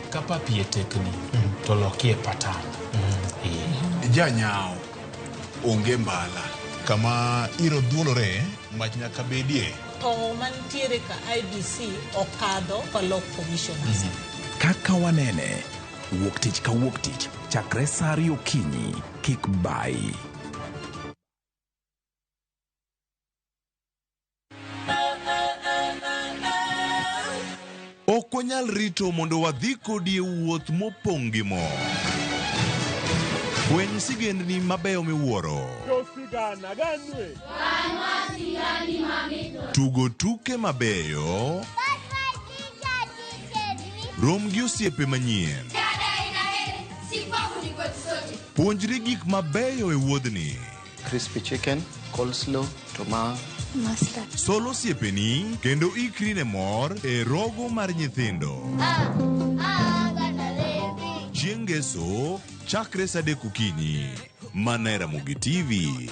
kapa pie tekni to lokie patan. Janyao onge mbala kama iro dhuolore mach nyaka bedie. To mantiere ka IBC okadho kolok commissioners. Kaka wanene wuok tich ka wuok tich chakre saa 2 okinyi kik bai. Ok wanyal rito mondo wadhi kodi e wuoth mopong' gi mo. Fweny sigendni mabeyo miwuoro. Tugo tuke mabeyo. Rom gi osiepe manyien. Puonjri gik mabeyo e wuodhni. Crispy chicken, coleslaw, tomato, mustard. Solo osiepeni kendo ikri ne mor e rogo mar nyithindo. Chieng' ngeso chakre saa 3 okinyi mana e Ramogi TV.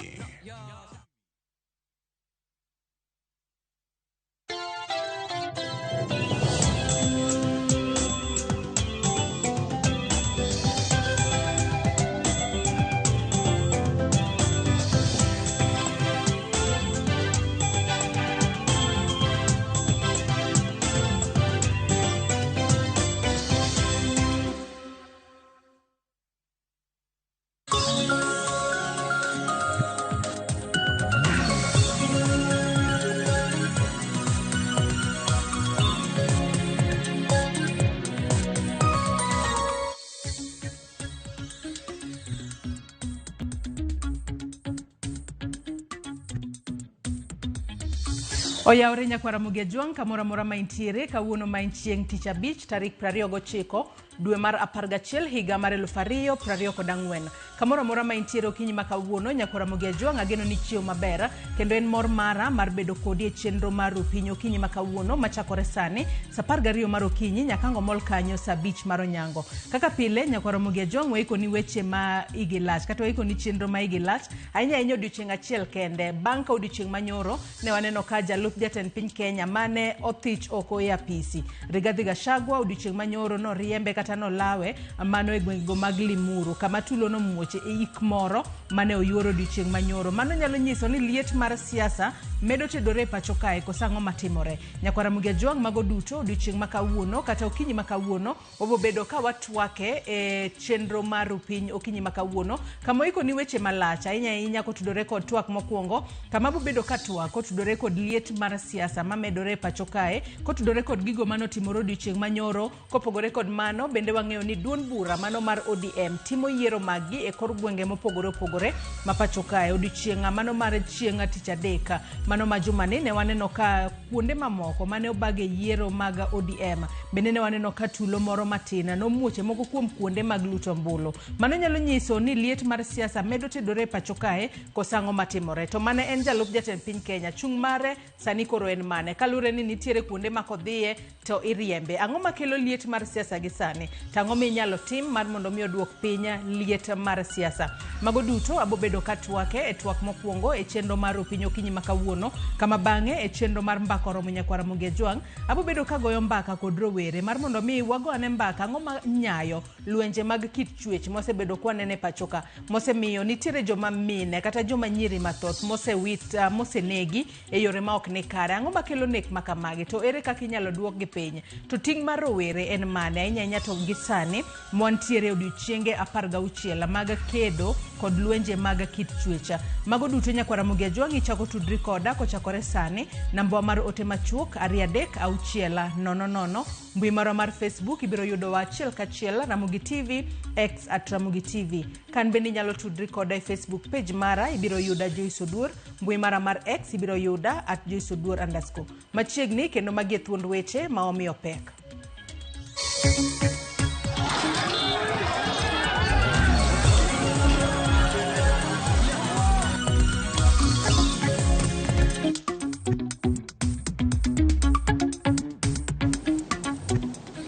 Oyaore nyakwara Mugiajwang' kamora mora maintiere kawuono main chieng' tich abich tarik 29 dwe mar 11 higa mar 2024. Kamora mora maintiere okinyi makawuono nyakwara Mugiajwang' ageno ni chiew maber kendo en mor mara mar bedo kodi e chenro mar Rupiny okinyi makawuono machakore sani saa 12 mar okinyi nyakango mol kanyo saa 5 mar onyango. Kaka pile nyakwara Mugiajwang' waiko ni weche ma igilach kata waiko ni chenro ma igilach ahinya odiochieng' achiel kende bang' ka odiochieng' manyoro ne waneno ka jalup jatend piny Kenya mane othich oko e apisi Rigathi Gachagua odiochieng' manyoro no riembe kata no lawe mano e gweng'go mag Limuru kama tulo no muoche e ik moro mane oyuoro odiochieng' manyoro. Mano nyalo nyiso ni liet mar siasa medo tedore pacho kae kosango matimore. Nyakwara Mugiajwang' mago duto odiochieng' makawuono kata okinyi makawuono obobedo ka watwake e chenro mar Rupiny okinyi makawuono kama iko ni weche malach ahinya kotudore kod twak mokwongo kama bobedo ka twak kotudore kod liet mar siasa mamedore pacho kae kotudore kod gigo manotimore odiochieng' manyoro. Kopogore kod mano bende wang'eyo ni duond bura mano mar ODM timo yiero magi e kor gwenge mopogore opogore ma pacho kae odiochieng' mano mar chieng' tich adek mano ma jumani ne waneno ka kuonde mamoko mane obage yiero mag ODM bende ne waneno ka tulo moro matin no muoche moko kuom kuonde mag luto mbulu. Mano nyalo nyiso ni liet mar siasa medo tedore pacho kae kosango matimore. To mane en jalup jatend piny Kenya chung' mare sani koro en mane kalure ni nitiere kuonde makodhie to iriembe. Ang'o makelo liet mar siasa gi sani? Tang'o minyalo tim mar mondo mi oduok piny liet mar siasa? Mago duto abobedo katwake e twak mokwongo e chenro mar Rupiny okinyi makawuono kama bang'e e chenro mar mbaka romo nyakwara Mugiajwang' abobedo kagoyo mbaka kod rowere mar mondo mi wago ane mbaka ang'o ma nyayo lwenje mag kit chwech mosebedo kwanene pachoka mosemiyo nitiere joma mine kata joma nyiri mathoth mosewit mosenegi e yore ma ok ni kare. Ang'o makelo nek makamagi to ere kaka inyalo duok gi piny? To ting' mar rowere en mane ahinya to gi sani mwantiere odiochienge 16 mag kedo kod lwenje mag kit chwecha? Mago duto nyakwara Mugiajwang' ichako tudri koda kochakore sani namba mar ote machuok 236000. Mbui mara mar Facebook ibiro yudo wachiel kachiel Ramogi TV X @Ramogi TV. Kan bende nyalo tudri koda e Facebook page mara ibiro yuda Joyce Oduor. Mbui mara mar X ibiro yuda @JoyceOduor_. Machiegni kendo magie thuond weche ma omiyo pek.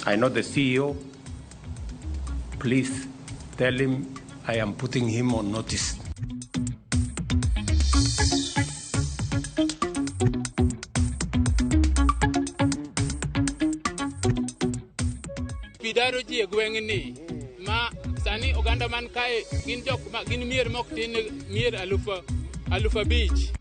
I know the CEO. Please tell him I am putting him on notice. pidaro ji e gweng'ni ma sani oganda man kae gin mier mok tin mier alufa bich.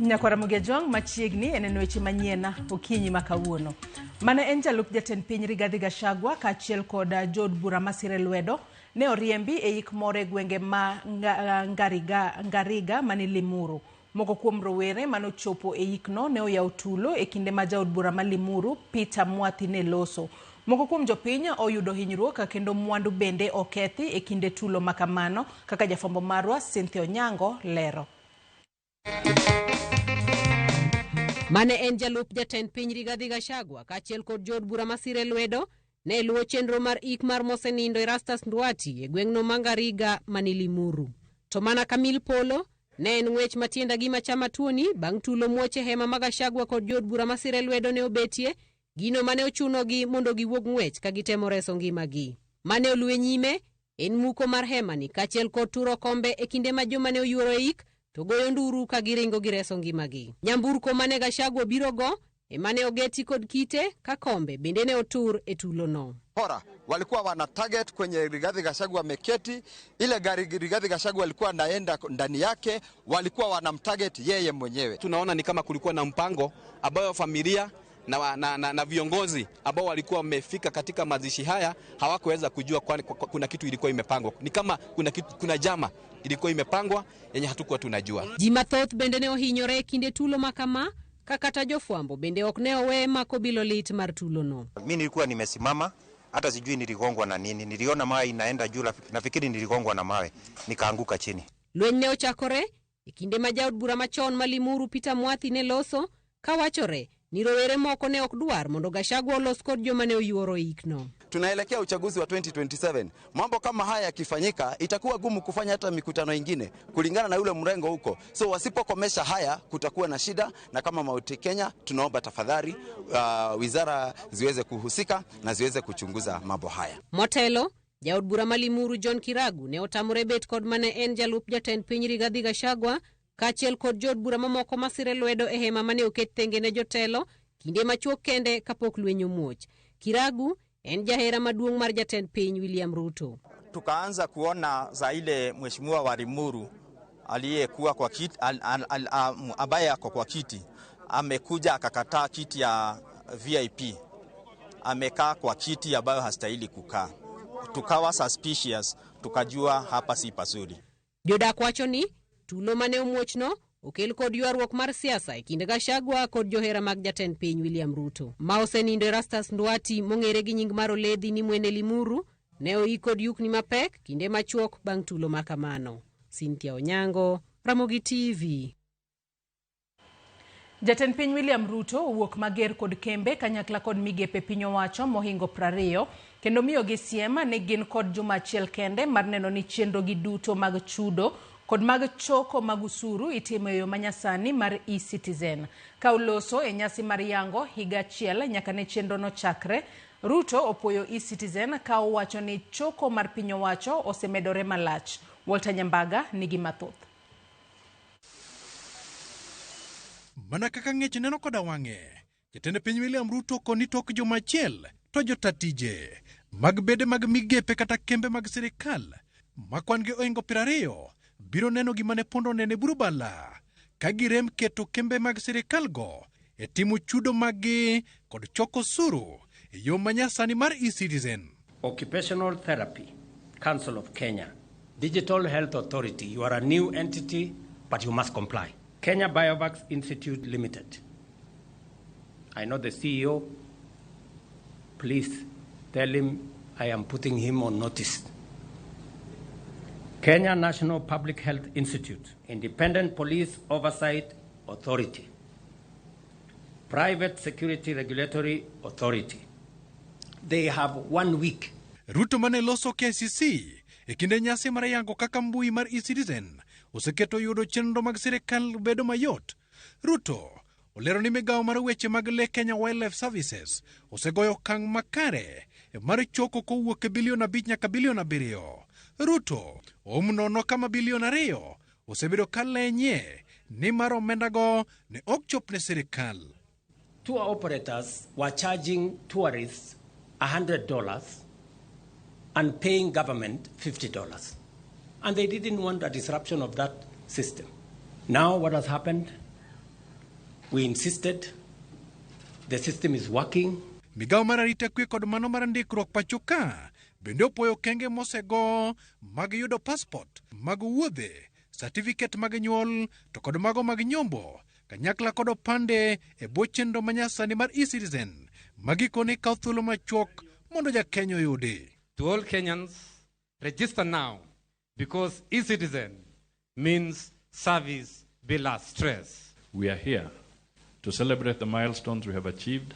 Nyakwara Mugejong machiegni en weche manyiena okinyi makawuono. Mane en jalup jatend piny Rigathi Gachagua kaachiel kod jod bura masire lwedo ne oriembi e yik more gwenge ma Ngariga mani Limuru. Moko kuom rowere manochopo e yikno ne oyawo tulo e kinde ma jaod bura ma Limuru Peter Mwathi ne loso. Moko kuom jopiny oyudo hinyruok kendo mwandu bende okethi e kinde tulo makamano kaka jafwambo marwa Cynthia Onyango lero. Mane en jalup jatend piny Rigathi Gachagua kaachiel kod jod bura masire lwedo ne luwo chenro mar ik mar mosenindo Erastus Nduati e gweng'no ma Ngariga mani Limuru. To mana Kamil Polo ne en ng'wech matienda gi machama tuoni bang' tulo muoche hema ma Gachagua kod jod bura masire lwedo ne obetie, gino mane ochunogi mondo giwuog ng'wech ka gitemo reso ngimagi. Mane oluwe nyime en muko mar hemani kaachiel kod turo kombe e kinde ma joma ne oyuoro e ik to goyo nduru ka giringo gireso ngimagi. Nyamburko mane Gachagua biro go emane ogeti kod kite ka kombe bende ne otur e tulo no. Hora walikuwa wana target kwenye Rigathi Gachagua meketi, ile gari Rigathi Gachagua walikuwa naenda ndani yake, walikuwa wanamtarget yeye mwenyewe. Tunaona ni kama kulikuwa na mpango ambayo familia na viongozi ambao walikuwa wamefika katika mazishi haya hawakuweza kujua kwani kuna kitu ilikuwa imepangwa. Ni kama kuna jama ilikuwa imepangwa yenye hatukuwa tunajua. Jimathoth bende ne ohinyore kinde tulo makama kakata jofwambo bende ok ne owe mako bilo lit mar tulo no. Mimi nilikuwa nimesimama hata sijui niligongwa na nini. Niliona mawe inaenda juu, nafikiri niligongwa na mawe nikaanguka chini. Lweny ne ochakore e kinde ma jaod bura machon ma Limuru Peter Mwathi ne loso kawachore ni rowere moko ne ok dwar mondo Gachagua olos kod joma ne oyuoro ikno. Tunaelekea uchaguzi wa 2027. Mambo kama haya yakifanyika itakuwa gumu kufanya hata mikutano ingine kulingana na ule mrengo huko. So wasipokomesha haya kutakuwa na shida, na kama Mauti Kenya tunaomba tafadhali wizara ziweze kuhusika na ziweze kuchunguza mambo haya. Motelo jaod bura ma Limuru John Kiragu ne otamore bet kod mane en jalup jatend piny Rigathi Gachagua kaachiel kod jod bura mamoko masire lwedo e hema mane oket thenge ne jotelo kinde machuok kende kapok lweny omuoch. Kiragu en jahera maduong' mar jatend piny William Ruto. Tukaanza kuona za ile mheshimiwa wa Limuru aliyekuwa kwa kiti ambaye ako kwa kiti amekuja akakataa kiti ya VIP, amekaa kwa kiti ambayo hastahili kukaa. Tukawa suspicious, tukajua hapa si pazuri. Jodak wacho ni tulo mane omuochno okel kod ywaruok mar siasa e kinde Gachagua kod johera mag jatend piny William Ruto. Ma osenindo Erastus Nduati mong'ere gi nying mar Oledhi ni mwene Limuru ne oik kod yukni mapek kinde machuok bang' tulo makamano. Cynthia Onyango, Ramogi TV. Jatend piny William Ruto owuok mager kod kembe kanyakla kod migepe piny owacho mohingo 20 kendo miyo gi siema ne gin kod juma achiel kende mar neno ni chenro gi duto mag chudo kod mag choko mag usuru itimo e yo manyasani mar e-Citizen. Ka uloso e nyasi mar yango higa achiel nyaka ne chenro no chakre, Ruto opoyo e-Citizen ka owacho ni choko mar piny owacho osemedore malach. Walter Nyambaga nigi mathoth. Mana kaka ng'ech neno koda wang'e, jatend piny William Ruto koni tok juma achiel to jotatije mag bede mag migepe kata kembe mag sirikal makwan gi oingo 20 biro neno gima ne pondo nene burubala ka girem keto kembe mag sirikal go e timo chudo magi kod choko suru e yo manyasani mar e-Citizen. Occupational Therapy Council of Kenya, Digital Health Authority, you are a new entity but you must comply. Kenya Biovax Institute Limited, I know the CEO, please tell him I am putting him on notice. Kenya National Public Health Institute, Independent Police Oversight Authority, Private Security Regulatory Authority. They have 1 week. Ruto mane loso KCC e kinde nyasi mar yango kaka mbui mar e-Citizen oseketo yudo chenro mag sirikal bedo mayot. Ruto olero ni migawo mar weche mag le Kenya Wildlife Services osegoyo okang' makare mar choko kowuok e bilion 5 nyaka bilion 7. Ruto omnono kama bilion 2 osebedo kalenye ni mar omendago ne ok chopne sirikal. Tour operators were charging tourists $100 and paying government $50. And they didn't want a disruption of that system. Now what has happened? We insisted. The system is working. Migao mar arita kwe kod mano mar ndikruok pachoka bende opoyo kenge mosego mag yudo passport, mag wuodhe, certificate mag nyuol to kod mago mag nyombo kanyakla kod opande e bwo chenro manyasani mar e-citizen magikone kawo thuolo machuok mondo jakenya oyudi. To all Kenyans, register now because e-citizen means service bila stress. We are here to celebrate the milestones we have achieved,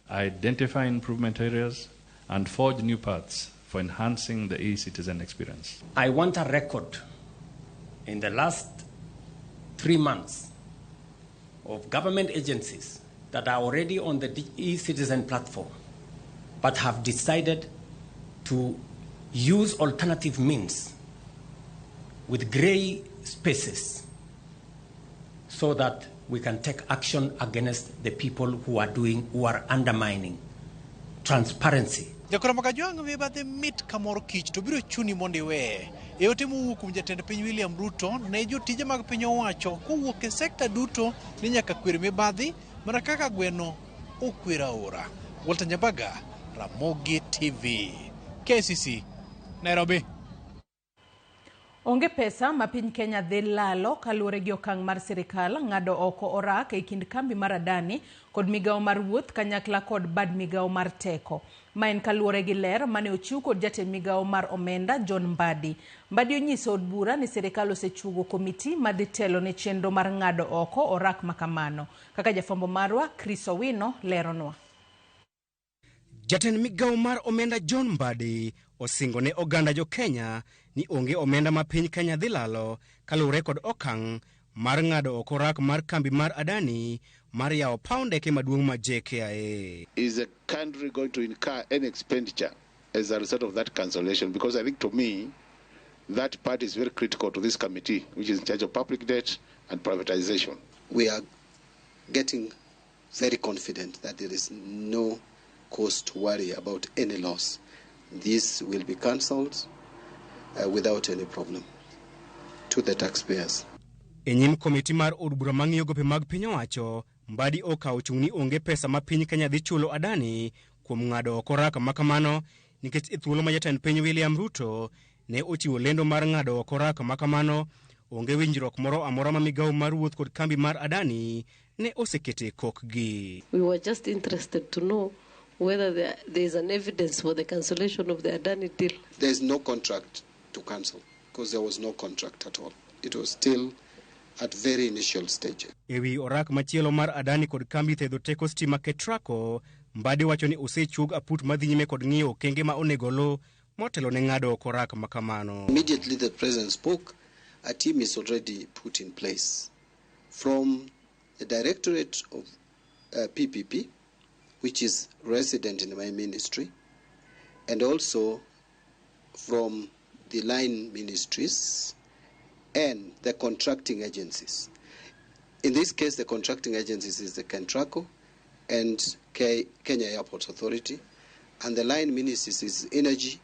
identify improvement areas, and forge new paths for enhancing the e-citizen experience. I want a record in the last 3 months of government agencies that are already on the e-citizen platform but have decided to use alternative means with gray spaces so that we can take action against the people who are undermining transparency. Jakora Magajuang vibadhe mit kamoro kich to biro chuni mondo iwe. E ote mowuok kuom jatend piny William Ruto ne jotije mag piny owacho kowuok e sekta duto ni nyaka kwer mibadhi mana kaka gweno okwera ora. Walter Nyabaga, Ramogi TV, KCC, Nairobi. Onge pesa ma piny Kenya dhi lalo kaluwore gi okang' mar sirikal ng'ado oko orak e kind kambi mar Adani kod migao mar wuoth kanyakla kod bad migao mar teko. Ma en kaluwore gi ler mane ochiw kod jatend migao mar omenda John Mbadi. Mbadi onyiso od bura ni sirikal osechugo komiti madhi telo ne chenro mar ng'ado oko orak makamano. Kaka jafwambo marwa Chris Owino leronwa. Jatend migao mar omenda John Mbadi osingo ne oganda jo Kenya ni onge omenda ma piny Kenya dhi lalo kaluwore kod okang' mar ng'ado oko orak mar kambi mar Adani mar yawo paw ndeke maduong' ma JKIA. Is the country going to incur any expenditure as a result of that cancellation? Because I think to me, that part is very critical to this committee, which is in charge of public debt and privatization. We are getting very confident that there is no cause to worry about any loss. This will be cancelled without any problem to the taxpayers. Enyim komiti mar od bura mang'iyo gope mag piny owacho, Mbadi okawo chung' ni onge pesa ma piny Kenya dhi chulo Adani kuom ng'ado oko orak makamano nikech e thuolo ma jatend piny William Ruto ne ochiwo lendo mar ng'ado oko orak makamano, onge winjruok moro amora ma migao mar wuoth kod kambi mar Adani ne osekete kokgi. We were just interested to know whether there is an evidence for the cancellation of the Adani deal. There is no contract to cancel because there was no contract at all. It was still at very initial stage. Ewi orak machielo mar Adani kod kambi thedho teko stima Ketraco, Mbadi wacho ni osechug aput madhi nyime kod ng'iyo okenge ma onego lo motelo ne ng'ado oko orak makamano. Immediately the president spoke, a team is already put in place from the Directorate of PPP, which is resident in my ministry, and also from the line ministries and the contracting agencies. In this case, the contracting agencies is the Kentraco and Kenya Airports Authority, and the line ministries is Energy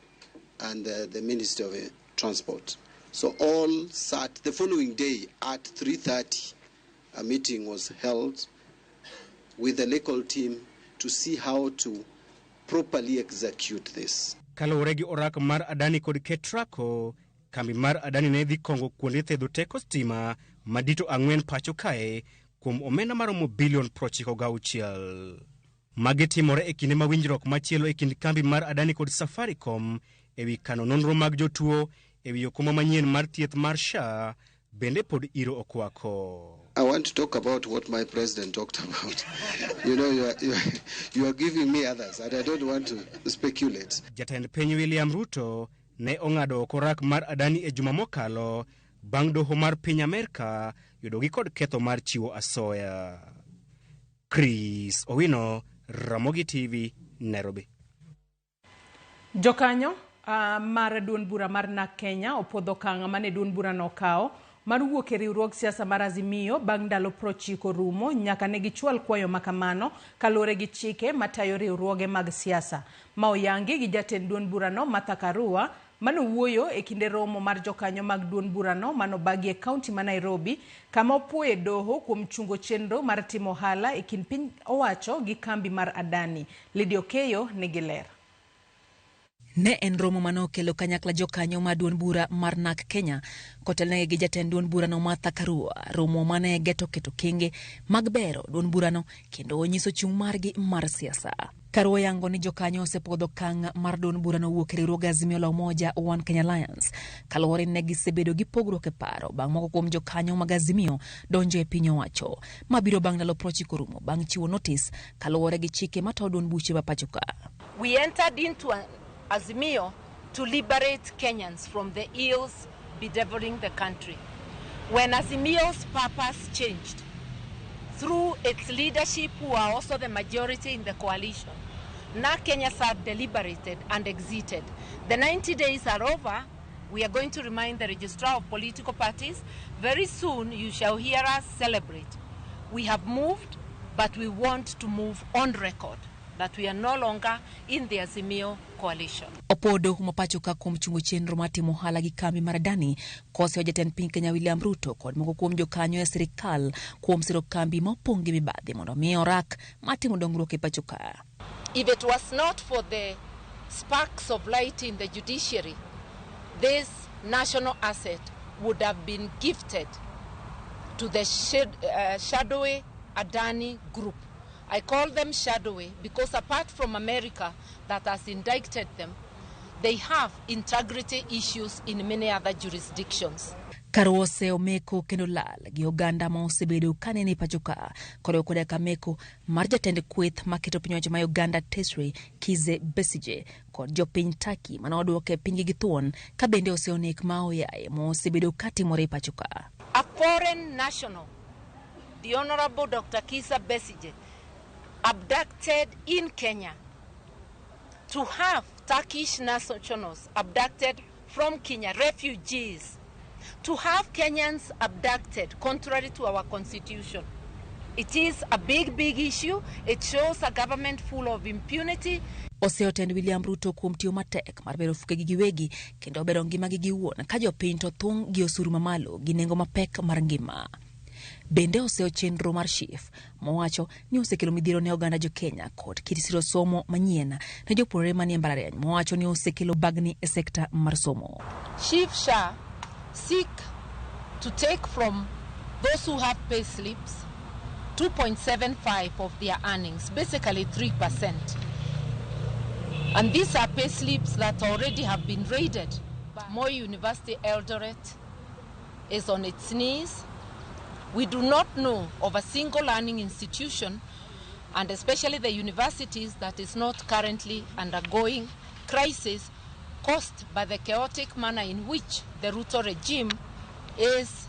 and the Ministry of Transport. So all sat the following day at 3:30. A meeting was held with the local team to see how to properly execute this. Kaluwore gi orak mar Adani kod Ketraco, kambi mar Adani ne dhi kongo kuonde thedho teko stima madito 4 pacho kae kuom omenda maromo bilion 96. Magi timore e kinde ma winjruok machielo e kind kambi mar Adani kod Safaricom ewi kano nonro mag jotuo ewi okoma manyien mar thieth mar SHA bende pod iro okwako. I want to talk about what my president talked about. You know, you are giving me others, and I don't want to speculate. Jatend piny William Ruto ne ong'ado oko orak mar Adani e juma mokalo bang' doho mar piny Amerika yudogi kod ketho mar chiwo asoya. Chris Owino, Ramogi TV, Nairobi. Jokanyo mar duond bura mar NARC Kenya opodho okang' mane duond bura no kao mar wuok e riwruog siasa mar Azimio bang' ndalo 90 rumo nyaka ne gichwal kwayo makamano kaluwore gi chike matayo riwruoge mag siasa. Ma oyangi gi jatend duond bura no Martha Karua mano wuoyo e kinde romo mar jokanyo mag duond bura no mano bagi e kaunti ma Nairobi kama opuoye doho kuom chungo chenro mar timo hala e kind piny owacho gi kambi mar Adani. Lydia Okeyo nigi ler. Ne en romo mano kelo kanyakla jokanyo ma duond bura mar NARC Kenya kotelne gi jatend duond bura no Martha Karua. Romo mane geto keto kinge mag bero duond bura no kendo onyiso chung' margi mar siasa. Karua yango ni jokanyo osepodho okang' mar duond bura no wuok e riwruog Azimio la Umoja One Kenya Alliance kaluwore ne gisebedo gi pogruok e paro bang' moko kuom jokanyo mag Azimio donjo e piny owacho. Mabiro bang' ndalo 90 rumo bang' chiwo notice kaluwore gi chike matayo duond buche ma pacho ka. We entered into Azimio to liberate Kenyans from the ills bedeviling the country. When Azimio's purpose changed, through its leadership who are also the majority in the coalition, NARC Kenya SAD deliberated and exited. The 90 days are over. We are going to remind the registrar of political parties. Very soon you shall hear us celebrate. We have moved, but we want to move on record that we are no longer in the Azimio coalition. Opodo humapacho ka kuom chungo chenro matimo hala gi kambi mar Adani kose jatend piny Kenya William Ruto kod moko kuom jokanyo e sirikal kuom siro kambi mopong' gi mibadhi mondo miyo orak matimo dongruok e pacho ka. If it was not for the sparks of light in the judiciary, this national asset would have been gifted to the shadowy Adani group. I call them shadowy because apart from America that has indicted them, they have integrity issues in many other jurisdictions. Karose omeko kendo lal gi oganda ma osebedo kanene pacho ka koro koda kameko mar jatend kweth maketo piny owacho ma Uganda Tesre Kize Besije kod jopiny Turkey mane oduoke piny gi thuon ka bende oseonek ma oyaye mo osebedo katimore pacho ka. A foreign national, the Honorable Dr. Kiza Besije, abducted in Kenya, to have Turkish nationals abducted from Kenya, refugees, to have Kenyans abducted contrary to our constitution. It is a big issue. It shows a government full of impunity. Oseotend William Ruto kuom tiyo matek mar bero fuke gi giwegi kendo bero ngima gi giwuon ka jopiny to thung' gi osuru mamalo gi nengo mapek mar ngima. Bende oseo chenro mar SHIF mowacho ni osekelo midhiero ne oganda jo Kenya kod kit siro somo manyien ne jopuonjre manie mbalariany mowacho ni osekelo bagni e sekta mar somo. SHIF shall seek to take from those who have pay slips 2.75 of their earnings, basically 3%. And these are pay slips that already have been raided. Moi University Eldoret is on its knees. We do not know of a single learning institution, and especially the universities, that is not currently undergoing crisis caused by the chaotic manner in which the Ruto regime is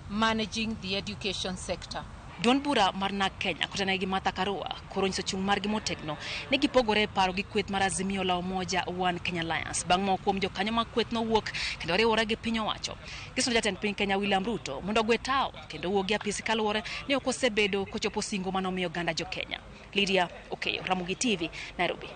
managing the education sector. Duond bura mar NARC Kenya kotene gi Martha Karua koro nyiso chung' margi motegno ne gipogore paro gi kweth mar Azimio la Umoja One Kenya Alliance bang' moko kuom jokanyo mag kweth no wuok kendo riwore gi piny owacho. Gisono jatend piny Kenya William Ruto mondo ogwe tao kendo wuogi apisi kaluwore ni ok osebedo kochopo singo manomiyo oganda jo Kenya. Lydia Okeyo, Ramogi TV, Nairobi.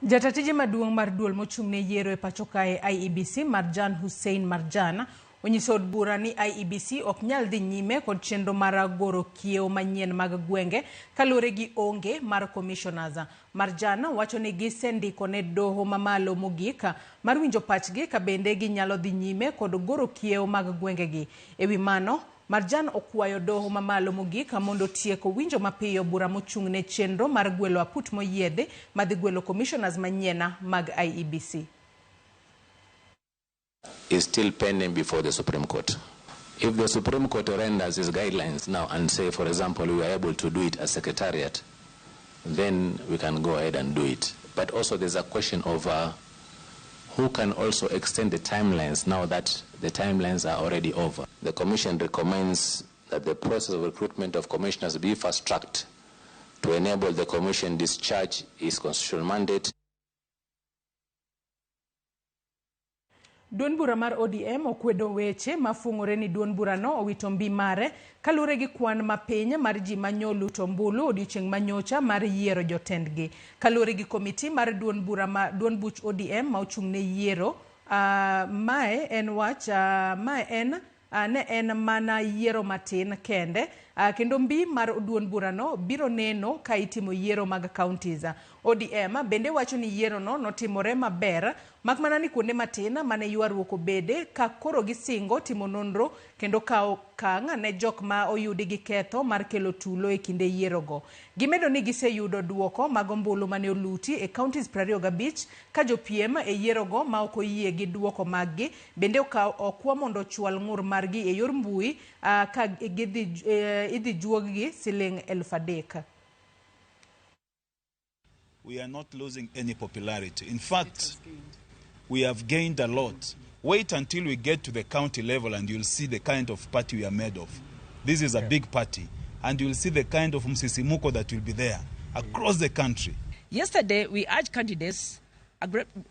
Jatatiji maduong' mar duol mochung' ne yiero e pacho kae IEBC Marjan Hussein Marjan onyiso od bura ni IEBC ok nyal dhi nyime kod chenro mar goro kiewo manyien mag gwenge kaluwore gi onge mar commissioners. Marjan wacho ni gisendiko ne doho mamalo mogik mar winjo pachgi ka bende ginyalo dhi nyime kod goro kiewo mag gwengegi. Ewi mano, Marjan okwayo doho mamalo mogik mondo tieko winjo mapiyo bura mochung' ne chenro mar gwelo aput moyiedhe madhi gwelo commissioners manyien mag IEBC. Is still pending before the Supreme Court. If the Supreme Court renders its guidelines now and say, for example, we are able to do it as secretariat, then we can go ahead and do it. But also there's a question of who can also extend the timelines now that the timelines are already over. The Commission recommends that the process of recruitment of commissioners be fast-tracked to enable the Commission discharge its constitutional mandate. Duond bura mar ODM okwedo weche mafungore ni duond bura no owito mbi mare kalure gi kwan mapiny mar ji manyo luto mbulu odiochieng' manyocha mar yiero jotendgi. Kalure gi komiti mar duond buch ODM ma ochung' ne yiero, mae en wach ne en mana yiero matin kende, kendo mbi mar duond bura no biro neno ka itimo yiero mag counties. ODM bende wacho ni yiero no notimore maber, mak mana ni kuonde matin mane ywaruok obede ka koro gisingo timo nonro kendo kao kang' ne jok ma oyudi gi ketho mar kelo tulo e kinde yiero go. Gimedo ni giseyudo duoko mag ombulu mane oluti e counties 25 ka jopiem e yiero go ma ok oyie gi duoko maggi bende okwa mondo chwal ng'ur margi e yor mbui ka idhi juoggi siling 3,000. We are not losing any popularity. In fact, we have gained a lot. Wait until we get to the county level and you'll see the kind of party we are made of. This is a big party, and you'll see the kind of msisimuko that will be there across the country. Yesterday, we urged candidates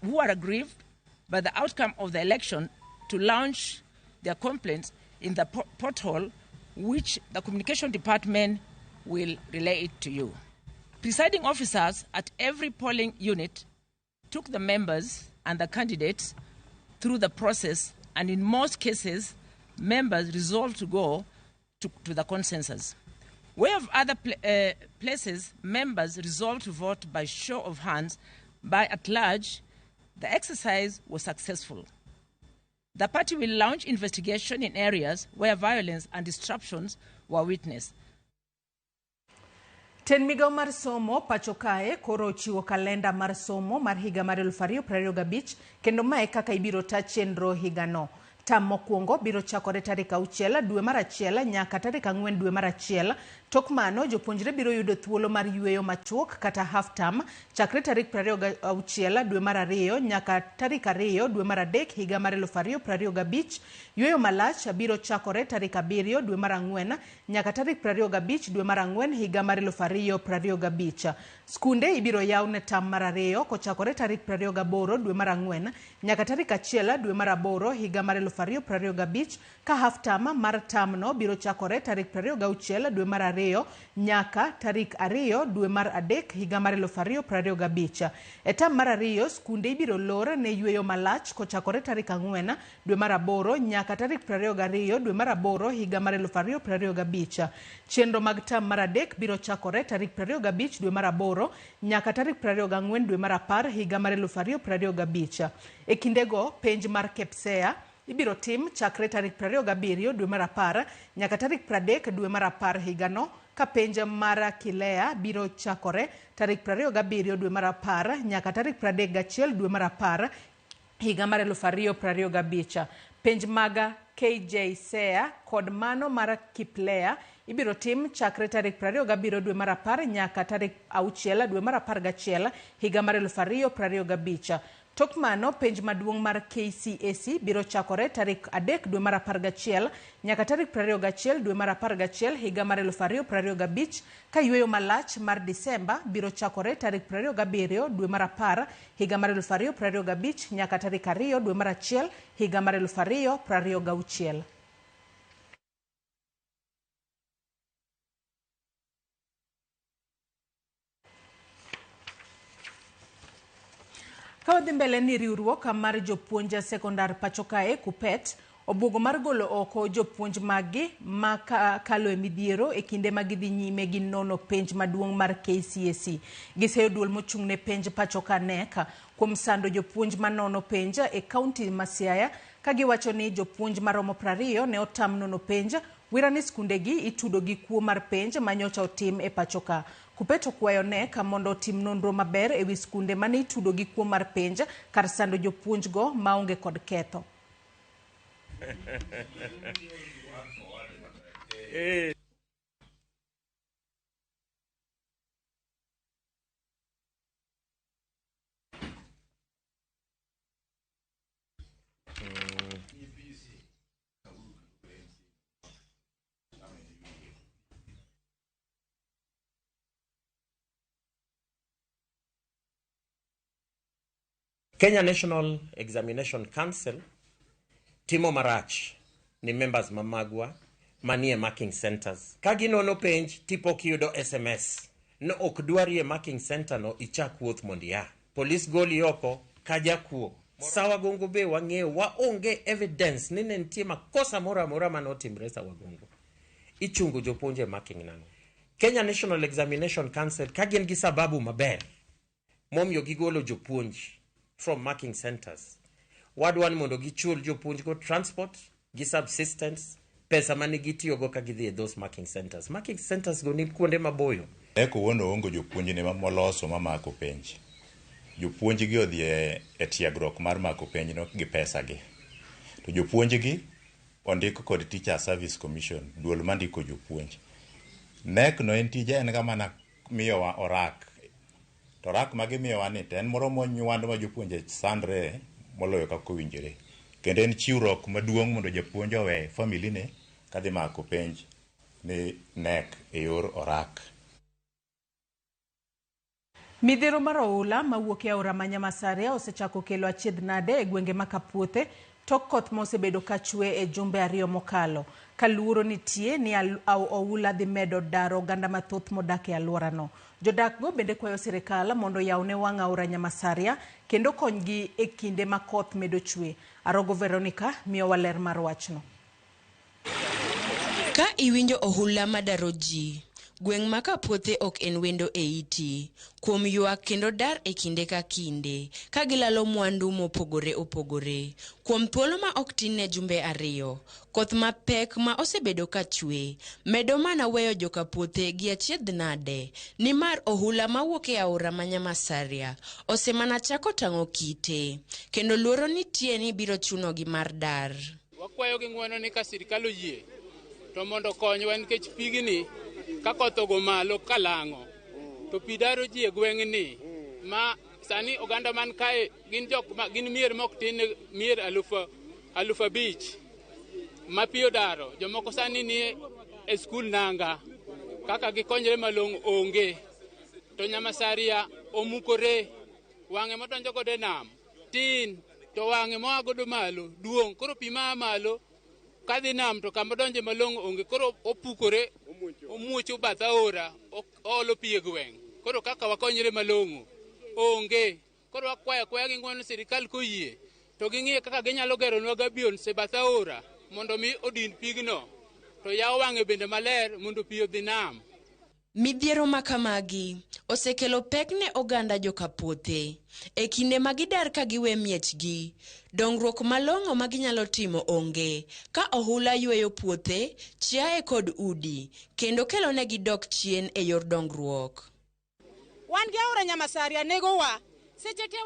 who are aggrieved by the outcome of the election to launch their complaints in the portal, which the communication department will relay it to you. Presiding officers at every polling unit took the members and the candidates through the process, and in most cases, members resolved to go to the consensus. Where of other places, members resolved to vote by show of hands, by at large, the exercise was successful. The party will launch investigation in areas where violence and disruptions were witnessed. Ten migao mar somo pacho kae koro chiwo kalenda mar somo mar higa mar 2025 kendo mae kaka ibiro ta chenro higa no. Tam mokwongo biro chakore tarik 6 dwe mar 1 nyaka tarik 4 dwe mar 1. Tok mano jopuonjre biro yudo thuolo mar yueyo machuok kata half term chakre tarik 26 dwe mar 2 nyaka tarik 2 dwe mar 3 higa mar 2025. Yueyo malach biro chakore tarik 7 dwe mar 4 nyaka tarik 25 dwe mar 4 higa mar 2025. Skunde ibiro yaw ne tam mar 2 kochakore tarik 28 dwe mar 4 nyaka tarik 1 dwe mar 8 higa mar 2025 ka half term mar tam no biro chakore tarik 26 dwe mar 2 nyaka tarik 2 dwe mar 3 higa mar 2025. E tam mar 2 skunde ibiro lor ne yueyo malach kochakore tarik 4 dwe mar 8 nyaka tarik 22 dwe mar 8 higa mar 2025. Chenro mag tam mar 3 biro chakore tarik 25 dwe mar 8 nyaka tarik 24 dwe mar 10 higa mar 2025. E kindego penj mar KPSEA ibiro tim chakre tarik 27 dwe mar 10 nyaka tarik 30 dwe mar 10 higa no, ka penj mar KILEA biro chakore tarik 27 dwe mar 10 nyaka tarik 31 dwe mar 10 higa mar 2025. Penj mag KJSEA kod mano mar KIPLEA ibiro tim chakre tarik 27 dwe mar 10 nyaka tarik 6 dwe mar 11 higa mar 2025. Tok mano penj maduong' mar KCSE biro chakore tarik 3 dwe mar 11 nyaka tarik 21 dwe mar 11 higa mar 2025 ka yueyo malach mar Disemba biro chakore tarik 27 dwe mar 10 higa mar 2025 nyaka tarik 2 dwe mar 1 higa mar 2026. Kawadhi mbele ni riwruok mar jopuonj sekondar pacho kae KUPPET obugo mar golo oko jopuonj magi ma kalo e midhiero e kinde ma gidhi nyime gi nono penj maduong' mar KCSE. Giseyo duol mochung' ne penj pacho ka NEC kuom sando jopuonj manono penj e kaunti ma Siaya ka giwacho ni jopuonj maromo 20 ne otam nono penj wirani skundegi itudo gi kuo mar penj manyocha otim e pacho ka. KUPPET okwayo NEC mondo otim nonro maber e wi skunde mane itudo gi kuo mar penj kar sando jopuonj go maonge kod ketho. Kenya National Examination Council timo marach ni members mamagwa manie marking centers. Ka ginono penj tipo kiyudo SMS no ok dwarie marking center no ichak wuoth mondia. Polis goli oko ka jakuo. Sawagongo be wang'eyo waonge evidence ni nitie makosa moro amora manotimre Sawagongo. Ichungo jopuonje marking nano. Kenya National Examination Council ka gin gi sababu maber momiyo gigolo jopuonj from marking centers. Wadwan mondo gichul jopuonj go transport, gi subsistence, pesa mane gitiyogo ka gidhi e those marking centers. Marking centers go ni kuonde maboyo. Eko wono ongo jopuonj ne moloso mamako penj. Jopuonj gi odhi e tiegruok mar mako penj no gi pesa gi. To jopuonj gi ondiko kod Teacher Service Commission, duol mandiko jopuonj. Nek no en tije en kama na miyowa orak. To orak magimiyowa ni en moro monywando ma jopuonje sandre moloyo kako winjire. Kendo en chiwruok maduong' mondo jopuonj owe family ne kadhi mako penj ni nek e yor orak. Midhiero mar oula mawuok e aora ma Nyamasaria osechako kelo achiedh nade e gwenge ma Kapuothe tok koth mosebedo ka chwe e jumbe ariyo mokalo. Kaluoro nitie ni oula dhi medo daro oganda mathoth modak e alworano. Jodak go bende kwayo sirikal mondo yawne wang' aora Nyamasaria kendo konygi e kinde ma koth medo chwe. Arogo Veronica miyo waler mar wachno. Ka iwinjo ohula madaro ji, gweng' ma Kapuothe ok en wendo e iti, kuom ywak kendo dar e kinde ka kinde, ka gilalo mwandu mopogore opogore. Kuom thuolo ma ok tin ne jumbe ariyo, koth mapek ma osebedo ka chwe, medo mana weyo jo Kapuothe gi achiedh nade, ni mar ohula mawuok e aora ma Nyamasaria, osemana chako tang'o kite, kendo luoro nitie ni biro chuno gi mar dar. Wakwayo gi ng'wono ni ka sirikal oyie, to mondo konywa nikech pigni ka koth ogo malo kalang'o to pi daro ji e gweng'ni ma sani oganda man kae gin mier mok tin mier 5,000 ma pi odaro. Jomoko sani ni e skul nanga kaka gikonyre malong' onge. To Nyamasaria omukore, wang'e modonjo godo e nam tin, to wang'e moa godo malo duong'. Koro pi maa malo kadhi nam to kama donje malong' onge, koro opukore, omuocho bath aora, olo pi e gweng'. Koro kaka wakonyre malong'o onge. Koro wakwayo gi ng'wono sirikal koyie to ging'e kaka ginyalo geronwa gabions e bath aora mondo mi odin pigno, to yaw wang'e bende maler mondo pi odhi nam. Midhiero makamagi osekelo pek ne oganda jo Kapuothe e kinde ma gidar ka giwe miechgi. Dongruok malong'o ma ginyalo timo onge ka ohula yweyo puothe, chiaye kod udi, kendo kelo ne gidok chien e yor dongruok. Wan gi aora Nyamasaria negowa, seche te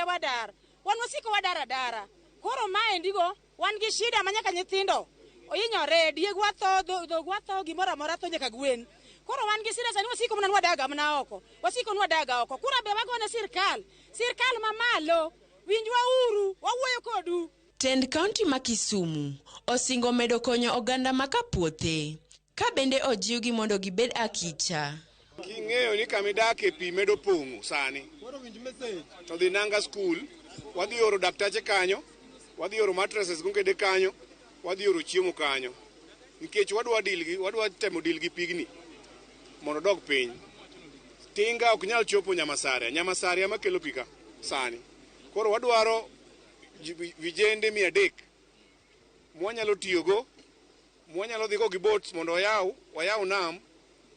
wadar. Wan wasiko wadara dara. Koro maendigo wan gi shida manyaka nyithindo ohinyore, diegwa tho, dhogwa tho, gimoro amora tho nyaka gwen. Koro wan gi sira sani wasiko mna wadaga mna oko. Wasiko nwadaga oko. Kura be wagone sirkal mamalo. Winjwa uru, wawuoyo kodu. Tend kaunti ma Kisumu osingo medo konyo oganda ma Kapuothe, ka bende ojiwgi mondo gibed akicha. King'eyo ni kamidake pi medo pong'o sani, to dhi nanga skul, wadhi oro daktache kanyo, wadhi oro mattresses gongede kanyo, wadhi oro chiemo kanyo. Nikech wadwa temo dil gi pigni mondo dog piny. Tinga ok nyal chopo Nyamasaria makelo pika sani. Koro wadwaro vijende 300 mwanyalo tiyogo, mwanyalo dhigo gi boats mondo wayaw nam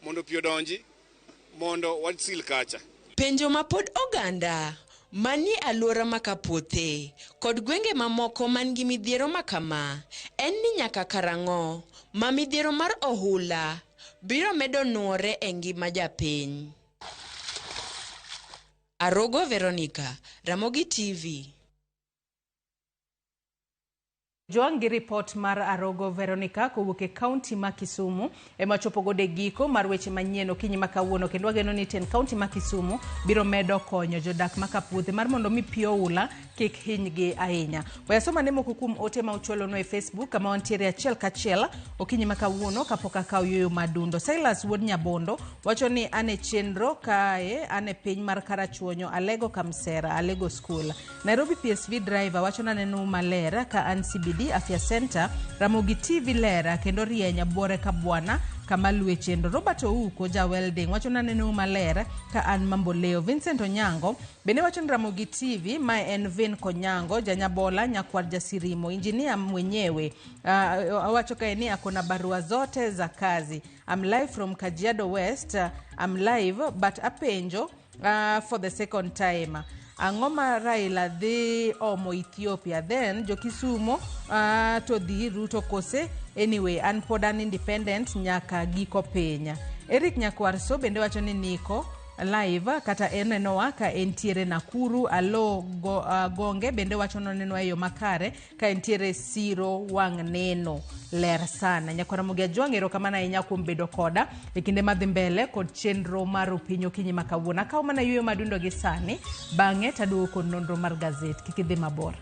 mondo pi odonji mondo wasil kacha. Penjo ma pod oganda mani alwora ma Kapuothe kod gwenge mamoko man gi midhiero makama en ni nyaka karang'o ma midhiero mar ohula biro medo nuore e ngima japiny. Arogo Veronica, Ramogi TV. Joang gi report mar Arogo Veronica kowuok e kaunti ma Kisumu ema chopo gode giko mar weche manyien okinyi ma kawuono, kendo wageno ni ten kaunti ma Kisumu biro medo konyo jodak ma Kapuothe mar mondo mi pi oula kik hinygi ahinya. Wayasoma ne moko kuom ote ma uchwalo no e Facebook kama wantiere achiel kachiel okinyi ma kawuono kapok akaw yoyo madundo. Silas Wuod Nyabondo wacho ni ane chenro kae ane piny mar Karachuonyo Alego Kamsera Alego School. Nairobi PSV driver wacho na neno malera ka an CBD zaidi Afya Center, Ramogi TV lera kendo rienya bore ka bwana kama luwe chendo. Robert Ouko ja welding wachona neno malera ka an mambo leo. Vincent Onyango bene wachon Ramogi TV ma en Vin Konyango janyabola nyakwar jasirimo engineer mwenyewe wacho ka eni akona barua zote za kazi. I'm live from Kajiado West. I'm live but apenjo for the second time. Angoma Raila the Omo Ethiopia then Jokisumo to the Ruto Kose anyway and Podan Independent nyaka giko penya. Eric Nyakwarso bende wacho ni niko live kata eneno waka entiere Nakuru alo gonge bende wacho neno eyo makare ka entiere siro wang neno ler sana. Nyakwara Mugia Jwangero kama na inyaku mbedo koda ikinde madhi mbele kod chenro maru pinyo kinyi makawuna kao mana yuyo madundo gisani bange taduo kod nondro mar gazet kikidhi mabora.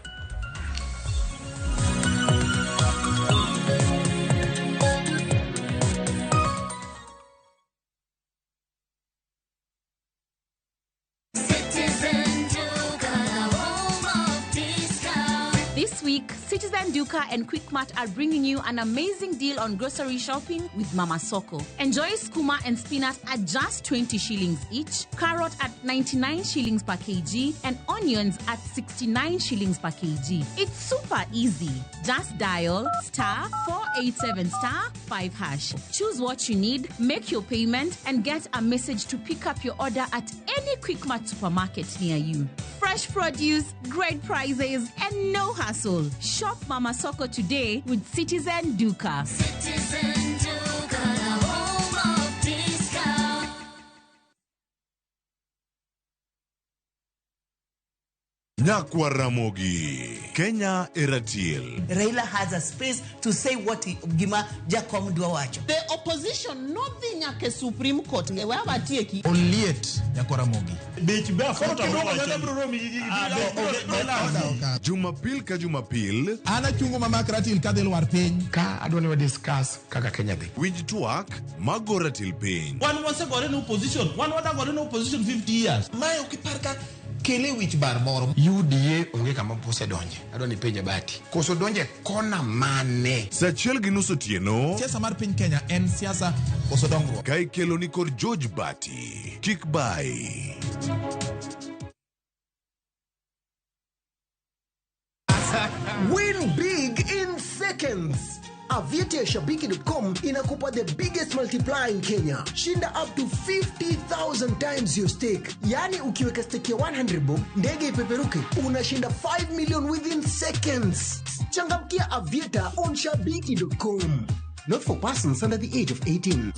This week, Citizen Duka and Quickmart are bringing you an amazing deal on grocery shopping with Mama Soko. Enjoy skuma and spinach at just 20 shillings each, carrot at 99 shillings per kg, and onions at 69 shillings per kg. It's super easy. Just dial *487*5#. Choose what you need, make your payment, and get a message to pick up your order at any Quickmart supermarket near you. Fresh produce, great prices, and no hassle. Shop Mama Soko today with Citizen Duka. Citizen Duka, the home of discount. Nyakwaramogi, Kenya Eratiel. Raila has a space to say what Gima Jakom Duawacho. The opposition, nothing like a Supreme Court. Onliet Nyakwaramogi. Jumapil ka Jumapil. Ana chungo mama Ratil kadel war piny. Ka adwani wa discuss kaka Kenya dhi. Wij tuak magora til piny. One was a in opposition. One was in opposition 50 years. Mayo kiparka kele wich bar moro. UDA onge kama pose donje. Adwani penje bati. Koso donje kona mane. Sachiel gi nusu tieno. Siasa mar piny Kenya en siasa koso dongruok. Kai kelo ni kod George Bati. Kick by. Win big in seconds. Aviator Shabiki.com inakupa the biggest multiplier in Kenya. Shinda up to 50,000 times your stake. Yani ukiweka stake ya 100 bob, ndege ipeperuke, unashinda 5 million within seconds. Changamkia Aviator on Shabiki.com. Not for persons under the age of 18.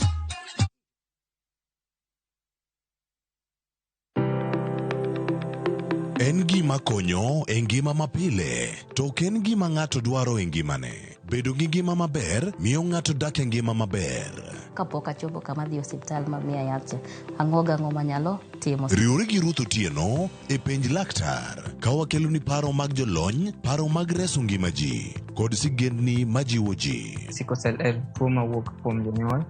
En gima konyo e ngima mapile, to ken gima ng'ato dwaro e ngimane. Bedo gi ngima maber miyo ng'ato dak e ngima maber. Kapok achopo kama dhi osiptal mamiya yath, ang'o manyalo timo. Riwri gi Ruth Otieno e penj laktar, ka wakelo ni paro mag jolony, paro mag reso ngima ji, kod sigendni majiwo ji. Sickle cell en tuo mawuok kuom jonyuol.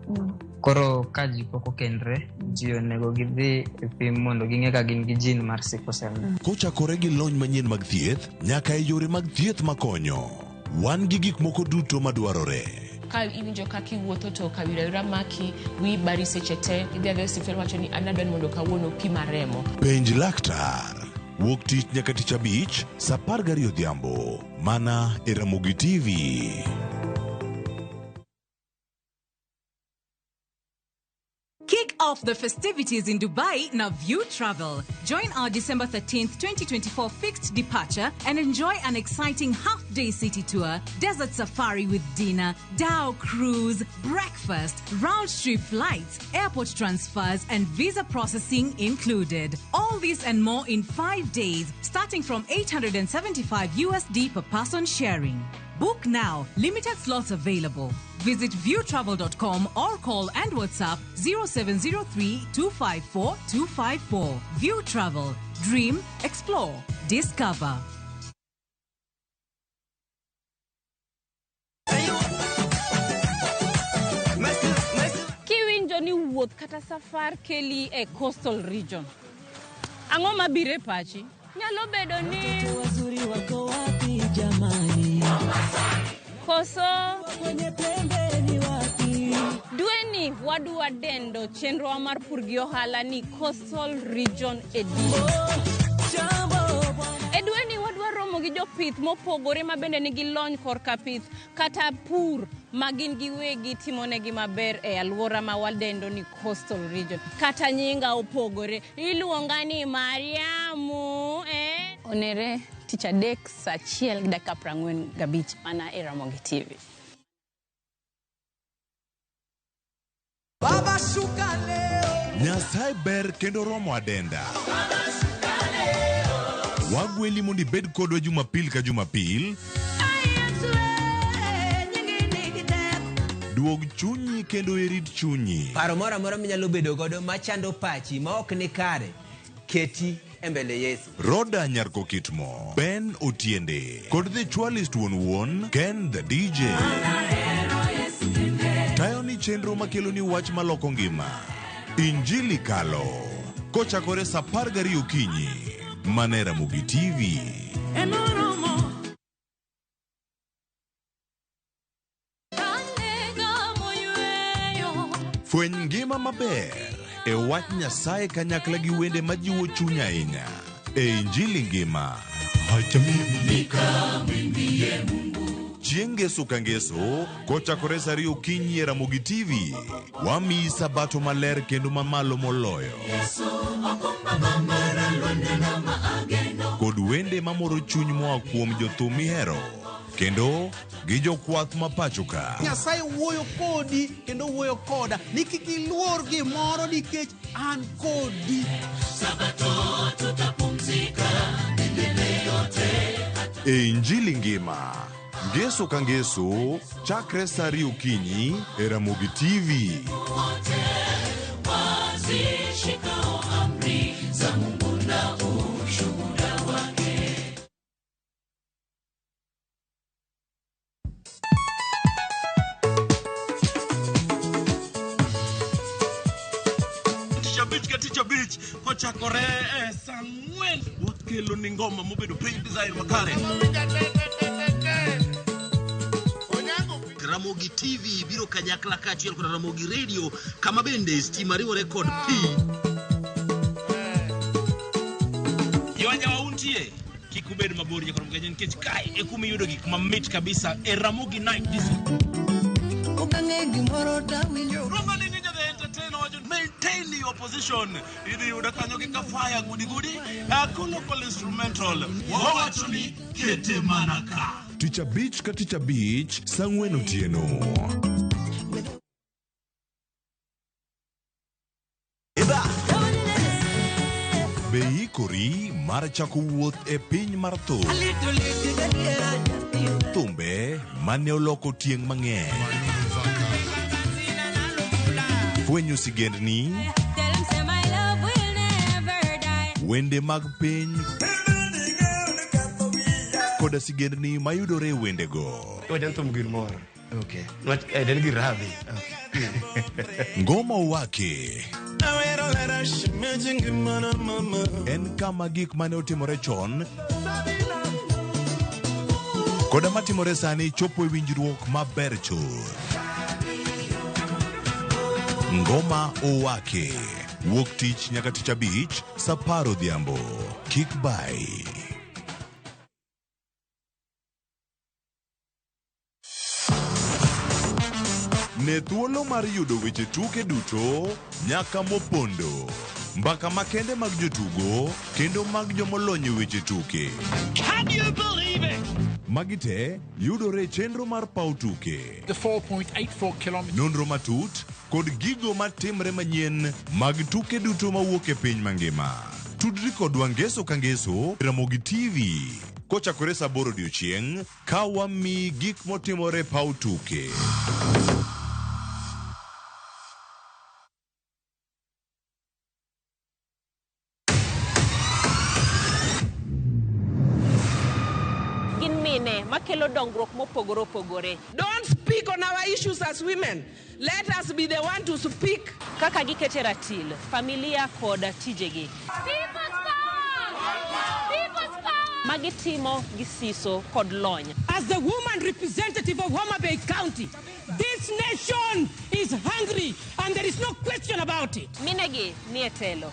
Koro ka ji pok okendre, ji onego gidhi e pim mondo ging'e ka gin gi jin mar sickle cell. Kochakore gi lony manyien mag thieth, nyaka e yore mag thieth makonyo. Wan gi gik moko duto madwarore. Ka iwinjo kaki wuotho to kawira maki wi bari seche te idhi adhi osiptal wacho ni anadwani mondo kawuono pima remo. Penj laktar. Wuok tich nyaka tich abich, saa 12 odhiambo. Mana e Ramogi TV. Kick off the festivities in Dubai now View Travel. Join our December 13th, 2024 fixed departure and enjoy an exciting half-day city tour, desert safari with dinner, Dow cruise, breakfast, round-trip flights, airport transfers and visa processing included. All this and more in 5 days, starting from $875 USD per person sharing. Book now. Limited slots available. Visit viewtravel.com or call and WhatsApp 0703 254 254. View Travel. Dream, explore, discover. Kiwinjo ni wuoth kata safar keli e coastal region. Ang'o mabire pachi? Nyalo bedo ni wazuri wako wapi jamani? koso dweni wadwa dendo chenro mar pur gi ohala ni Coastal Region Edweni wadwa romo gi jopith mopogore ma bende nigi lony korka pith kata pur magin giwegi timonegi maber e alwora ma wadendo ni Coastal Region kata nyinga opogore iluonga ni Mariamu onere tich adek saa 1:45 mana e Ramogi TV. Baba shuka leo. Nyasaye ber kendo romo adenda. Wagweli mondi bed kodwa Jumapil ka Jumapil. Duog chunyi kendo irit chunyi. Paro mora minyalo bedo godo machando pachi ma ok ni kare. Keti embele Yesu. Roda Nyarko Kitmo, Ben Otiende, kod the Chwalist Won, Ken the DJ. Tayo ni chenro makelo ni wach maloko ngima. Injili kalo. Kochakore saa 12 okinyi. Mana Ramogi TV. Fweny ngima maber e wach Nyasaye kanyakla gi wende majiwo chuny ahinya. E Injili ngima. Chieng' ngeso ka ngeso, kochakore saa 2 okinyi e Ramogi TV, wamiyi sabato maler kendo mamalo moloyo. Kod wende mamoro chuny moa kuom jothum mihero, kendo gi jokwath mapachoka. Nyasaye wuoyo kodi kendo wuoyo koda ni kik iluor gimoro nikech an kodi. Sabato tutapumzika milele yote. E Injili ngima, ngeso ka ngeso, chakre saa 2 okinyi e Ramogi TV. Wazishikao amri za Mungu na ushuhuda wake. Teacher Beach kochakore saa 4 wakelo ni ngoma mobedo pay design makare. Ramogi TV biro kanyakla kachiel kod Ramogi Radio kama bende stima riwo record P. Yawanya wauntie kikubed mabori kwa Ramogi nikech kai ekumi yudo gik mamit kabisa e Ramogi Night this. Ukange gimoro tawinjo. Roman Ninja the Entertainer wajon maintain your position. Idi yuda kanyo kika fire gudi local instrumental. Wawachuni kete manaka. Teacher Beach ka Teacher Beach, Sangwen Otieno. Beikori mar chako wuoth e piny mar thum. Thumbe mane oloko tieng' mang'eny. Fwenyo sigendni. Wende mag piny. Koda sigendni mayudore wendego. Wajan thum gilmoro. Okay. Den giravi. Ngoma wake. En kama gik mane otimore chon koda matimore sani chopo e winjruok maber chuth. Ngoma owake. Wuok tich nyaka tich abich saa 10 odhiambo. Kik bai. Ne thuolo mar yudo weche tuke duto nyaka mopondo. Mbaka makende mag jotugo kendo mag jomolony weche tuke. Can you believe it? Magite yudore chenro mar pau tuke. The 4.84 kilometers. Nonro matut kod gigo matimre manyien mag tuke duto mawuok e piny mangima. Tudri kodwa ngeso ka ngeso Ramogi TV. Kochakore saa 8 odiechieng' ka wami gik motimore pau tuke. Makelo dongruok mopogore opogore. Don't speak on our issues as women. Let us be the one to speak. Kaka gikete ratil, familia kod tijegi. People's power! People's power! magitimo gi siso kod lony. As the woman representative of Homa Bay County, this nation is hungry and there is no question about it. Minegi ni etelo.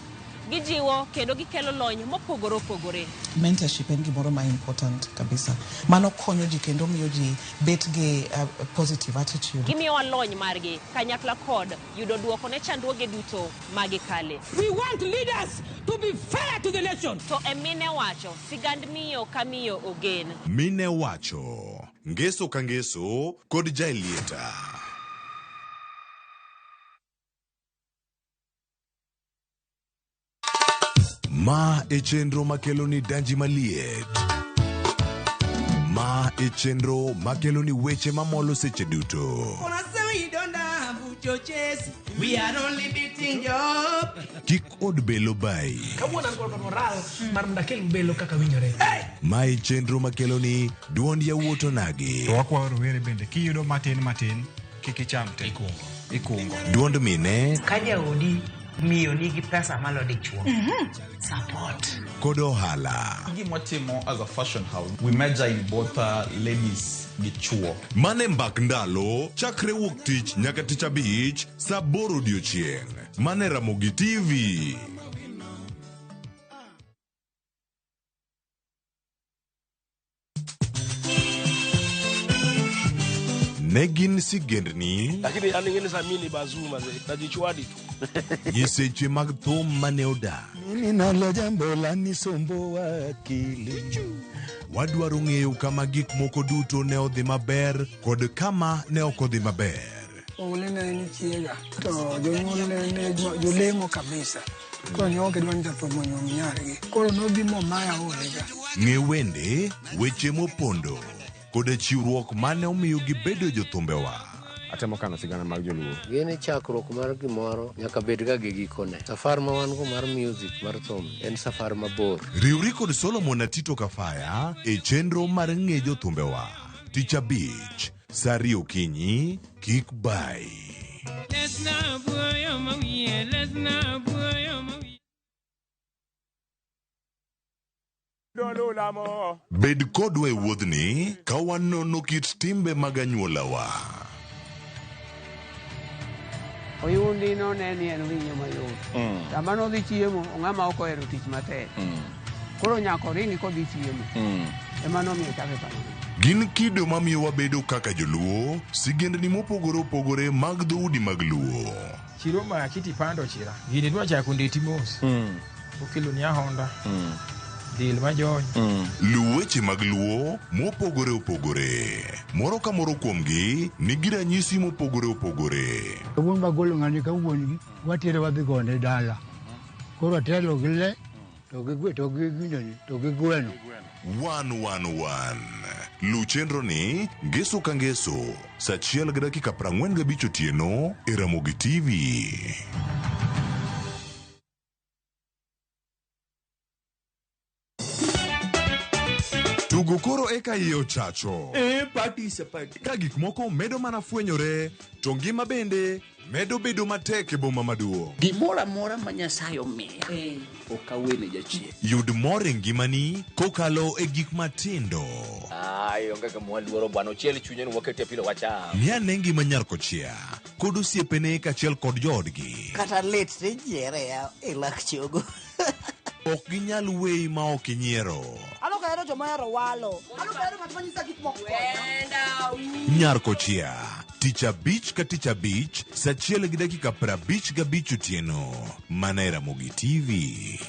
Gijiwo kendo gikelo lony mopogore opogore. Mentorship en gimoro ma important kabisa. Mano konyo ji kendo miyo ji bet gi positive attitude. Gimiyowa lony margi kanyakla kod yudo duoko ne chandruoge duto magikale. We want leaders to be fair to the nation. To emine wacho sigand miyo ka miyo ogen. Mine wacho ngeso ka ngeso kod jailieta. Ma e chenro makelo ni danji maliet. Ma e chenro makelo ni weche mamolo seche duto. We are only beating job. Kik od belo bai. Kamuona ngol moral mar ndakel belo kaka winjore. Ma e chenro makelo ni duond yawuoto nagi. To wakwa rowere bende kiyudo matin kik icham te. Ikungo. Duond mine. Kaja odi miyo nigi pesa malo dichuo. Support. Kod ohala. Gimotimo as a fashion house, we measure in both ladies gi chuo. Mane mbak ndalo chakre wuok tich nyaka tich abich saa 8 odiechieng'. Mane Ramogi TV. Negin sigendni lakini aningeni samini bazuma najichwadi tu nyiseche mag thum mane oda. Mimi nalo jambo la nisombo akili. Wadwaro ng'eyo kama gik moko duto ne odhi maber kod kama ne ok odhi maber. Ole ne ni chiega to jonyuol ne jolemo kabisa. Ko nyoke dwan jathomo nyom nyargi. Koro nobi mo maya olega. Ng'e wende weche mopondo kod chiwruok mane omiyo gibedo jothumbewa. Atemo kano sigana mag joluo. Gini chakruok mar gimoro nyaka bed ga gi gikone. Safar ma wan go mar music mar thum en safar mabor. Riwri kod Solomon Atito Kafaya e chenro mar ng'e jothumbewa. Tich abich, saa 2 okinyi, kik bai. Bed kodwa e wuodhni ka wanono kit timbe mag anyuolawa. Oyundi no ne ni en winyo mayot. Sama no dhi chiemo, ng'ama ok ohero tich matek. Koro nyako ringi kodhi chiemo. Ema nomiyo chake kamano. Gin kido mamiyo wabedo kaka joluo, sigendni mopogore opogore mag dhoudi mag luo. Chiro ma kiti pando chira. Gini dwa chako ndeti mos. Okelo ni ahonda. Dil majony. Luweche mag luo mopogore opogore. Moro ka moro kuomgi nigi ranyisi mopogore opogore. Wuon magolo ng'ani ka wuon watere wadhi gone dala. Koro telo gi le to gi gweno. 111. Lu chenro ni ngeso ka ngeso saa 1:45 otieno e Ramogi TV. Tugo koro eka iye ochacho. Participate. Ka gik moko medo mana fwenyore, to ngima bende medo bedo matek e boma maduong'. Gimora mora ma Nyasaye omiya. Okawene jachien. Yud mor e ngimani kokalo e gik matindo. Onge ka mwaluoro bwana ochiel chunye ni wakete pile wacha. Miane ngima nyar kochia kod osiepene kachiel kod joodgi. Kata let ne jiere ya ilak chogo. Ok ginyal weyi ma ok inyiero. Alo kaero joma hero walo. Alo kaero ng'at manyisa gik moko. Nyar kochia tich abich ka tich abich saa 1:55 otieno mana e Ramogi TV.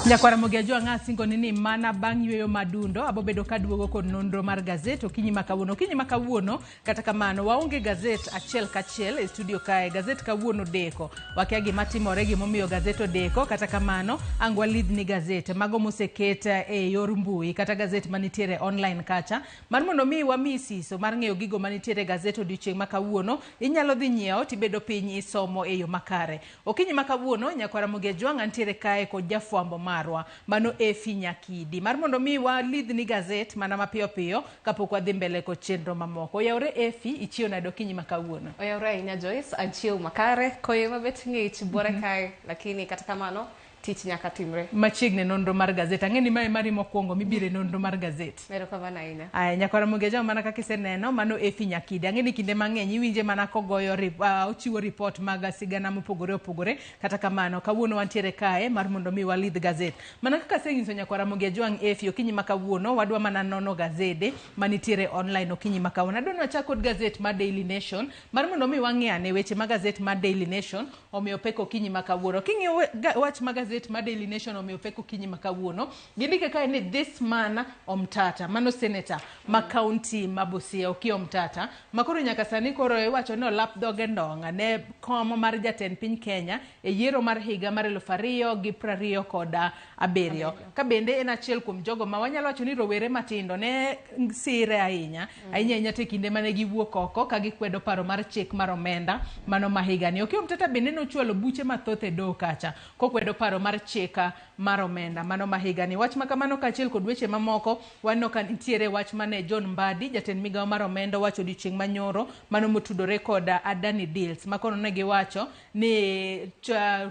Nyakwara Mogejo ng'asingo ni mana bang' yweyo madundo abobedo kaduogo kod nonro mar gazet okinyi makawuono kata kamano waonge gazet achiel kachiel e studio kae. Gazet kawuono deko wakia gima timore gimomiyo gazet odeko kata kamano angwa lead ni gazet mago moseketa e yor mbui kata gazet manitiere online kacha mar mondo mi wamisi so mar ng'eyo gigo manitiere gazet odiochieng' makawuono inyalo dhi nyiewo tibedo piny isomo e yo makare. Okinyi makawuono Nyakwara Mogejo ntiere kae kod jafwambo marwa mano Efi Nyakidi mar mondo mi wa lead ni gazet mana mapiyo piyo kapok wadhi mbele ko chenro mamoko. Yaure Efi ichio na dokinyi makawuono. Yaure ina Joyce anchio makare koyo mabet ng'ich bore kae lakini kata kamano tich nyaka timre. Machigne nonro mar gazet ang'eni mae mari mokwongo mibire nonro mar gazet. Mero kavana ina. Aya Nyakwara Mogejo mana kaka iseneno mano Efi Nyakidi ang'eni kinde mang'eny iwinje mana kogoyo ochiwo report mag sigana mopogore opogore kata kamano kawuono wantiere kae mar mondo mi walid gazet mana kaka senyiso Nyakwara Mogejo Efi okinyi makawuono wadwa mana nono gazede manitiere online okinyi makawuono. Adwa wachak kod gazet mar Daily Nation mar mondo mi wang'eane weche mag gazet mar Daily Nation omiyo pek okinyi makawuono. King'eyo wach mag gazet mar Daily Nation omiyo pek okinyi makawuono gindike kae ni this man Omtata mano senator ma county ma Busia Okiya Omtata makoro nyaka sani koro iwacho ni olap dhoge ndonga ne kom mar jatend piny Kenya e yiero mar higa mar 2027 ka bende en achiel kuom jogo ma wanyalo wacho ni rowere matindo ne sire ahinya te kinde mane giwuok oko ka gikwedo paro mar chik mar omenda mano ma higa ni. Okiya Omtata bende nochwalo buche mathoth e do kacha kokwedo paro mar chika mar omenda mano ma higa ni. Wach makamano kaachiel kod weche mamoko wanno ka nitiere wach mane John Mbadi jatend migawo mar omenda wacho odiochieng' manyoro mano motudore kod Adani Deals makono ne giwacho ni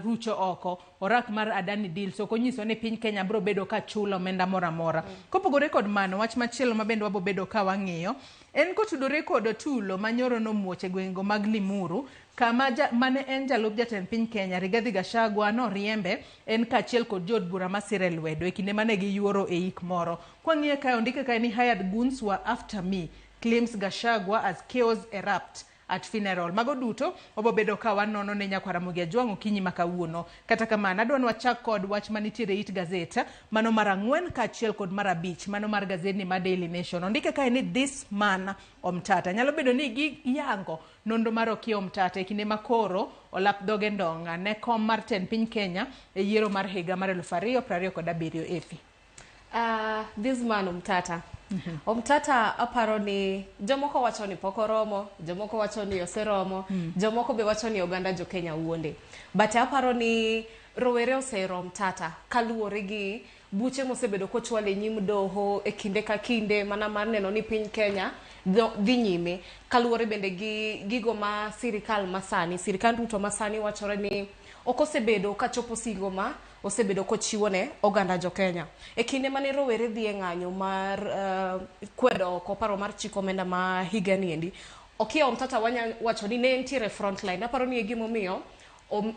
rucho oko orak mar Adani Deals ok onyiso ni piny Kenya bro bedo ka chulo omenda moramora. Kopogore kod mano wach machielo mabende wabo bedo ka wang'iyo en kotudore kod tulo manyoro no muoche gwengo mag Limuru kama mane en jalup jatend piny Kenya Rigathi Gachagua no riembe en kaachiel kod jod bura masire lwedo e kinde mane giyuoro e ik moro. Kwang'iye kae ondike kae ni hired goons were after me claims Gachagua as chaos erupt at funeral. Mago duto obobedo ka wanono ne Nyakwara Mogejo okinyi makawuono. Kata kamano adwa wachak kod wach manitiere it gazet mano mar 4 kaachiel kod mar 5 mano mar gazet ni mar Daily Nation. Ondike kae ni this man Omtata nyalo bedo ni gi yango nonro mar Okiya Omtata e kinde makoro olap dhoge ndonga ne kom mar ten piny Kenya e yiero mar higa mar 2027 Efi. This man Omtata Omtata aparo ni jomoko wacho ni pokoromo, jomoko wacho ni oseromo, jomoko be wacho ni oganda jo Kenya wuonde. But aparo ni rowere osero Omtata kaluwore gi buche mosebedo kochwale nyim doho e kinde ka kinde mana mar neno ni piny Kenya dhi nyime kaluwore bende gi gigo ma sirikal Ruto masani wachore ni okosebedo kachopo singo ma osebedo kochiwo ne oganda jo Kenya e kinde mane rowere dhi e ng'anyo mar kwedo oko paro mar chiko omenda ma higa ni endi. Okiya Omtata wacho ni ne entiere frontline. Aparo ni gimomiyo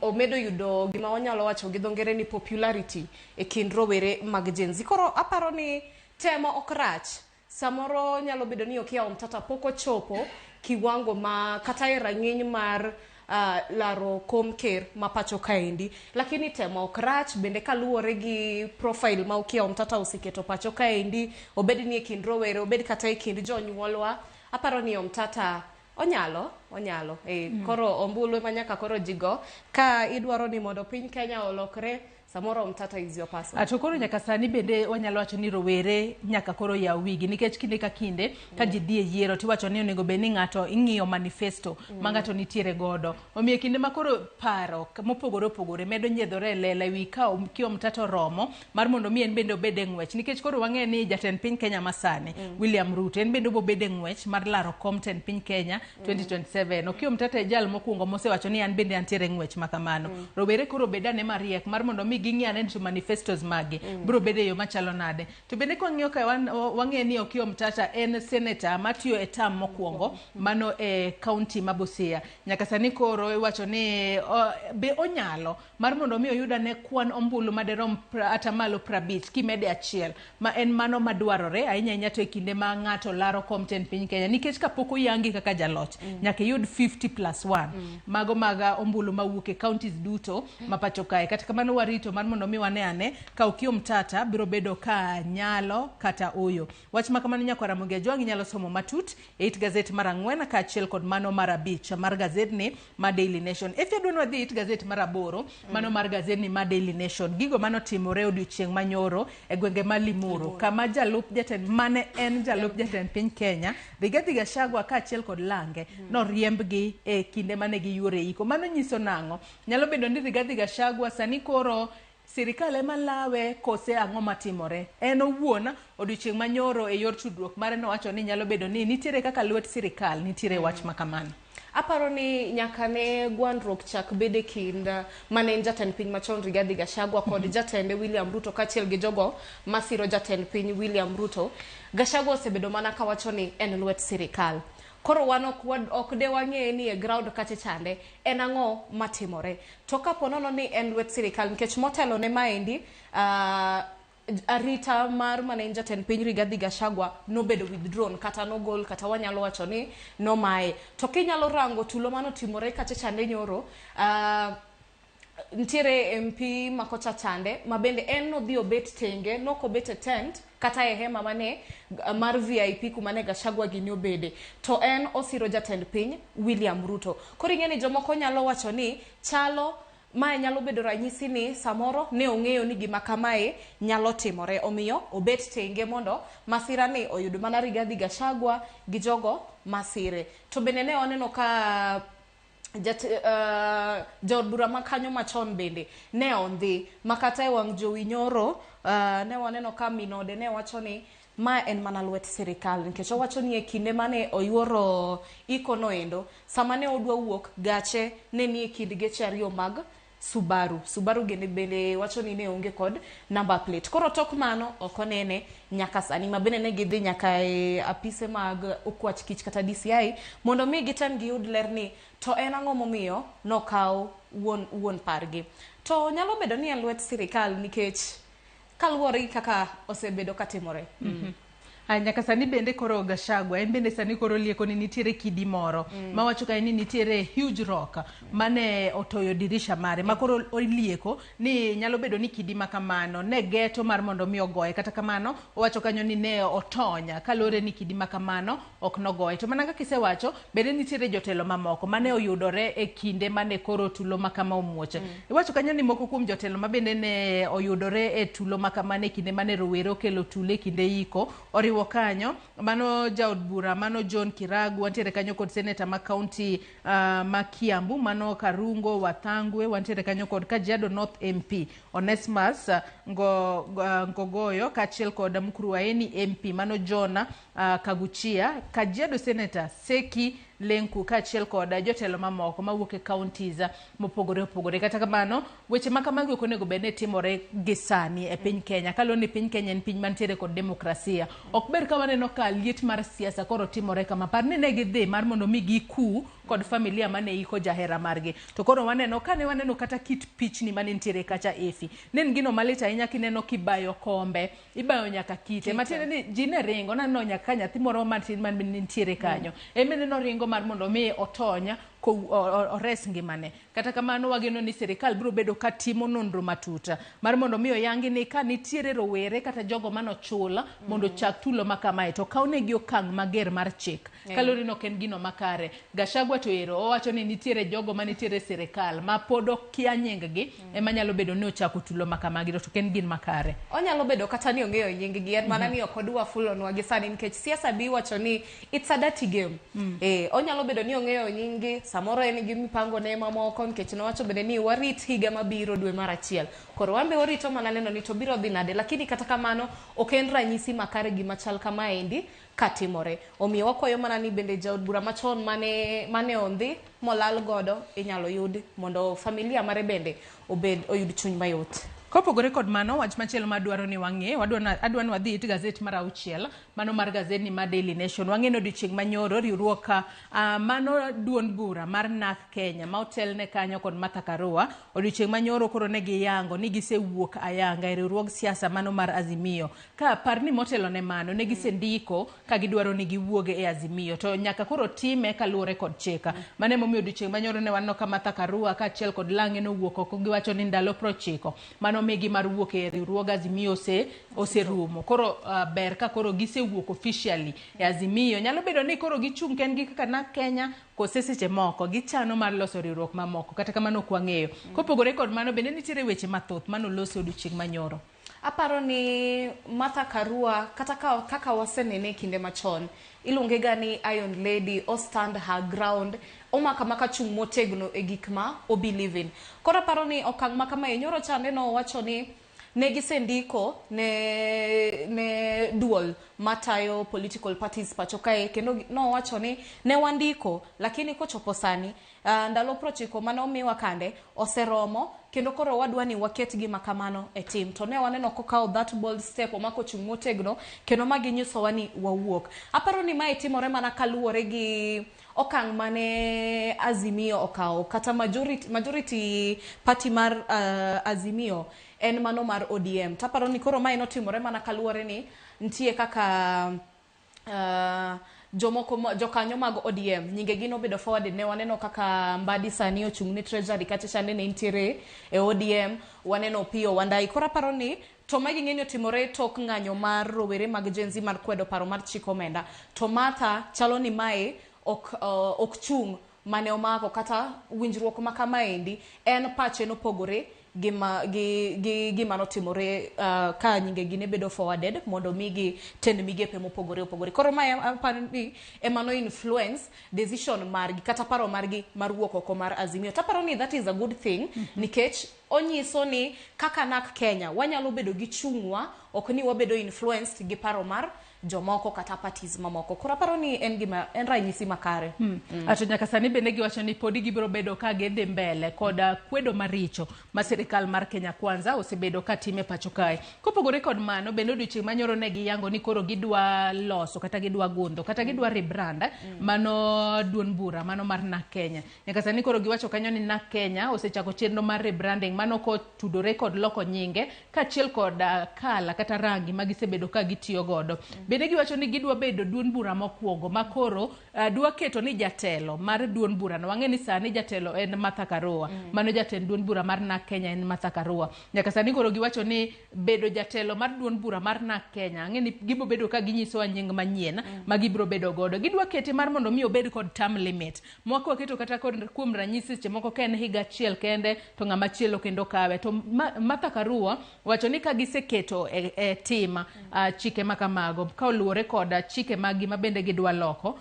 omedo yudo gima wanyalo wacho gi dhongere ni popularity e kind rowere mag Gen Z. Koro aparo ni temo okrach samoro nyalo bedo ni Okiya Omtata poko chopo kiwango ma kata e rang'iny mar laro kom ker mapacho kaendi lakini temo krach bende kaluwore gi profile ma Okiya Omtata osiketo pacho kaendi obed ni e kind rowere obed kata e kind jonyuolwa aparo ni Omtata onyalo koro ombulu manyaka koro jigo ka idwaro ni mondo piny Kenya olokre samoro Omtata is your person. Atokoro nyaka sani bende wanyalo wacho ni rowere nyaka koro ya wigi nikech kinde ka kinde ka ji dhi e yiero tiwacho ni onego bed ni ng'ato ing'iyo manifesto ma ng'ato nitiere godo. Omiyo kinde makoro paro mopogore opogore medo nyiedhore lela ewi ka Okiya Omtata romo mar mondo mi en bende obed e ng'wech nikech koro wang'e ni jatend piny Kenya masani William Ruto en bende obed e ng'wech mar laro kom ten piny Kenya 2027. Okiya Omtata e jal mokwongo mosewacho ni an bende antiere ng'wech makamano. Rowere koro bedane mariek mar mondo mi ging'ane to manifestos magi bro bede yo machalo nade. To bende kwang'iyo ka wang'e ni Okiya Omtata en senator matiyo e tam mokwongo mano e county ma Busia. Nyaka sani koro iwacho ni be onyalo mar mondo mi oyuda ne kwan ombulu maderom atamalo 50 kimede achiel ma en mano madwarore ahinya to e kinde ma ng'ato laro kom ten piny Kenya nikech kapok oyangi kaka jaloch nyaka yud 50+1 mago maga ombulu mawuok e counties duto mapacho kae. Kata kamano warito to mar mondo mi wane ane ka Okiya Mtata biro bedo ka nyalo kata oyo. Wach ma kamano nyako Ramogi Ajwang' nyalo somo matut e it gazet mar 4 ka achiel kod mano mar 5 mar gazedni ma Daily Nation. If you don't it gazet mar 8 mano mar gazedni ma Daily Nation. Gigo mano timore odiochieng' manyoro e gwenge ma Limuru kama jalup jatend mane en jalup jatend piny Kenya Rigathi Gachagua ka achiel kod Lange no riembgi e kinde mane giyuore iko. Mano nyiso nang'o? Nyalo bedo ni Rigathi Gachagua sani koro sirikal ema lawe kose ang'o matimore. En owuon odiochieng' manyoro e yor tudruok mare nowacho ni nyalo bedo ni nitiere kaka lwet sirikal nitiere wach makamano. Aparo ni nyaka ne gwandruok chak bede kind mane jatend piny machon Rigathi Gachagua kod jatende William Ruto kachiel gi jogo masiro jatend piny William Ruto. Gachagua osebedo mana kawacho ni en lwet sirikal. Koro wan ok de wang'e ni e ground kache chande en ang'o matimore. To kapo nono ni en lwet sirikal nikech motelo ne maendi arita mar mane jatend piny Rigathi Gachagua nobedo withdrawn kata nogol kata wanyalo wacho ni nomaye. To kinyalo rango tulo mano timore kache chande nyoro ntiere MP makocha chande mabende en nodhi obet tenge nokobet e tent kata e hema mane mar VIP kumane Gachagua gini obede to en osiro jatend piny William Ruto. Koro ing'eni jomoko nyalo wacho ni chalo mae nyalo bedo ranyisi ni samoro ne ong'eyo ni gima kamae nyalo timore omiyo obet tenge mondo masira ni oyud mana Rigathi Gachagua gi jogo masire. To bende ne oneno ka Jod bura makanyo machon bende ne ondhi makata e wang' jowi nyoro ne waneno ka Minode ne wacho ni ma en mana lwet sirikal nikech owacho ni e kinde mane oyuoro iko noendo sama ne odwa wuok gache ne ni e kind geche ariyo mag Subaru gene bende wacho ni ne onge kod number plate. Koro tok mano okonene nyaka sani mabene ne gidhi nyaka e apise mag okwach kich kata DCI mondo mi gitem giyud ler ni to en ang'o momiyo nokaw wuon pargi. To nyalo bedo ni en lwet sirikal nikech kaluwore gi kaka osebedo katimore. Nyaka sani bende koro Gachagua en bende sani koro lieko ni nitiere kidi moro mawacho ka ni nitiere huge rock mane otoyo dirisha mare makoro olieko ni nyalo bedo ni kidi makamano ne geto mar mondo mi ogoye kata kamano owacho kanyo ni ne otonya kalore ni kidi makamano ok nogoye. To mana kaka isewacho bende nitiere jotelo mamoko mane oyudore e kinde mane koro tulo makama omuoche. Iwacho kanyo ni moko kuom jotelo mabende ne oyudore e tulo makamane kinde mane rowere okelo tule kinde iko oriwo kanyo mano jaod bura mano John Kiragu wantiere kanyo kod senator ma county ma Kiambu mano Karungo Wathangwe wantiere kanyo kod Kajiado North MP Onesmus Ngogoyo kachiel kod Mkuruaeni MP mano John Kaguchia Kajiado senator Seki Lenku kachiel kod jotelo mamoko mawuok e counties mopogore opogore. Kata kamano weche makamago ok onego bed ni timore gi sani e piny Kenya kaloni ni piny Kenya en piny mantiere kod demokrasia. Ok ber ka waneno ka liet mar siasa koro timore kama par ni ne gidhi mar mondo mi giku kod familia mane iko jahera margi. To koro waneno kata kit pichni mane nitiere kacha efi nen gino malit ahinya kineno kibayo kombe ibayo nyaka kite matiende ni ji ne ringo naneno nyaka nyathi moro matin man nitiere kanyo emeneno ringo mar mondo mi otonya ores ngimane. Kata kamano wageno ni sirikal biro bedo ka timo nonro matuta mar mondo mi oyangi ni ka nitiere rowere kata jogo manochula mondo chak tulo makamae to kawnegi okang' mager mar chik kalori no ken gino makare. Gachagua to ero owacho ni nitiere jogo manitiere sirikal ma pod okia nyinggi ema nyalo bedo ni ochako tulo makamagi to ken gin makare. Onyalo bedo kata ni ong'eyo nyinggi en mana ni ok odwa fulonwa gi sani nikech siasa bi wacho ni it's a dirty game. Onyalo bedo ni ong'eyo nyinggi samoro en gi mipango ne mamoko nikech nowacho bende ni warit higa mabiro dwe mar achiel. Koro wambe warito mana neno ni to biro dhi nade lakini kata kamano ok en ranyisi makare gima chal kamaendi katimore. Omiyo wakwayo mana ni bende jaod bura machon mane ondhi molal godo inyalo yud mondo familia mare bende oyud chuny mayot. Kopogore kod mano wach machielo madwaro ni wang'e adwa ni wadhi it gazet mar 6 mano mar gazedni ma Daily Nation. Wang'eno odiochieng' manyoro riwruok mano duond bura mar NARC Kenya ma otelne kanyo kod Martha Karua odiochieng' manyoro koro ne giyango ni gisewuok ayanga e riwruog siasa mano mar Azimio ka par ni motelo ne mano ne gisendiko ka gidwaro ni giwuoge e Azimio to nyaka koro time kaluwore kod chika mane momiyo odiochieng' manyoro ne waneno ka Martha Karua kachiel kod Lange no wuok oko giwacho ni ndalo 90 mano migi mar wuok e riwruog Azimio oserumo. Koro ber ka koro gisewuok officially e Azimio. Nyalo bedo ni koro gichung' kendgi kaka NARC Kenya, kose seche moko gichano mar loso riwruok mamoko, kata kamano ok wang'eyo. Kopogore kod mano bende nitiere weche mathoth manolosi odiochieng' manyoro. Aparo ni Martha Karua kata kaka wasenene kinde machon, iluonge ga ni Iron Lady, o stand her ground, omaka maka chung' motegno e gik ma o believe in. Koro aparo ni okang' ma kama nyoro chande no wacho ni ne gisendiko ne duol matayo political parties pacho kae, kendo no wacho ni ne wandiko lakini kochopo sani ndalo 90 mane omiwa kande oseromo, kendo koro wadwa ni waket gima kamano e team. To ne waneno kokao that bold step omako chung' motegno, kendo magi nyiso wani wawuok. Aparo ni mae timore mana kaluwore gi okang' mane Azimio okao, kata majority party mar Azimio en mano mar ODM. Taparo ni koro mae notimore mana kaluwore ni ntie kaka jokanyo mag ODM nyinge gino bedo forwarded. Ne waneno kaka Mbadi sani ochung' ne treasury, kata chande ne intiere e ODM, waneno Pio Wandai. Koro aparo ni to magi ng'enyo timore tok ng'anyo mar rowere mag Gen Z mar kwedo paro mar chik omenda. To Martha chalo ni mae ok chung' mane omako, kata winjruok ma kamaendi en pache nopogore gima notimore ka nyinge gine bedo forwarded mondo migi tend migepe mopogore opogore. Koro mae aparo ni emano influence decision margi kata paro margi mar wuok oko mar Azimio. Taparo ni that is a good thing, nikech onyiso ni kaka NARC Kenya wanyalo bedo gi chung'wa, ok ni wabedo influenced gi paro mar jomoko kata parties mamoko. Koro aparo ni en ranyisi makare. Ato nyaka sani bende giwacho ni podi gibiro bedo ka gidhi mbele kod kwedo maricho ma sirikal mar Kenya Kwanza osebedo ka time pacho kae. Kopogore kod mano bende odiochieng' manyoro ne giyango ni koro gidwa loso kata gidwa gundho kata gidwa rebrand mano duond bura mano mar NARC Kenya. Nyaka sani koro giwacho kanyo ni NARC Kenya osechako chenro mar rebranding mano ko tudore kod loko nyinge kaachiel kod kala kata rangi magisebedo ka gitiyo godo. Bende giwacho ni gidwa bedo duond bura mokwongo makoro dwa keto ni jatelo mar duond bura no. Wang'e ni sani jatelo en Martha Karua, mano jatend duond bura mar NARC Kenya en Martha Karua. Nyaka sani koro giwacho ni bedo jatelo mar duond bura mar NARC Kenya ang'e ni gibo bedo ka ginyiso nying manyien ma gibro bedo godo. Gidwa kete mar mondo mi obed kod term limit. Mwaka waketo kata kuom ranyisi seche moko ka en higa achiel kende to ng'ama chielo kendo kawe. To Martha Karua wacho ni ka giseketo e tim chike makamago ka oluwore kod chike magi ma bende gidwa loko,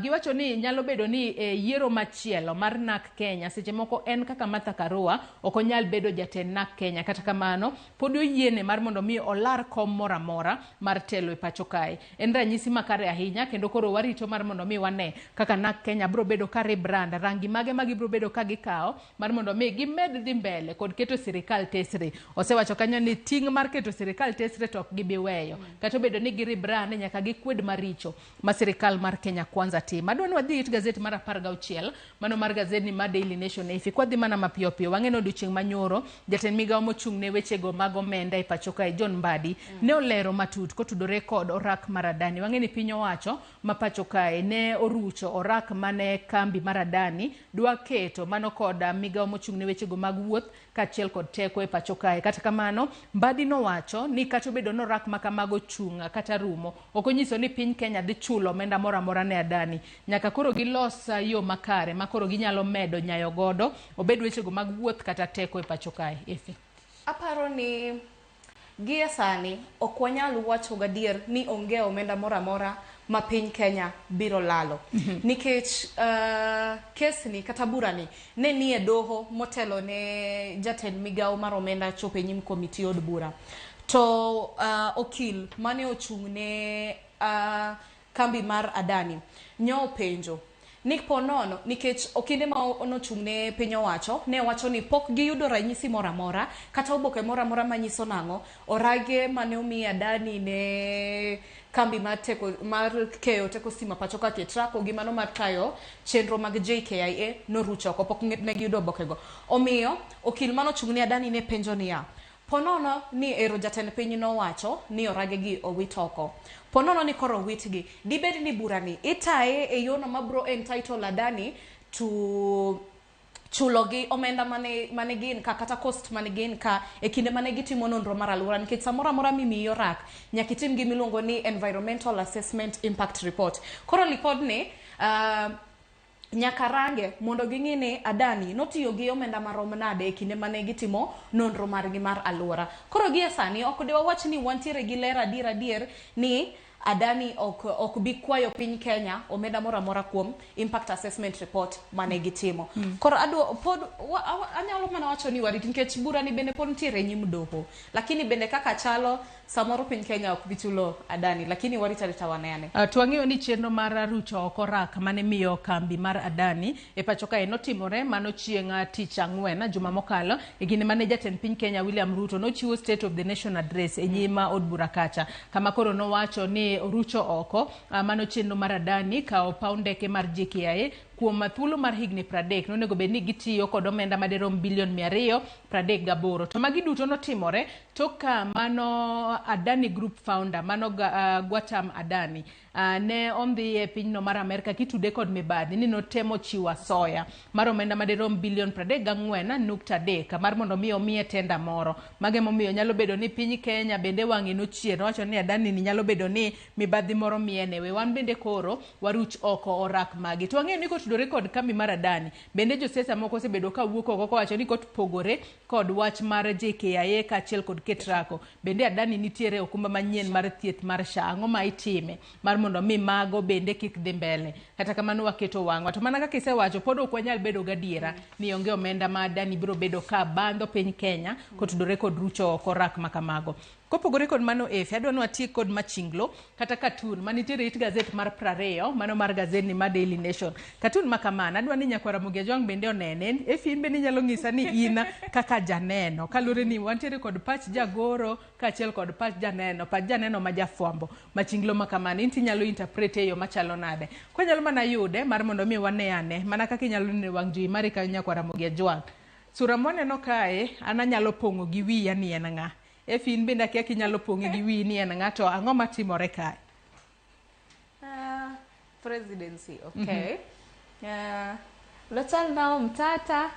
giwacho ni nyalo bedo ni yiero machielo mar NARC Kenya seche moko en kaka Martha Karua ok onyal bedo jatend NARC Kenya, kata kamano pod oyiene mar mondo mi olar kom moramora mar telo e pacho kae. En ranyisi makare ahinya, kendo koro warito mar mondo mi wane kaka NARC Kenya bro bedo ka rebrand, rangi mage magi bro bedo ka gikao mar mondo mi gimed dhi mbele kod keto sirikal tesre. Osewacho kanyo ni ting' mar keto sirikal tesre to ok gibiweyo, kata bedo ni girebrand nyaka gikwed maricho ma sirikal mar Kenya Kwanza tim. Adwa ni wadhi it gazeti mar 16 mano mar gazeti mar Daily Nation ifi kwa dhi mana mapiyo piyo. Wang'eno odiochieng' manyoro jatend migawo mochung' ne wechego mag omenda e pacho kae John Mbadi ne olero matut kotudore kod orak mar Adani. Wang'e ni piny owacho ma pacho kae ne orucho orak mane kambi mar Adani dwa keto mano kod migawo mochung' ne wechego mag wuoth kaachiel kod teko e pacho kae. Kata kamano Mbadi nowacho ni kata obedo no orak makamago chung' kata rumo ok onyiso ni piny Kenya dhi chulo omenda moro amora ne Adani. Nyaka koro gilos yo makare ma koro ginyalo medo nyayo godo obed wechego mag wuoth kata teko e pacho kae. Ifi aparo ni gie sani ok wanyal wacho gadier ni onge omenda moro amora ma piny Kenya biro lalo, nikech kesni kata burani ne nie doho motelo ne jatend migawo mar omenda chope nyim komiti od bura. To okil mane ochung' ne kambi mar Adani nyo penjo ni ponono, nikech okinde ma onochung' ne piny owacho ne wacho ni pok giyudo ranyisi moro amora kata oboke moro amora manyiso nang'o orage mane omi Adani ne kambi mar keyo teko stima pacho ka Ketraco gi mano mar tayo chenro mag JKIA norucho oko, pok ne giyudo obokego. Omiyo okil manochung' ne Adani ne penjo niya, ponono ni ero jatend piny nowacho ni orage gi owit oko, ponono ni koro witgi dibed ni burani itaye e yono mabro entitle Adani to chulogi omenda mane gin ka kata cost mane gin ka e kinde mane gitimo nonro mar alwora nikech samora mora mimiyo rak nyaka itim gima iluongo ni environmental assessment impact report. Koro lipod ni nyaka range mondo ging'i ni Adani notiyo gi omenda marom nade e kinde mane gitimo nonro margi mar alwora. Koro gie sani ok dewa wach ni wantiere gi ler adier ni Adani ok bi kwayo piny Kenya omenda mora mora kuom impact assessment report mane gitimo. Koro anyalo mana wacho ni warit nikech bura ni bende pod ntiere nyim doho. Lakini bende kaka chalo samoro piny Kenya ok bi chulo Adani lakini warita wanene. Twang'eyo ni chenro mar rucho oko rak mane miyo kambi mar Adani e pacho kae notimore mano chieng' tich ang'wen juma mokalo e kinde mane jatend piny Kenya William Ruto nochiwo State of the Nation address e nyima od bura kacha. Kama koro nowacho ni rucho oko mano chenro mar Adani kao paw ndeke mar JKIA kuom thuolo mar higni 30 nonego bed ni gitiyo kod omenda maderom bilion 238. To magi duto notimore toka mano Adani Group founder mano Gautam Adani ne ondhi e pinyno mar Amerika kitude kod mibadhi ni notemo chiwa soya mar omenda maderom bilion 34.3 mar mondo mi omiye tenda moro. Mage momiyo nyalo bedo ni piny Kenya bende wang'e nochier wacho ni Adani ni nyalo bedo ni mibadhi moro miene we wan bende koro waruch oko orak magi. To wang'eyo ni kotudore kod kambi mar Adani bende josiasa moko osebedo ka wuok oko wacho ni kotpogore kod wach mar JKIA kaachiel kod Ketrako bende Adani nitiere okumba manyien mar thieth mar SHA ang'o ma itime mar mondo mi mago bende kik dhi mbele. Kata kamano waketo wang'wa to mana kaka isewacho pod ok wanyal bedo gadiera ni onge omenda ma Adani biro bedo ka bando piny Kenya kotudore kod rucho oko rak makamago. Kopogore kod mano adwa ni watie kod machinglo kata katun manitiere it gazet mar 20 mano mar gazet ni mar Daily Nation. Katun makamana adwa ni Nyakwara Mugiajwang bende onene fin bende nyalo ng'isa ni ina kaka janeno kalure ni wantiere kod pach jagoro kaachiel kod pach janeno ma jafwambo. Machinglo makamana inti nyalo interpret e yo machalo nade. Kwa nyalo mana yude mar mondo mi wane mana kaka inyalo ne wang' jowi mari ka Nyakwara Mugiajwang. Sura moneno kae ananyalo pongo gi wiya ni en ng'a. Fin bende akia kinyalo pong'e gi wi ni en ng'ato ang'o matimore kae? Presidency, okay. Lochal nao Mtata.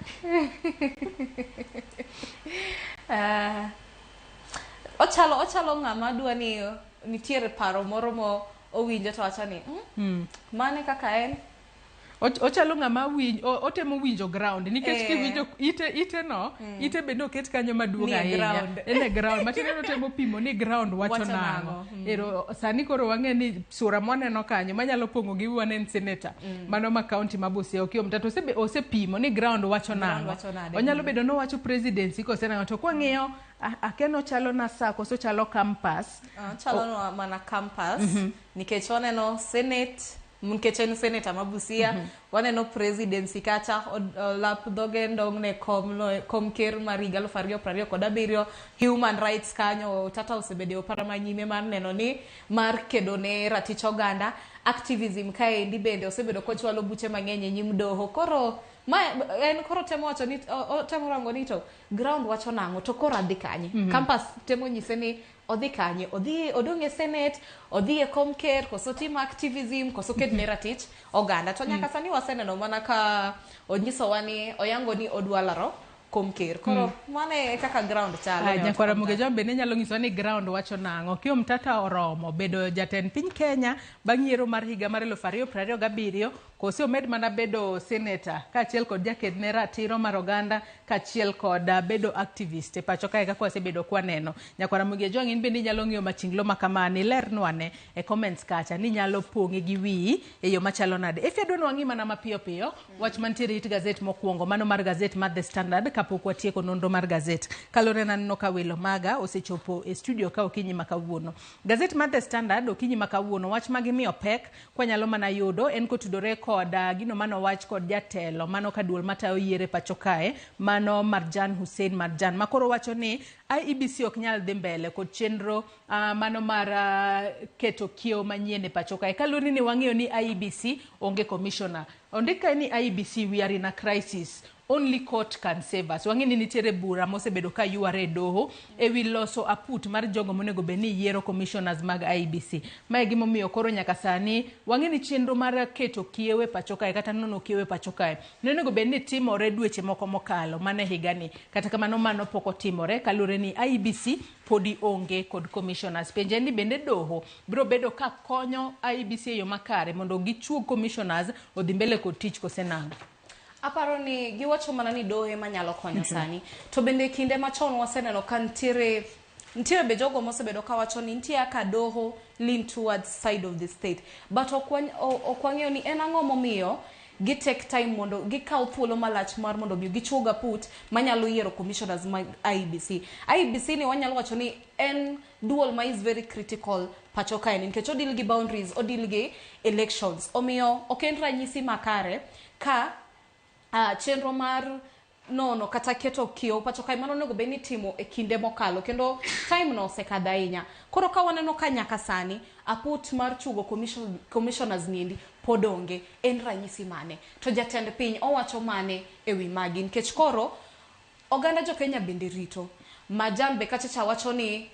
Ochalo ng'ama dwa ni nitiere paro moro mo owinjo to wacho ni mane kaka en ochalo ng'ama otemo winjo ground nikech kiwinjo ite bende oket kanyo maduong' ahinya ene ground matinde notemo pimo ni ground wacho nang'o. Ero sani koro wang'e ni sura moneno kanyo manyalo pongo gi wanen senator mano ma county ma Busia Okiya Omtata osepimo ni ground wacho nang'o. Onyalo bedo no wacho presidency kose nang'o to kwang'iyo akeno chalo na sako so chalo campus chalo mana campus nikech waneno senate nikech en senator ma Busia waneno presidency kacha lap dhoge ndong' ne kom ker mar higa 2027 human rights kanyo Tata osebede opara manyime mar neno ni mar kedo ne ratich oganda activism kaendi bende osebedo kochwalo buche mang'eny e nyim doho. Koro en koro temo wacho ni temo rango ni to ground wacho nang'o to koro adhi kanye. Campus temo nyise ni odhi kanye, odong' e senate, odhi e kom ker, koso timo activism, koso ked ne ratich oganda. To nyaka sani waseneno mana ka onyisowa ni oyango ni odwalaro kom ker. Koro mane kaka ground chalo. Nyakwara Mugiajwang bende nyalo ng'iswa ni ground wacho nang'o. Okiya Omtata oromo bedo jatend piny Kenya bang' yiero mar higa mar 2027 koso omed mana bedo senator kaachiel kod jaked ne ratiro mar oganda kaachiel kod bedo activist e pacho kae kaka wasebedo kwaneno. Nyakwara Mugiajwang in bende nyalo ng'iyo machinglo makamani lernwane e comments kacha ni nyalo pong'e gi wiyi e yo machalo nade. Adwa ni wang'i mana mapiyo wach mantiere it gazet mokwongo mano mar gazet mar The Standard kapok watieko nonro mar gazet. Kalore naneno ka welo maga osechopo e studio ka okinyi makawuono. Gazet mar The Standard okinyi makawuono wach magimiyo pek kwa nyalo mana yudo en kotudore kod gino mano wach kod jatelo mano ka duol matayo yiere pacho kae mano Marjan Hussein Marjan makoro wacho ni IEBC ok nyal dhi mbele kod chenro mano mar keto kiewo manyien e pacho kae. Kaluri ni wang'eyo ni IEBC onge commissioner. Ondika ni IEBC we are in a crisis. Only court can save us. Wang'eni nitiere bura mosebedo ka yuare doho ewi loso aput mar jogo monego bed ni yiero commissioners mag IEBC. Mae gimomiyo koro nyaka sani wang'eni chenro mar keto kiewe pacho kae kata nono kiewe pacho kae nonego bed ni timore dweche moko mokalo mane higani. Kata kamano mano poko timore kalure ni IEBC podi onge kod commissioners. Penje ni bende doho biro bedo ka konyo IEBC yo makare mondo gichuog commissioners odhi mbele kod tich kosenang. Aparo ni giwacho mana ni dohe manyalo konyo sani. To bende kinde machon waseneno ka ntiere be jogo mosebedo ka wacho ni ntie aka doho lean towards side of the state. But okwang'eyo ni en ang'o momiyo gi take time mondo gikaw thuolo malach mar mondo gichuoga put manyalo yiero commissioners mag IEBC. IEBC ni wanyalo wacho ni en dual ma is very critical pacho kae nikech odil gi boundaries, odil gi elections. Omiyo ok en ranyisi makare ka chenro mar nono kata keto kiewo pacho kae mano nego beni timo e kinde mokalo kendo time no osekadha ahinya. Koro ka waneno ka nyaka sani aput mar chugo commissioners nindi podonge en ranyisi mane to jatend piny owacho mane ewi magi nikech koro oganda jo Kenya bende rito majambe kachacha wacho ni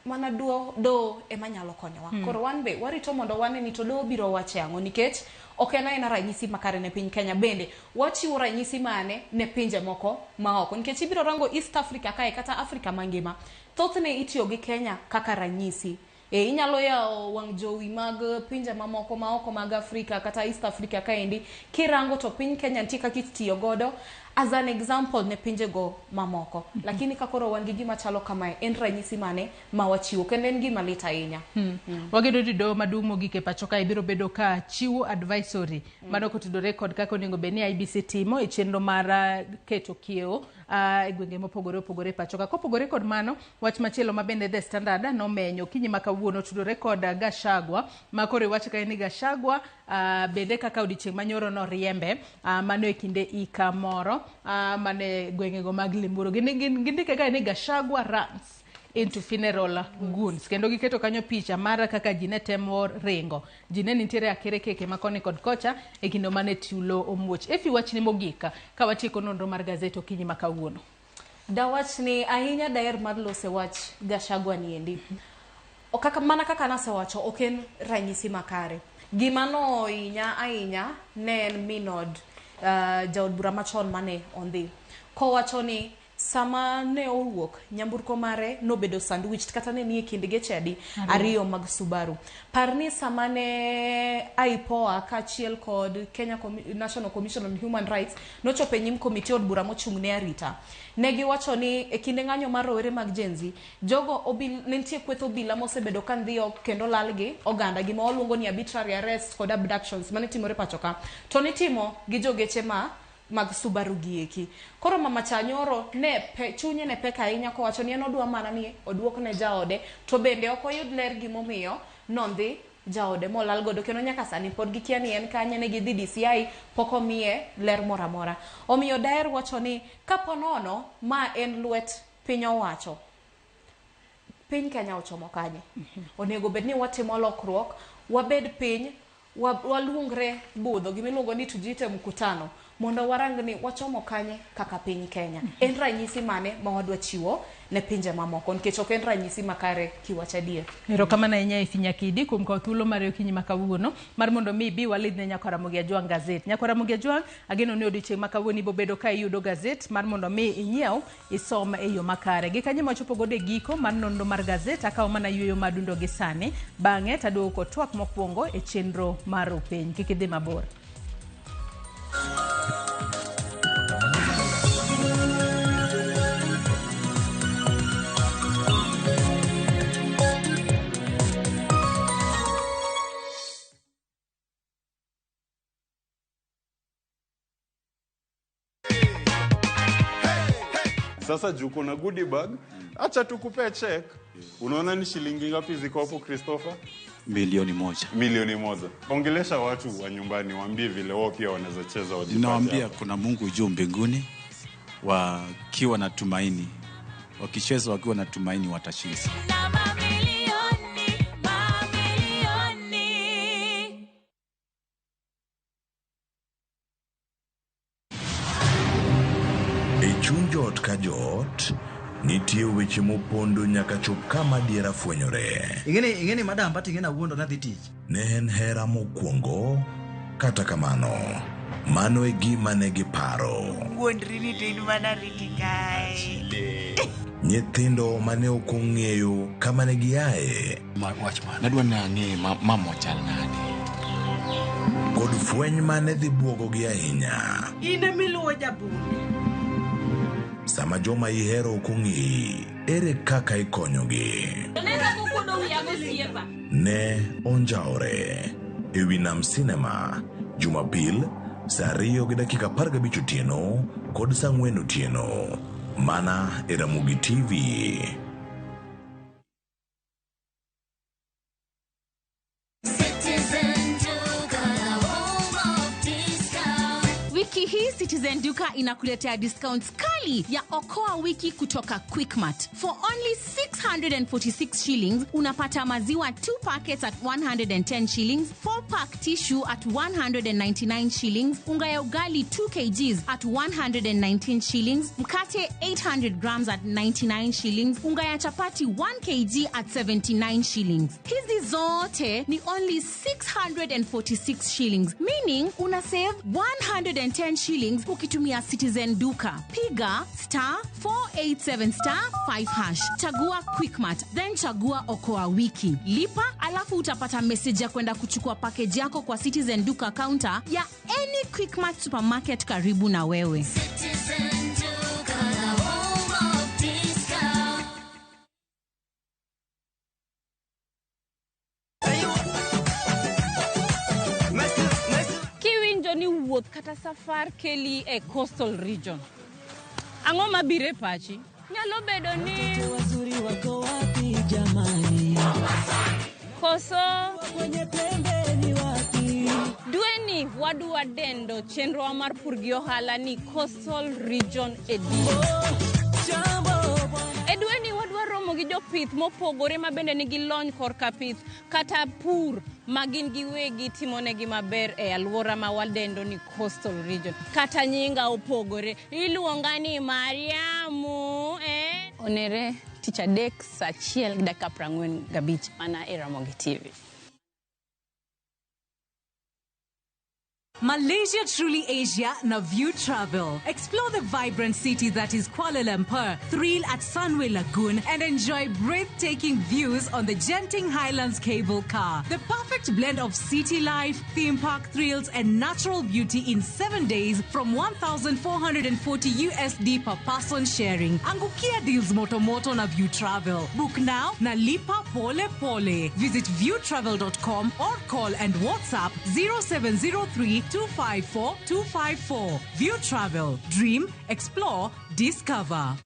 mana do ema nyalo konyowa. Koro wan be warito mondo wane ni to do biro wache ang'o nikech ok en ranyisi makare ne piny Kenya bende wachiwo ranyisi mane ne pinje moko maoko nikech ibiro rango East Africa kae kata Afrika mangima thothne itiyo gi Kenya kaka ranyisi. Inyalo yawo wang' jowi mag pinje mamoko maoko mag Afrika kata East Africa kaendi kirango to piny Kenya nitie kaka itiyo godo as an example ne pinje go mamoko. Lakini kakoro wan gi gima chalo kamae en ranyisi mane ma wachiwo kendo en gima lit ahinya. Wagedo ni doho maduong' mogik e pacho kae biro bedo ka chiwo advisory mano kotudore kod kaka onego bed ni IEBC timo e chenro mar keto kiewo e gwenge mopogore opogore pacho ka. Kopogore kod mano wach machielo mabende The Standard nomenyo kinyi makawuono tudore kod Gachagua makore wach kae ni Gachagua bende kaka odiochieng' manyoro no riembe mano e kinde ika moro mane gwenge go mag Limuru gindike kae ni Gachagua runs into funeral goons kendo giketo kanyo picha mara kaka jine temo ringo jine nitiere akere keke makoni kod kocha e kindo mane tulo omuoch. Efi wach ni mogika ka watieko nonro mar gazeto kinyi makawuono. Dawach ni ahinya daer mar lose wach Gachagua ni endi. Mana kaka nasewacho ok en ranyisi makare. Gimano ahinya ne en minod jaod bura machon mane ondhi kowacho ni sama ne owuok nyamburko mare nobedo sandwiched kata ne nie kind geche adi ariyo mag Subaru. Parni sama ne IPOA kachiel kod Kenya National Commission on Human Rights nochope nyim komiti od bura mochung' ne arita. Negi wacho ni e kinde ng'anyo mar rowere mag Gen Z jogo ne nitie kwetho obila mosebedo ka ndhiyo kendo lalgi oganda gima waluongo ni arbitrary arrest kod abductions mane timore pacho ka to nitimo gi jogeche mag Subaru gieki. Koro mama chanyoro chunye ne pek ahinya kowacho ni en odwa mana ni oduok ne jaode to bende ok oyud ler gimomiyo nondhi jaode molal godo kendo nyaka sani pod gikia ni en kanye ne gidhi DCI pok omiye ler moro amora. Omiyo daer wacho ni kaponono ma en lwet piny owacho piny Kenya ochomo kanye. Onego bed ni watimo lokruok wabed piny waluongre budho gimiluongo ni tujite mkutano mondo warang ni wachomo kanye kaka piny Kenya. En ranyisi mane ma wadwa chiwo ne pinje mamoko nikech ok en ranyisi makare kiwacho adier. Erokamano ahinya Ifinya Kidi kuom kawo thuolo mar okinyi makawuono mar mondo mi bi walid ne Nyakora Mugi Ajwang' gazet. Nyakora Mugi Ajwang' ageno ni odiochieng' makawuono ibo bedo ka iyudo gazet mar mondo mi inyiew isom e yo makare. Gi kanyo machopo gode giko mar nonro mar gazet akawo mana yueyo madundo gi sani bang'e taduoko twak mokwongo e chenro mar openy. Kik idhi mabor. Sasa juko na goodie bag, acha tukupe check. Unaona ni shilingi ngapi ziko hapo Christopher? Milioni moja. Ongelesha watu wa nyumbani, waambie vile wao pia wanaweza cheza wajipatie. Naambia kuna Mungu juu mbinguni, wakiwa na tumaini wakicheza wakiwa na tumaini watashinda. Chunjot ka jot nitie weche mopondo nyaka chop kama diera fwenyore. Ingeni madam pati ngena wuondo na dhi tich. Ne en hera mokwongo, kata kamano mano e gima ne giparo. Wuondri ni tin mana riti kae. Nyithindo mane ok ong'eyo kama ne giaye. Watchman, nadwa ni ang'e mama chal nade. Kod fweny mane dhi buogogi ahinya. Ine miluwo jabunge. Sama joma ihero ok ong'eyi, ere kaka ikonyogi. Ne onjaore ewi Nam Cinema, Jumapil, saa 2:15 otieno kod saa 4 otieno. Mana e Ramogi TV. Wiki hii Citizen Duka inakuletea discounts kali ya Okoa wiki kutoka Quickmart. For only 646 shillings, unapata maziwa 2 packets at 110 shillings, 4-pack tissue at 199 shillings, unga ya ugali 2 kgs at 119 shillings, mkate 800 grams at 99 shillings, unga ya chapati 1 kg at 79 shillings. Hizi zote ni only 646 shillings, meaning una save 110 shillings ukitumia Citizen Duka. Piga *487*5#. Chagua Quickmart, then chagua Okoa wiki. Lipa, alafu utapata message ya kwenda kuchukua package yako kwa Citizen Duka counter ya any Quickmart supermarket karibu na wewe. Citizen Duka, the home of discount. Ni wuoth kata safar keli e coastal region. Ang'o mabire pachi? Nyalo bedo ni wazuri wako wapi jamani? Koso kwenye pembe ni wapi? Dweni wadwa dendo chenro mar purgi ohala ni coastal region edition. Edweni wadwa romo gi jopith mopogore mabende nigi lony korka pith kata pur magin giwegi timonegi maber e alwora ma wadendo ni coastal region. Kata nyinga opogore iluonga ni Mariamu onere tich adek saa 1:45 mana e Ramogi TV. Malaysia truly Asia na View Travel. Explore the vibrant city that is Kuala Lumpur, thrill at Sunway Lagoon, and enjoy breathtaking views on the Genting Highlands cable car. The perfect blend of city life, theme park thrills, and natural beauty in 7 days from $1,440 per person sharing. Angukia deals moto na View Travel. Book now na lipa pole pole. Visit viewtravel.com or call and WhatsApp 0703-254-254. View Travel. Dream, explore, discover.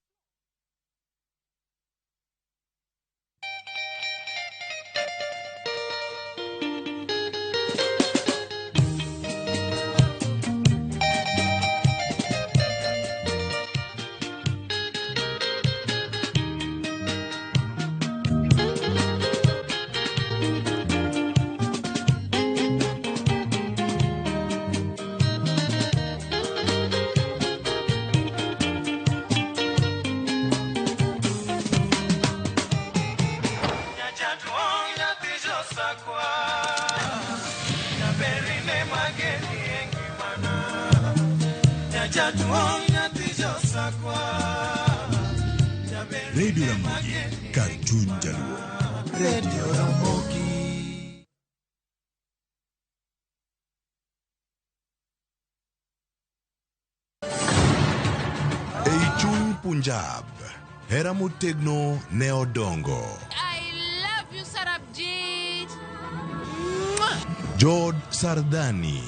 Radio Ramogi, Cartoon Jaluo. Radio Ramogi. Eichung Punjab, hera motegno ne odongo. I love you, Sarabjit. Jod Sardani,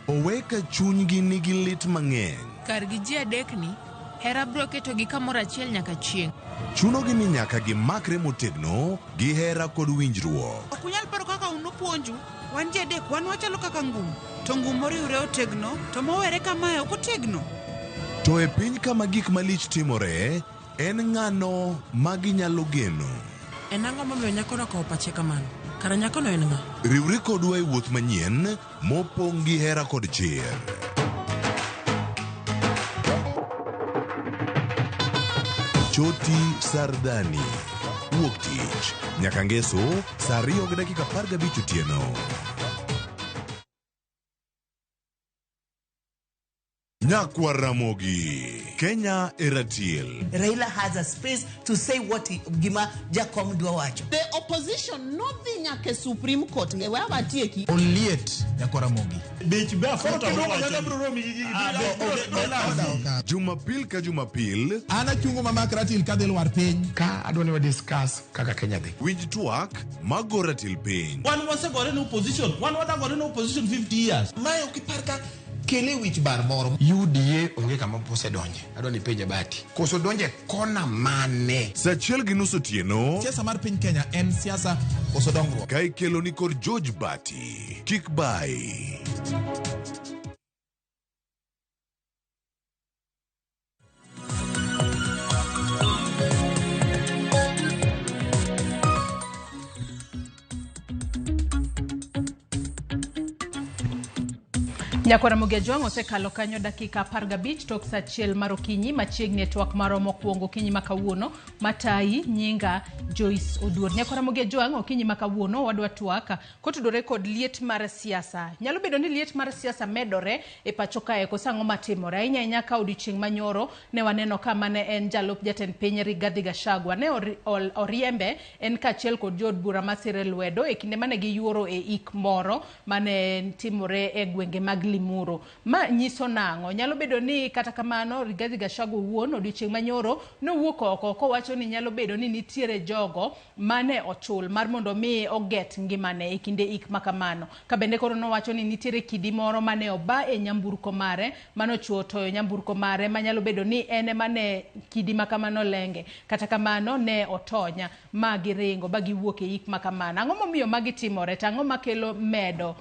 oweka chunygi nigi lit mang'eny. Kargi ji adekni, hera bro keto gi kamoro achiel nyaka chieng'. Chunogi ni nyaka gimakre motegno gi hera kod winjruok. Ok unyal paro kaka unopuonju, wan ji adek wan wachalo kaka ngum. To ngum moriwre otegno, to mowere kamae ok otegno. To e piny kama gik malich timore, en ng'ano ma ginyalo geno. En ang'o momiyo nyakono okawo pache kamano? Kara nyakono en ng'a? Riwri kodwa e wuoth manyien mopong' gi hera kod chir. Choti Sardani, wuok tich nyaka ngeso saa 2:15 otieno. Nyakwa Ramogi, Kenya Eratiel. Raila has a space to say what gima Jakom dwa wacho. The opposition nothing nyaka Supreme Court ngewe abatieki. Onliet Nyakwa Ramogi. Bech be afota Jumapil ka Jumapil. Ana chungo mama Ratil ka del war piny. Ka adwani wa discuss kaka Kenya dhi. Winj twak magora til piny. Wan wasegore no opposition. Wan wadagore no opposition 50 years. Mae okiparka kele wich bar moro. UDA onge kama pose donje. Adwani penja bati. Koso donje kona mane. Sachiel gi nus otieno. Siasa mar piny Kenya en siasa koso dongruok. Kai kelo ni kod George Bati. Kik bai. Nyakwa Ramogi Ajwang' osekalo kanyo dakika 15 tok saa 1 mar okinyi machiegni twak maro mokwongo okinyi makawuono matai nyinga Joyce Oduor. Nyakwa Ramogi Ajwang' okinyi makawuono wadwa twaka kotudore kod liet mar siasa. Nyalo bedo ni liet mar siasa medore e pacho kae kosang'o matimore. Ahinya ka odiochieng' manyoro ne waneno kama ne en jalup jatend piny Rigathi Gachagua ne oriembe en kachiel kod jod bura masire lwedo e kinde mane giyuoro e ik moro mane timore e gwenge mag Limuru. Ma nyiso nang'o? Nyalo bedo ni kata kamano Rigathi Gachagua wuon odiochieng' manyoro no wuok oko kowacho ni nyalo bedo ni nitiere jogo mane ochul mar mondo mi oget ngimane e kinde ik makamano. Ka bende koro no wacho ni nitiere kidi moro mane oba e nyamburko mare mano chuo toyo nyamburko mare manyalo bedo ni ene mane kidi makamano lenge. Kata kamano ne otonya ma giringo ba giwuok e ik makamano. Ang'o momiyo magi timore? Tang'o makelo medo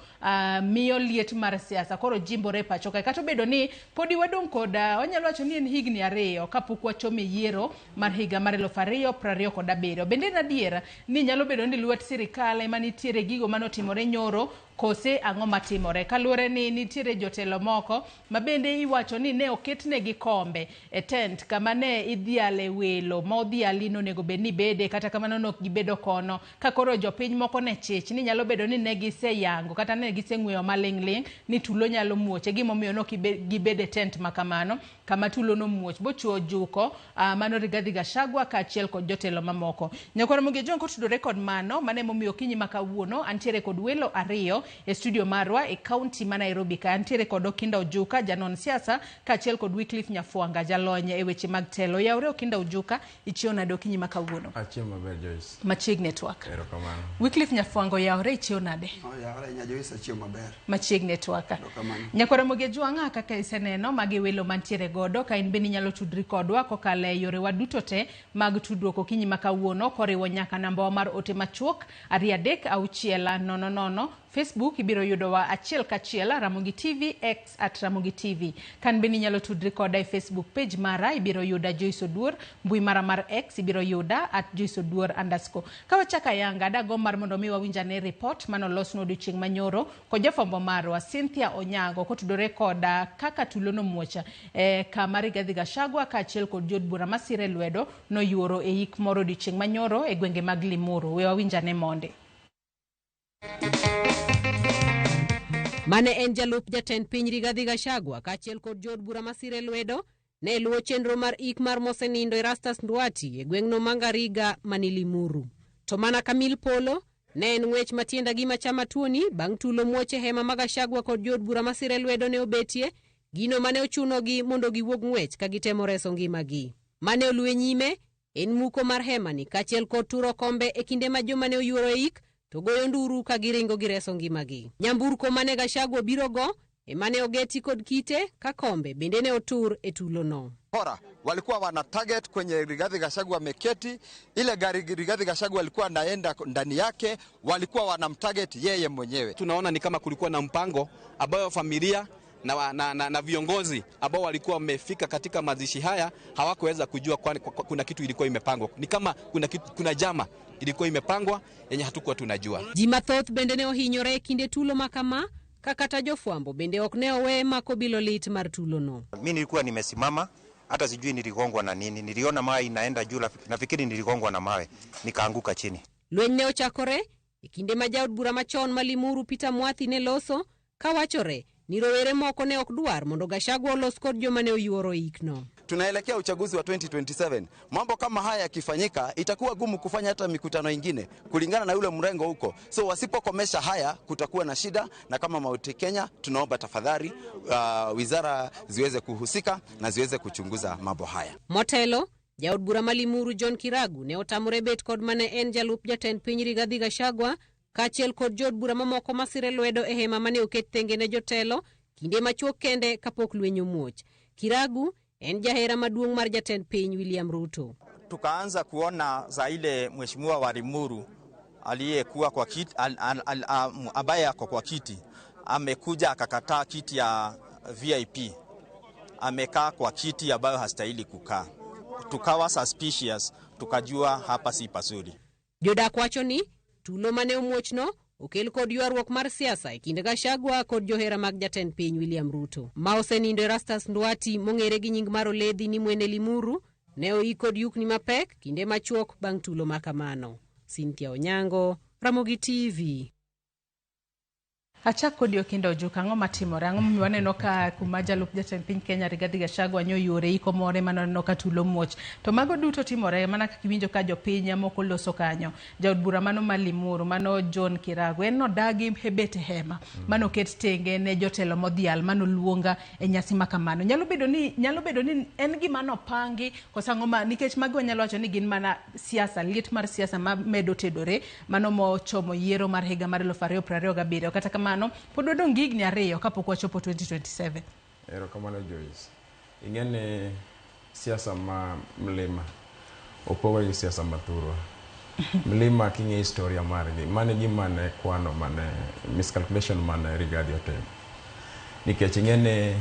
miyo liet mar siasa koro jimbore pacho kae. Kata bedo ni podi wadong koda onyalo wacho ni en higni 2 kapok wachome yiero mar higa mar 2027. Bende nadiera ni nyalo bedo ni lwet sirikal ema nitiere gigo manotimore nyoro kose ang'o matimore. Kaluwore ni nitiere jotelo moko ma bende iwacho ni ne oketnegi kombe e tent kama ne idhiale welo ma odhiali nonego bed ni bede kata kamano nok gibedo kono. Ka koro jopiny moko ne chich ni nyalo bedo ni ne giseyango kata ne giseng'weyo maling'ling ni tulo nyalo muoche gimomiyo nok gibede tent makamano kama tulo no muoch bochuo juko mano Rigathi Gachagua kaachiel kod jotelo mamoko. Nyakwa Ramogi Ajwang' kotudore kod mano mane momiyo kinyi makawuono antiere kod welo 2 e studio marwa e county ma Nairobi ka. Antiere kod Okinda Ojuka janon siasa kaachiel kod Wycliffe Nyafuanga jalonye e weche mag telo. Yaure Okinda Ojuka ichiona dokinyi makawuono. Achiemo maber Joyce. Machiegni twak. Erokamano. Wycliffe Nyafuanga yaure ichiona de. Yaure nya Joyce achiemo maber. Machiegni twaka. Erokamano. Nyakwa Ramogi Ajwang' kaka iseneno magi welo mantiere godo ka in bende nyalo tudri kodwa kokale yore waduto te mag tudruok okinyi makawuono koriwo nyaka namba mar ote machuok 236600. Facebook ibiro yudowa achiel kachiel Ramogi TV X @Ramogi TV. Kan bende nyalo tudri koda e Facebook page mara ibiro yuda Joyce Oduor, mbui mara mar X ibiro yuda @Joyce Oduor _ Kawachaka yanga dago mar mondo mi wawinjane report manolos no odiochieng' manyoro ko jafombo marwa Cynthia Onyango kotudore koda kaka tulono muocha kama Rigathi Gachagua kaachiel kod jod bura masire lwedo no yuoro e ik moro odiochieng' manyoro e gwenge mag Limuru. We wawinjane monde. Mane en jalup jatend piny Rigathi Gachagua kaachiel kod jod bura masire lwedo ne luwo chenro mar ik mar mosenindo Erastus Nduati e gweng'no Mangariga mani Limuru. To mana Kamil Polo ne en ng'wech matienda gi machama tuoni bang' tulo muoche hema mag Gachagua kod jod bura masire lwedo ne obetie gino mane ochunogi mondo giwuog ng'wech ka gitemo reso ngimagi. Mane oluwe nyime en muko mar hemani kaachiel kod turo kombe e kinde ma joma ne oyuoro e ik to goyo nduru ka giringo gireso ngimagi. Nyamburko mane Gachagua birogo emane ogeti kod kite ka kombe bende ne otur e tulo no. Walikuwa wana target kwenye Rigathi Gachagua ameketi, ile gari Rigathi Gachagua alikuwa anaenda ndani yake, walikuwa wanamtarget yeye mwenyewe. Tunaona ni kama kulikuwa na mpango ambayo familia na viongozi ambao walikuwa wamefika katika mazishi haya hawakuweza kujua kuna kitu ilikuwa imepangwa. Ni kama kuna jama ilikuwa imepangwa yenye hatukuwa tunajua. Jimathoth bende ne ohinyore kinde tulo makama kakata jofwambo bende ok ne owe mako bilo lit mar tulo no. Mimi nilikuwa nimesimama hata sijui niligongwa na nini. Niliona mawe inaenda juu, nafikiri niligongwa na mawe nikaanguka chini. Lweny ne ochakore kinde ma jaod bura machon Malimuru Peter Mwathi ne loso kawachore ni rowere moko ne ok dwar mondo Gachagua olos kod joma ne oyuoro ikno. Tunaelekea uchaguzi wa 2027. Mambo kama haya yakifanyika itakuwa gumu kufanya hata mikutano ingine kulingana na yule mrengo huko. So wasipokomesha haya kutakuwa na shida, na kama Mount Kenya tunaomba tafadhali wizara ziweze kuhusika na ziweze kuchunguza mambo haya. Motelo jaod bura Malimuru John Kiragu ne otamore bet kod mane en jalup jatend piny Rigathi Gachagua kachiel kod jod bura mamoko masire lwedo e hema mane oket tenge ne jotelo kinde machuok kende kapok lweny omuoch. Kiragu en jahera maduong' mar jatend piny William Ruto. Tukaanza kuona za ile mheshimiwa wa Limuru aliyekuwa kwa kiti ambaye ako kwa kiti amekuja akakataa kiti ya VIP, amekaa kwa kiti ambayo hastahili kukaa. Tukawa suspicious, tukajua hapa si pazuri. Jodak wacho ni tulo mane omuochno okel kod ywaruok mar siasa e kinde Gachagua kod johera mag jatend piny William Ruto. Ma osenindo Erastus Nduati mong'ere gi nying mar Oledhi ni Mwene Limuru ne oi kod yukni mapek kinde machuok bang' tulo makamano. Cynthia Onyango, Ramogi TV. Achak kod Okindo Ojuka, ang'o matimore? Ang'o momiyo waneno ka kuma jalup jatend piny Kenya Rigathi Gachagua nyoyore iko more manoneno ka tulo muoch. To mago duto timore mana kaka iwinjo ka jopiny moko loso kanyo. Jaod bura mano Malimuru, mano John Kiragu, en nodagi hebet hema mano ket tenge ne jotelo modhial mano luonga e nyasi makamano. Nyalo bedo ni en gima nopangi kosa ng'oma, nikech mago wanyalo wacho ni gin mana siasa, liet mar siasa ma medo tedore mano mochomo yiero mar higa mar 2027 kata kama pod odong' higni 2 kapok wachopo 2027. Erokamano Joyce. Ing'eni siasa ma mlima opogore gi siasa mathurwa. Mlima king'e historia margi, mane gima ne kwano mane miscalculation mane Rigathi otimo. Nikech ing'eni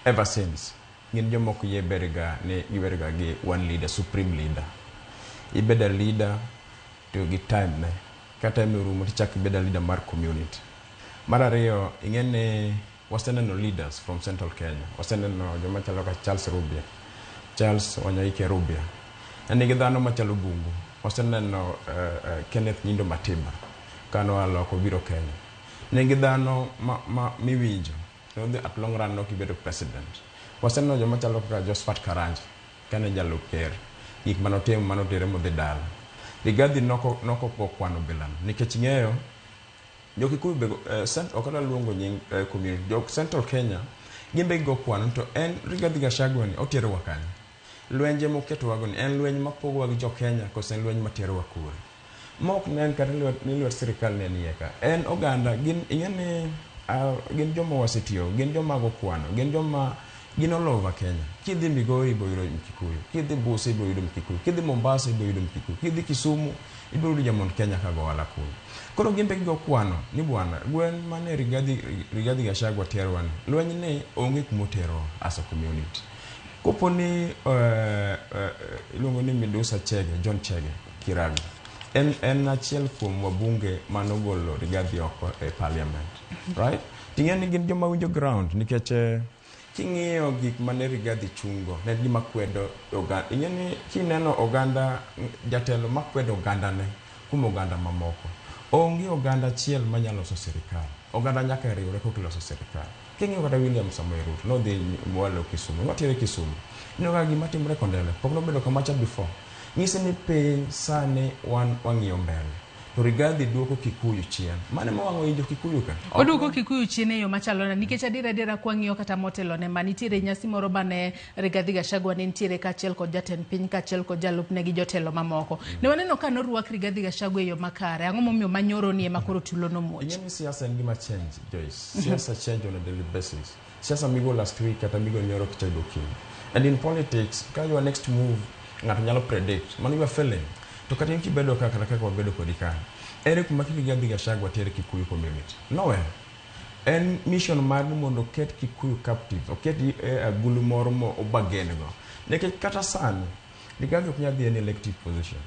ever since gin jomoko yie berga ne giberga gi one leader, supreme leader. Ibeda leader to gi time ne kata emurumo tichak ibeda leader mar community. Mar ariyo, ing'eni waseneno leaders from Central Kenya. Waseneno joma chalo ka Charles Wanyaike Rubia. Nigi dhano machalo Bungu. Waseneno Kenneth Nyindo Matiba kano aloko biro Kenya. Nigi dhano miwinjo at long run no kibedo president. Waseneno joma chalo ka Josephat Karanja kane jalup ker. Gik manotimo manotere modhi dala. Rigathi noko kwano bilano. Nikech ng'eyo Jokikuyu bego okala luongo nying community jok Central Kenya gimbe go kwano to en Rigathi Gachagua ni otero wakani. Lwenje moketo wago ni en lwenje mapogo wagi jo Kenya kose en lwenje matero wakure. Mok nen kata lwet sirikal ne nieka. En oganda gin ing'eni gin joma wasetiyo, gin joma go kwano, gin joma gin all over Kenya. Kidhi Migori ibo yudo Mkikuyu, kidhi Busia ibo yudo Mkikuyu, kidhi Mombasa ibo yudo Mkikuyu, kidhi Kisumu ibo yudo jamon Kenya kago wala kuyu. Koro gimbe go kwano ni bwana gwen mane Rigathi Gachagua terwan lweny ne onge kumotero as a community. Koponi ilungo ni Medusa Chege, John Chege Kiragu. En achiel kuom wabunge manogolo Rigathi oko e parliament. Right? Ting'eni gin joma winjo ground nikech king'iyo gik mane Rigathi chungo ne gima kwedo oganda. Ing'eni kineno oganda jatelo makwedo oganda ne kuom oganda mamoko. Onge oganda achiel manyalo loso sirikal. Oganda nyaka riwre kok loso sirikal. King'iyo kata William Samoei Ruto nodhi mwalo Kisumu, notere Kisumu. Inoga gima timore kondele, pok nobedo kamacha before. Ng'ise ni piny sane wang'iyo mbele. To Rigathi duoko Kikuyu chien. Mane mawang'o injo Kikuyu ka? Oduoko Kikuyu chien e yo machalo na nikech adira kwang'iyo kata motelo ne manitiere nyasi moro bane Rigathi Gachagua ne nitiere kachiel kod jatend piny kachiel kod jalup ne gi jotelo mamoko. Ne waneno ka norwak Rigathi Gachagua e yo makare. Ang'o momiyo manyoro ni ema koro tulo no muoch. Ing'eni siasa en gima change, Joyce. Siasa change on a daily basis. Siasa migo last week kata migo nyoro kichego kiny. And in politics, ka your next move ng'ato nyalo predict, mano you are failing. To kata inki bedo kaka wabedo kodi ka. Ere kuma Rigathi Gachagua tere Kikuyu community? Nowhere. En mission mar ni mondo oket Kikuyu captive, oket agulu moro mo obagengo. Nikech kata sani, Rigathi ok nyal dhi en elective position.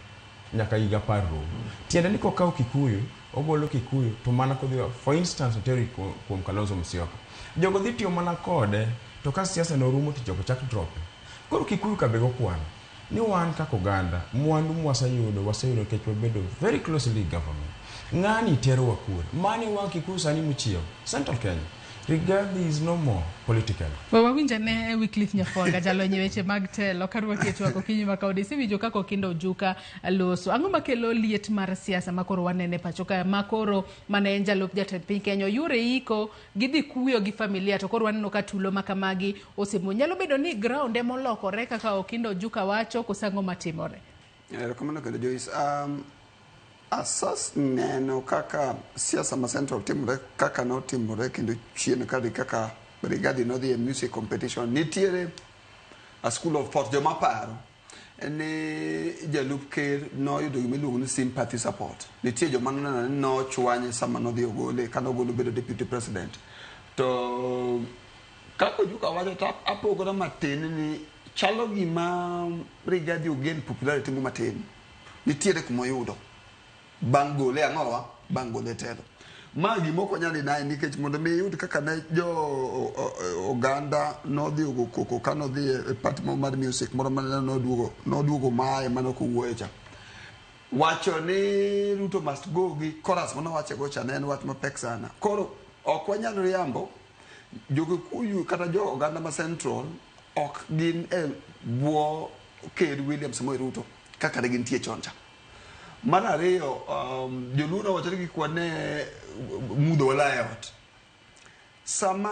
Nyaka higa par rum. Tiende ni kokawo Kikuyu, ogolo Kikuyu, to mana kodhi, for instance, oteri kuom Kalonzo Musyoka. Jogo dhi tiyo mana kode, to ka siasa no rumo to jogo chak drope. Koro Kikuyu kabego kwano. Ni wan kaka oganda, mwandu mwasayudo nikech wabedo very closely government. Ng'ani tero wakure. Mani wa Kikuyu sani muchiew. Central Kenya. Rigathi is no more political. Wawinja ne Wycliffe Nyafonga jalo nyeweche mag telo karwa ketu wako kinyi makaudi siwijo kako kindo ujuka loso. Ango makelo liet mar siasa makoro wanene pachoka makoro mane enjalup jatend piny Kenya yure iko gidhi kuyo gi familia to koro waneno ka tulo makamagi osemo nyalo bedo ni ground emo lokore kaka okindo ujuka wacho kusango matimore. Kamano kendo Joyce asas neno kaka siasa ma Central timore kaka no timore kendo chien kaka Rigathi no the music competition nitiere a school of thought joma paro ne jalup ker no yudo gimiluongo ni sympathy support nitie joma no chwanye sama no dhi ogole kana ogolo bedo deputy president to kako juka wacho ta apogora matin ni chalo gima Rigathi ogen popularity mo matin nitiere kuma yudo bangole angowa bangole telo magi moko nyali nae nikech mondo mi yud kaka ne jo oganda no dhi ugo koko kano dhi party mar music moro mane no duogo mae mano kuwecha wacho ni Ruto must go gi chorus mano wache go cha ne en wach mapek sana koro ok wanyalo riambo Kikuyu kata jo oganda ma Central ok gin bwo Ker William Samoei Ruto kaka ne gintie choncha mar ariyo joluo wacho ni kwane mudho wala ot sama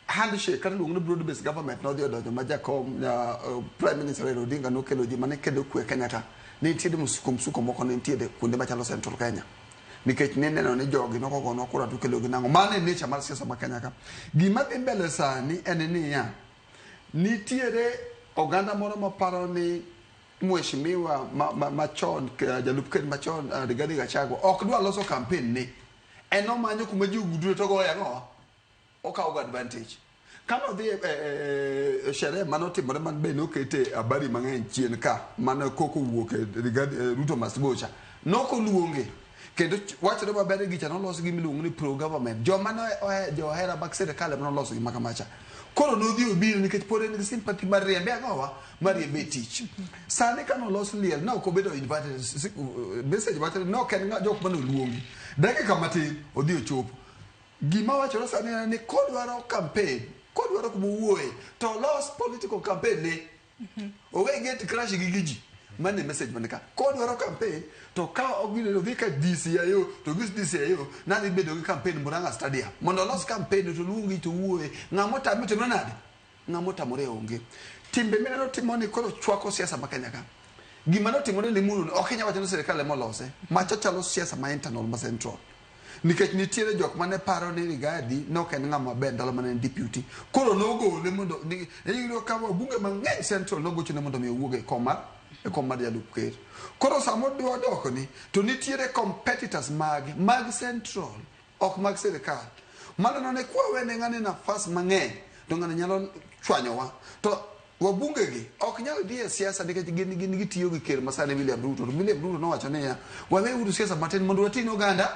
handshake kata luongo ni broad based government no dhi odonjo ma jakom prime minister Raila Odinga no kelo ji mane kedo kwe Kenyatta ni nitiere msuko moko ne nitiere kuonde machalo Central Kenya nikech ne neno ni jogi no kogo no kura to kelo gi nango mane nature mar siasa ma Kenya ka gima dhi mbele sani en ni ya nitiere oganda moro maparo ni mheshimiwa machon jalup ker machon Rigathi Gachagua ok dwa loso campaign ni eno manyo kuma ji gudure to go yango okawo advantage kano dhi sherehe manotimore man be nokete habari mang'eny chien ka mano koko wuok Rigathi Ruto must go cha noko luonge kendo wachore maber gi cha noloso gi miluongo ni pro government joma no johera mag sirkal ema noloso gi makamacha koro no dhi obiro nikech pod en sympathy mar riembe angowa mar riembe tich sani kano los liel na ok obedo invited message wachore no ken jok mano luongi dakika matin odhi ochopo gima wachore sani ni kodwaro campaign kodwaro kumowuoye to los political campaign ne owe get crash gi giji mane message manika kodwaro campaign to ka ogwile dhi ka DCIO to gis DCIO na dhi bedo gi campaign Murang'a Stadium mondo los campaign to luongi to wuoye ng'amo tamo to nade ng'amo tamore onge timbe mene no timoni koro chwako siasa ma Kenya ka gima no timore ni munu ok Kenya wacho ni serikal emo lose macho chalo siasa ma internal ma Central nikech nitiere jok mane paro ni Rigathi no ken ng'ama ber ndalo mane deputy koro no gole mondo ni yudo ka bunge mang'eny Central no gochone mondo mi owuoge komar jalup ker koro samo dwoko ni to nitiere competitors mag Central ok mag serikal mano ne kwa wene ng'ane nafas mang'eny to ng'ane nyalo chwanyowa to wabunge gi ok nyal dhi e siasa nikech gin gitiyo gi ker masane William Ruto no wacho niya wawe uru siasa matin mondo watin oganda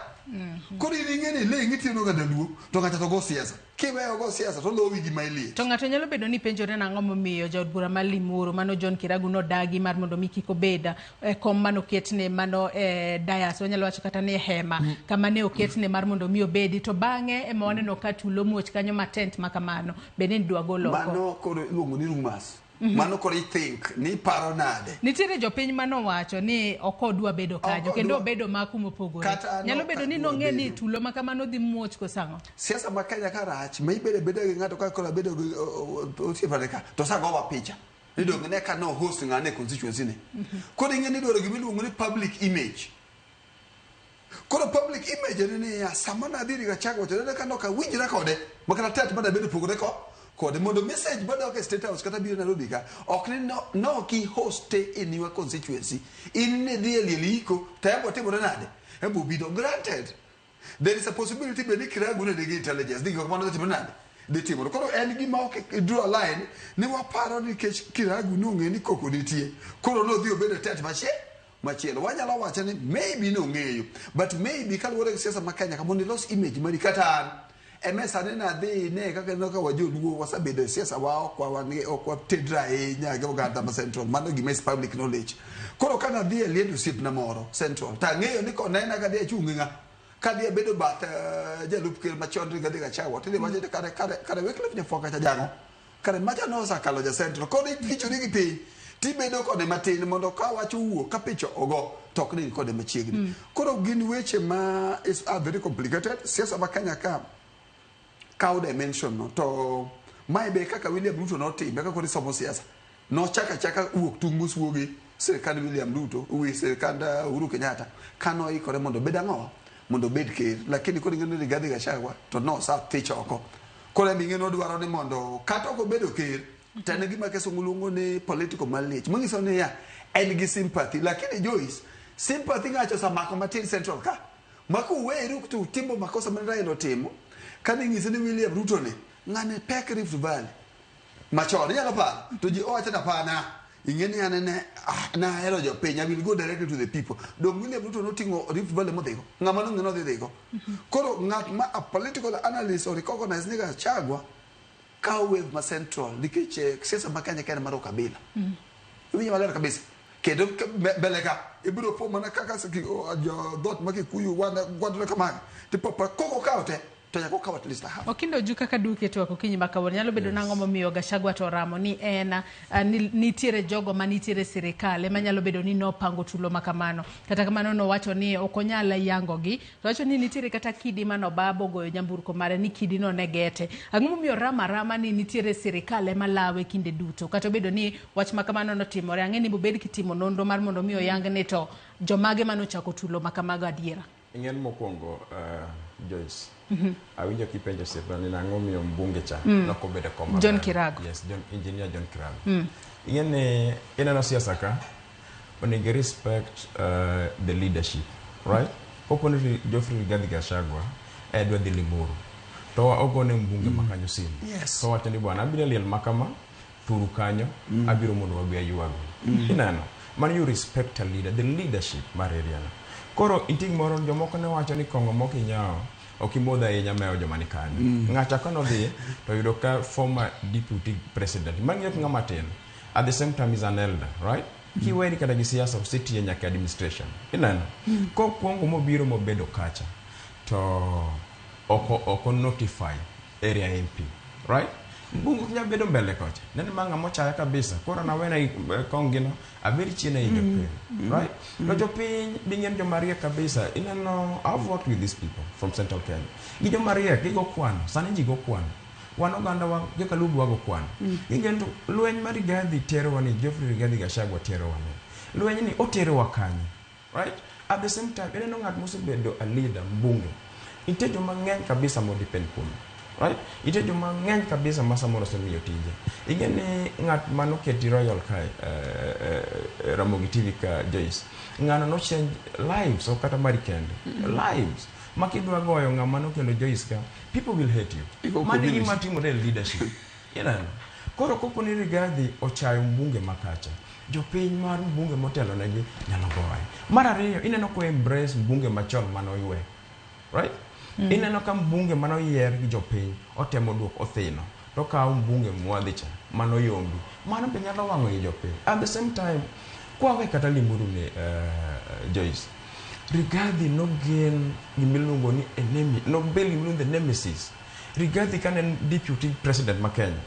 koro ing'eni le ng'itiyo oganda luo to ng'ato to go siasa kiweyo go siasa to lowi gi maili to ng'ato nyalo bedo ni penjore nang'o momiyo jaod bura mar Limuru mano John Kiragu no dagi mar mondo mi kik obeda kom mano ketne mano dayas wanyalo wacho kata ni hema kama ne oketne mar mondo mi obedi to bang'e ema waneno ka tulo muoch kanyo matent makamano bende ni dwa golo mano koro iluongo ni rumas mano koro think ni paro nade nitiere jopiny mano wacho ni okodwa bedo kanyo kendo obedo makumo pogore nyalo bedo ni nong'e ni tulo makamano dhi muoch kosango siasa ma Kenya karach ma ibedo gi ng'ato ka koro bedo gi osiepane ka to sago wa picha ni dong ne ka no host ng'ane constituency ne koro ing'e ni dwaro gimiluongo ni public image koro public image ni ya sama na dhiri Gachagua to ne ka no ka winjra kode makata tet bada bedo pogore kode mondo message bado ke state house kata biro Nairobi ka ok ni no ki host in your constituency in ne dhi eliko tayabo timore nade ebo bido granted there is a possibility be ni Kiragu ne nigi intelligence dingo kamano timo nade de timo koro en gima ok draw a line ni waparo ni Kiragu no ng'e ni koko nitie koro no dhi obedo tet machielo wanyalo wacho ni maybe no ng'eyo but maybe kaluwore gi siasa ma Kenya kamondo los image mari kata an emesa ne na dhi ne kaka no ka wajoluo wasabedo siasa wa ok tedra nyaga oganda ma central mano gima is public knowledge koro kana dhi leadership na moro central ta ng'eyo ni ko nena ka dhi chungi nga ka dhi bedo bat jalup ker machon Rigathi Gachagua tinde waje kare Wycliffe Nyafoka cha jango kare macha no sakalo ja central koro ichuri gi piny tibedo kode matin mondo ka wacho wuo ka picho ogo tok ni kode machiegni koro gin weche ma is very complicated siasa ma Kenya ka dimension no to mai be kaka William Ruto no timbe kaka somo siasa no chaka wuok tung muswogi sirkand William Ruto uwi sirkand Uhuru Kenyatta kano ikore mondo bedango mondo bed ker lakini kodi ngene Rigathi Gachagua to no sa thicho oko kole mi ngeno dwaro ni mondo kata oko bedo ker tane gima keso ngulungo ni political mileage mungiso ne ya en gi sympathy lakini Joyce sympathy ngacho sa mako matin central ka mako weru kutu timbo makosa mrailo timo kani ngise ni William Ruto ne ngane pek Rift Valley machori yala pa to ji owacha na pana ingeni anene na hero jo penya will go directly to the people don William Ruto no tingo Rift Valley modego ngama no ngeno dhego koro ngat ma a political analyst or recognize ni Gachagua ka wave ma central dikeche siasa makanya kana maro kabila hivi malera kabisa kedo beleka ibiro po mana kaka siki jo dot makikuyu wana gwadra kama tipo pa koko kaote tonya ko kawat lista ha okindo juka kaduke to akokinyi makawon nyalo bedo nango momiyo Gachagua to ramo ni ena nitiere jogo manitiere sirikale manyalo bedo ni no pango tulo makamano kata kamano no wacho ni okonyala yango gi to wacho ni nitiere kata kidi mano babo goyo nyamburko mare ni kidi no negete ang'o momiyo rama ni nitiere sirikale malawe kinde duto kata bedo ni wach makamano no timore ang'eni bobed kitimo nonro mar mondo miyo yang ne to jomage mano chako tulo makamago adiera ingen mokwongo Joyce awinjo kipenjo sirna ni nang'o miyo mbunge cha noko bedo koma John Kiragu yes engineer John Kiragu ingene inano siasa ka onego respect the leadership right openly Geoffrey Rigathi Gachagua edwa dhi Limuru to ogone mbunge makanyo simu so wacho ni bwana abiro liel makama turu kanyo abiro mondo wabi ayuago inano man you respect a leader the leadership mar area koro iting moro jomoko ne wacho ni kongo moko inyao okimodha ahinya mewo joma ni kanyo ng'acha kano dhi to yudo ka former deputy president mang'eyo ng'ama tin at the same time is an elder right kiweni kata gi siasa osetiye nyaka administration ineno ko kuongo mobiro mobedo kacha to oko notify area MP right bungu knya bedo mbele kocha nani manga mocha kabisa kora na wena kongino abiri china ijope right no jopin dingen jo Maria kabisa inano I've worked with these people from Central Kenya gijo Maria gigo kwano sani jigo kwano wano ganda wa gekalubu wago kwano ingento lueny mari Rigathi tero wani Geoffrey Rigathi Gachagua tero wani lueny ni otero wakanyi right at the same time inano ngat mosebedo a leader mbunge itejo mang'eny kabisa mo depend kuom right ite joma ng'eny kabisa masa moro semiyo tije ingene ngat mano keti royal kai Ramogi TV ka Joyce ngano no change lives o kata marikend lives makidwa goyo ngama no kendo Joyce ka people will hate you mani gima timo real leadership koro kopo ni Rigathi ochayo mbunge makacha jopiny mar mbunge motelo negi nyalo goye mar ariyo ineno ko embrace mbunge machon mano ywe right ineno ka mbunge mano yier gi jopiny otemo duoko othino to kawo mbunge mwadhicha mano yombi mano be nyalo wang'o gi jopiny at the same time kwawe kata Limuru ne Joyce Rigathi no gen gimiluongo ni enemy no beli gimiluongo the nemesis Rigathi kane deputy president ma Kenya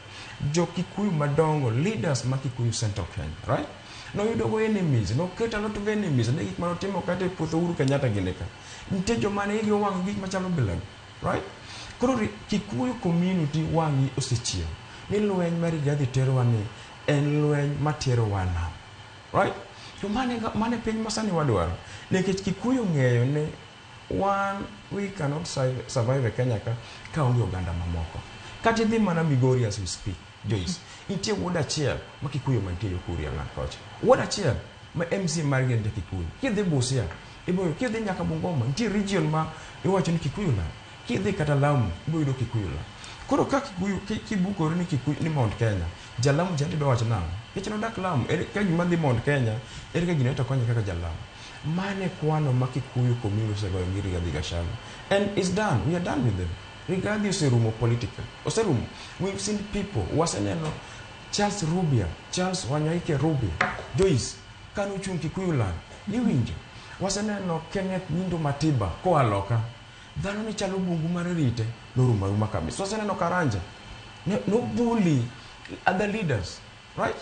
jo Kikuyu madongo leaders ma Kikuyu Central Kenya right no yudo go enemies no keta lot of enemies ne gik manotimo kata puotho Uhuru Kenyatta gineka nite joma ne igi wang' gik machalo bilag right koro Kikuyu community wangi osechieo ni lweny mar Rigathi tero wani en lweny matero wana right to mane piny masani wadwaro nikech Kikuyu ng'eyo ne we cannot survive Kenya ka onge oganda mamoko kata dhi mana Migori as we speak Joyce nitie wuod achiel ma Kikuyu mantie Kuria land kocha wuod achiel ma MC mar Gente Kikuyu kidhi Busia iboyo kidhi nyaka Bungoma nitie region ma iwacho ni Kikuyu land, kidhi kata Lamu ibo yudo Kikuyu land. Koro ka Kikuyu kibukore ni Kikuyu ni Mount Kenya, Jalamu jandi do wacho nang'o? Nikech nodak Lamu, ka gima dhi Mount Kenya, ere ka gino to konye kaka Jalamu. Mane kwano ma Kikuyu community osegoyo gi Rigathi Gachagua. And it's done. We are done with them. Rigathi oserumo political. Oserumo. We've seen people, waseneno Charles Rubia, Charles Wanyaike Rubia, Joyce, kanu chung Kikuyu land, niwinjo. Waseneno Kenneth Nyindo Matiba, koa loka. Dhano ni chalo bungu marite, noruma kabisa. Waseneno Karanja, no bully other leaders, right?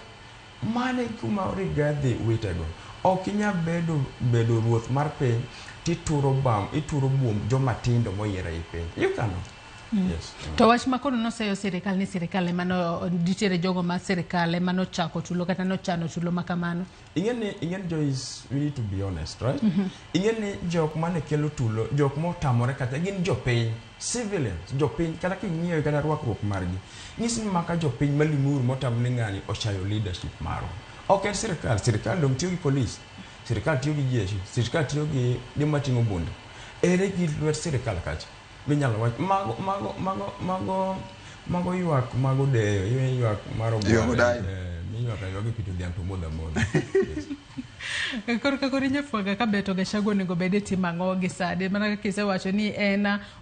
Mane kuma Rigathi witego. Okinya bedo ruoth mar piny tituro buom jomatindo moyiera i piny. You cannot. Yes. To wach makono noseyo sirikal ni sirikal emano ditere jogo ma sirikal emano chako chulo kata no chano chulo makamano. Ingen Joyce, we need to be honest, right? Ingen jok mane kelo tulo, jok motamore kata gin jopiny, civilians, jopiny kata king'iyo kata rwakruok margi. Nyisi maka jopiny malimuru motamne ng'ani ochayo leadership maro. Ok en sirikal dong tiyo gi police, sirikal tiyo gi jeshi, sirikal tiyo gi joma ting'o bunde. Ere gi lwet sirikal kacha. Minyalo wach mago ywak mago deyo, ywak maro ywak pito dhiang' to modha. Koro nyafuaga ka beto Gachagua onego bede timang'o gi sade mana kise wacho ni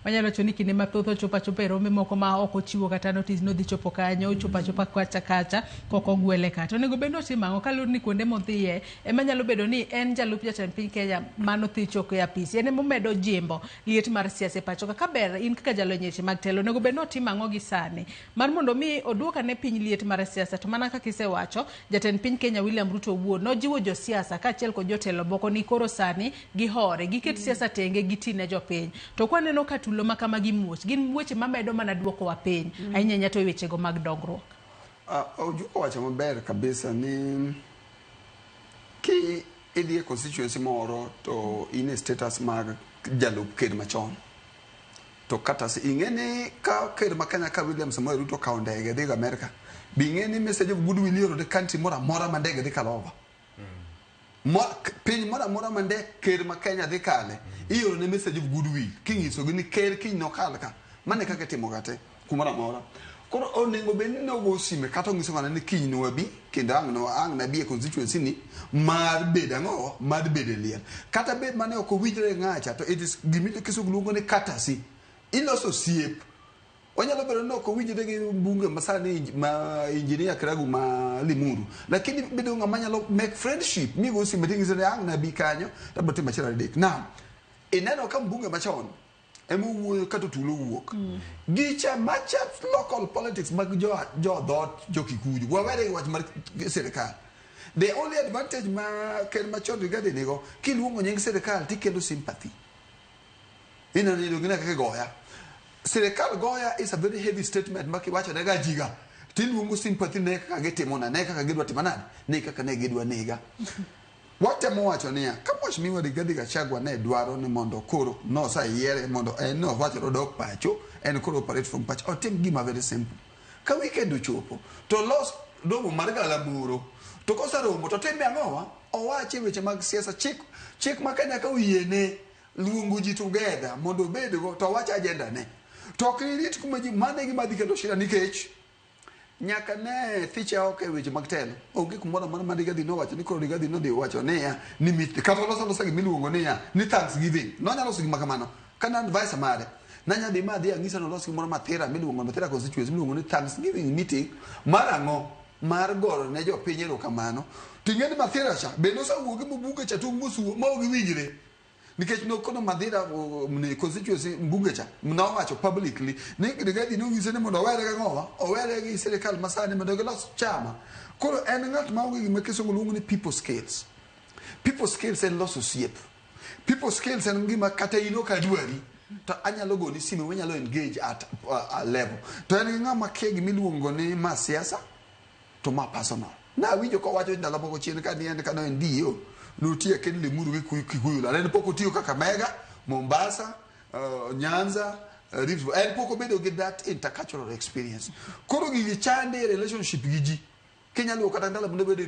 wanyalo wacho ni kinde mathoth ochopa e rombe moko ma ok ochiwo kata notice no dhi chopo kanyo ochopa kacha koko gwele kata onego bed notimang'o kaluwore ni kuonde modhiye ema nyalo bedo ni en jalup jatend piny Kenya mano dhi choko e apisi en momedo jimbo liet mar siasa e pacho ka ber in kaka jalonyeche mag telo onego bed notimang'o gi sani mar mondo mi oduoka ne piny liet mar siasa to mana kaka kise wacho jatend piny Kenya William Ruto wuon nojiwo jo siasa kaachiel kod jotelo moko ni koro sani gihore giket siasa tenge gitine jopiny to kwaneno ka tulo makama gi muoch gin weche mamedo mana duoko wa piny ahinya to wechego mag dongruok. Ojuko wacho maber kabisa ni ki idhi constituency moro to in status mag jalup ker machon to kata ing'eni ka ker ma Kenya ka William Samoei Ruto ka ndege dhi America bing'eni message of goodwill yoro de country mora ma ndege dhi kalova piny mora ma ndege ker ma Kenya dhi kale iyoro ne message of goodwill kinyiso gi ni ker kinyo kalka mane kaka timo gate kumora mora koro onego bed ni nogo sime kata onyiso ng'ana ni kiny no wabi kendo ang' na bi e constituency ni mar bed ang'o mar bed liel kata bed mane ok owinjre ng'acha to it is gimito kisugluongo ni katasi iloso siep onyalo bedo no ko winjide gi bunge masani ma engineer Kiragu ma Limuru lakini bedo ng'ama nyalo make friendship mi go sime tingi sene ang' na bi kanyo to bote machira dek now ineno ka bunge machon emu kato tulo wuok gicha macha local politics mag jo dot jo Kikuyu wawere wach mar sirikal the only advantage ma ker machon Rigathi nigo kiluongo nying sirikal tikelo sympathy ina ni dogina kake goya sirikal goya is a very heavy statement maki wacho nega jiga tiluongo sympathy ne kaka gitimona ne kaka gidwa timanade ne kaka ne gidwa nega watemo wacho niya ka Mheshimiwa Rigathi Gachagua ne dwaro ni mondo koro no sa yiere mondo no wacho dok pacho en koro operate from pacho otim gima very simple ka weekend ochopo to los dogo mar Galamuro to kosaromo to timbe ang'owa owache weche mag siasa chik ma Kenya ka oyiene luongo ji together mondo bedgo to wacha agenda ne to kirit kuma ji mane gi madhi kendo shida nikech nyaka ne thiche oke weche mag telo onge kumoro ma Rigathi no wacho ni koro Rigathi no dhi wacho niya ni mit kata loso gi miluongo niya ni Thanksgiving no nyalo loso gi makamano kana advice mare nanya dhi ma dhi ang'isa no loso gi moro Mathira miluongo Mathira constituency miluongo ni Thanksgiving meeting mar ang'o mar goro ne jopiny erokamano ting'eni Mathira cha be nosawuogi mobuge cha tung mosuo ma ok winjre nikech no kono Mathira ne constituency mbunge cha mnawacho publicly ni Rigathi no ngise ne mondo owere ga ng'owa owere gi sirikal masani mondo gilos chama koro en ng'at ma onge gima kisongo luongo ni people skills en loso osiep people skills en gima kata ino ka dwari to anyalo goni sime wenyalo engage at a level to en ng'ama ke gimiluongo ni ma siasa to ma personal na winjo ko wacho ndalo moko chien ka ni en kana ndio nutie ken Limuru gi Kikuyu la en poko tiyo kaka Mega Mombasa Nyanza Rift en poko bedo gi that intercultural experience koro gi chande relationship gi ji Kenya lo kata ndalo mne bedo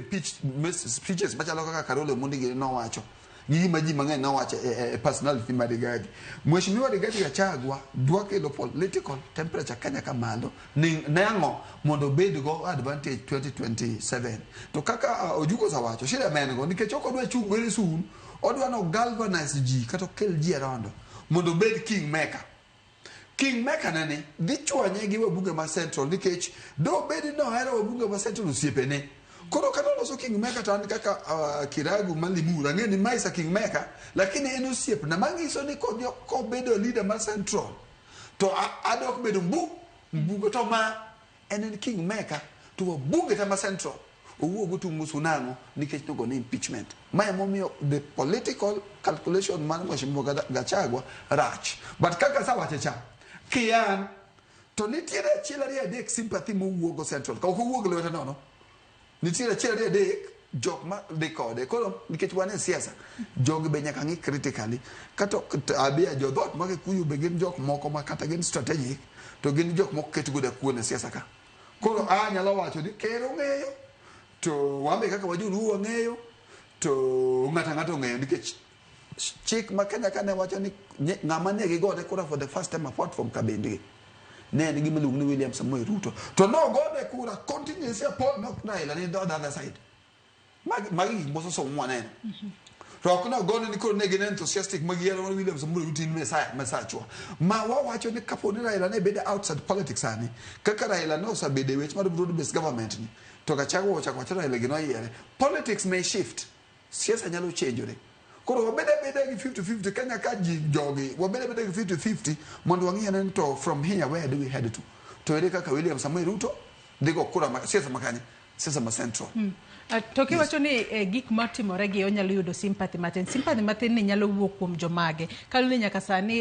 speeches machalo kaka Karolo Mundi gi no wacho gima ji mang'eny nowacho personality mar Rigathi. Mheshimiwa Rigathi Gachagua dwa kelo political temperature Kenya kamalo ne ang'o mondo bed go advantage 2027. To kaka Ojuko zawacho shida mengo nikech ok odwa chung very soon, odwa no galvanize ji kata kel ji around mondo bed kingmaker. Kingmaker nani dhi chwanye gi wabunge ma Central nikech do bed no hero wabunge ma Central osiepene. Koro kana loso kingmaker tan kaka Kiragu Malimura ngeni maisa kingmaker lakini en osiep na mangiso ni ko bedo leader ma Central to adok bedo mbugo to ma en kingmaker to wabunge ta ma Central owuogo tu musunango nikech to go ni impeachment. My momio the political calculation man Mheshimiwa Gachagua rach. But kaka sawa checha kian to nitiere chilari adek sympathy mowuogo Central ka owuogo lweta nono nitiere chilari adek jok ma dekode koro nikech wane siasa jog be nyaka ngi critically kato abia jodhot ma Kikuyu be gin jok moko ma kata gin strategic to gin jok moko ket goda kuone siasa ka koro nyalo wacho ni kero ng'eyo to wambe kaka wajulu wang'eyo to ng'ata ng'eyo nikech chik ma Kenya kane wacho ni ng'ama ne gigode kura for the first time apart from Kabende ne ni gima luongo ni William Samoei Ruto to no gode kura continuously Paul Raila ni the other side magi moso so mwane to kuna gode ni kuro ne gin enthusiastic magi yero William Samoei Ruto ni mesachwa ma wacho ni kapo ni Raila ne bede outside politics ani kaka Raila no sabede wech mar broad based government ni to Gachagua wacho Raila gino yere politics may shift siasa nyalo change koro wabede gi 50-50 Kenya ka jogi wabede gi 50-50 mondo wang'iyane to from here where do we head to ere kaka William Samoei Ruto digo kura siasa makanye siasa ma Central to kiwacho ni gik matimore gi onyalo yudo sympathy matin ni nyalo wuok kuom jomage kaluni nyaka sani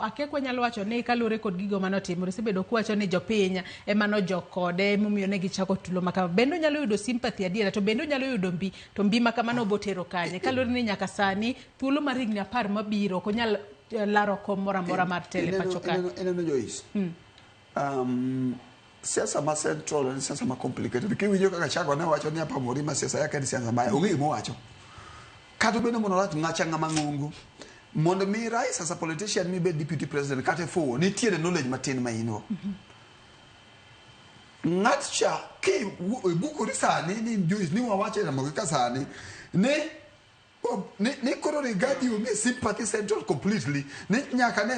akekwa nyalo wacho ni kalure kod gigo manotimore sebedo kuwacho ni jopiny emano jokode momiyo ne gichako tulo makama bendo nyalo yudo sympathy adiera to bendo nyalo yudo mbi makamano botero kanye kalure ni nyaka sani thuolo mar higni 10 mabiro ko nyal laro kom mora mar tele pacho ka eneno Joyce siasa ma Central ni siasa ma complicated kiwinjo kaka Gachagua ne wacho ni hapa Murima siasa yake ni siasa mbaya onge mo wacho kado beno mono rat ngacha ngama ngungu mondo mi rais as a politician mi be deputy president kate fo ni tiere knowledge matin ma ino ngacha ki buku risani ni Joyce ni wawache na mogika sani ni koro Rigathi unge sympathy Central completely ni nyaka ne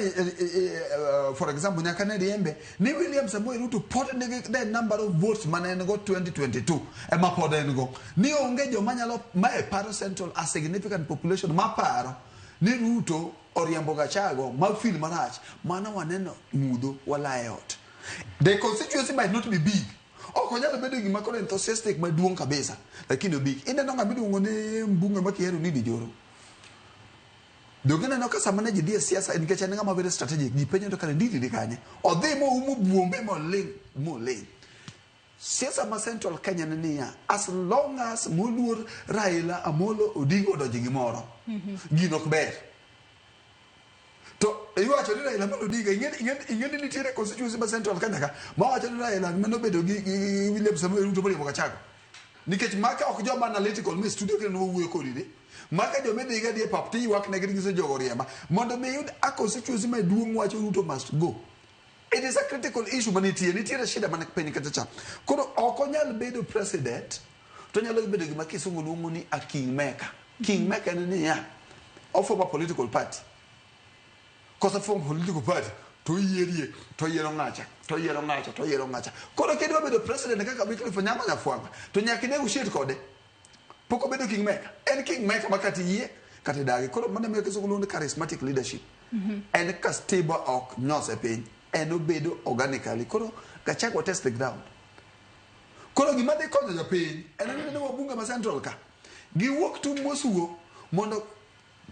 for example nyaka ne riembe ni William Samoei Ruto pot ne the number of votes manene go 2022 e ma pod en go ni onge jo manyalo ma e paro Central a significant population ma paro ni Ruto oriembo Gachagua ma feel marach mana waneno mudho wala eot the constituency might not be big nyalo bedo gima koro enthusiastic maduong kabisa lakini big ineno ng'ama iluongo ni mbunge makihero ni dijoro dogena no kasa mana ji die siasa nikech en ng'ama very strategic ji penyo to kare ndiri kanye odhi mo umo buombe mo ling siasa ma Central Kenya ni as long as moluor Raila Amolo Odinga odonjo gimoro gino ok ber to iwacho ni Raila Amolo Odinga ing'eni nitiere constituency ma Central Kenya ka ma wacho ni Raila mano bedo gi William Samoei Ruto moriembo Gachagua nikech maka ok joma analytical me studio kendo wuoyo kodi maka jo mede ga die pap ti wak ne giso jogo riema mondo me yud a constituency maduong' wacho Ruto must go. It is a critical issue nitiere shida man piny kata cha koro ok onyal bedo president to nyalo bedo gima kisungu luongo ni a kingmaker ni ya of a political party kosa from political party to yiero ngacha koro kedwa bedo president kaka Wycliffe Onyama Nyafuanga to nyaka ne ushit kode poko bedo kingmaker en kingmaker makati yie kati dagi koro mane me kisungu luongo charismatic leadership en ka stable ok nyose piny en obedo organically koro Gachagua test the ground koro gima de konyo jopiny en ne wabunge ma Central ka giwuok tu mosuo mondo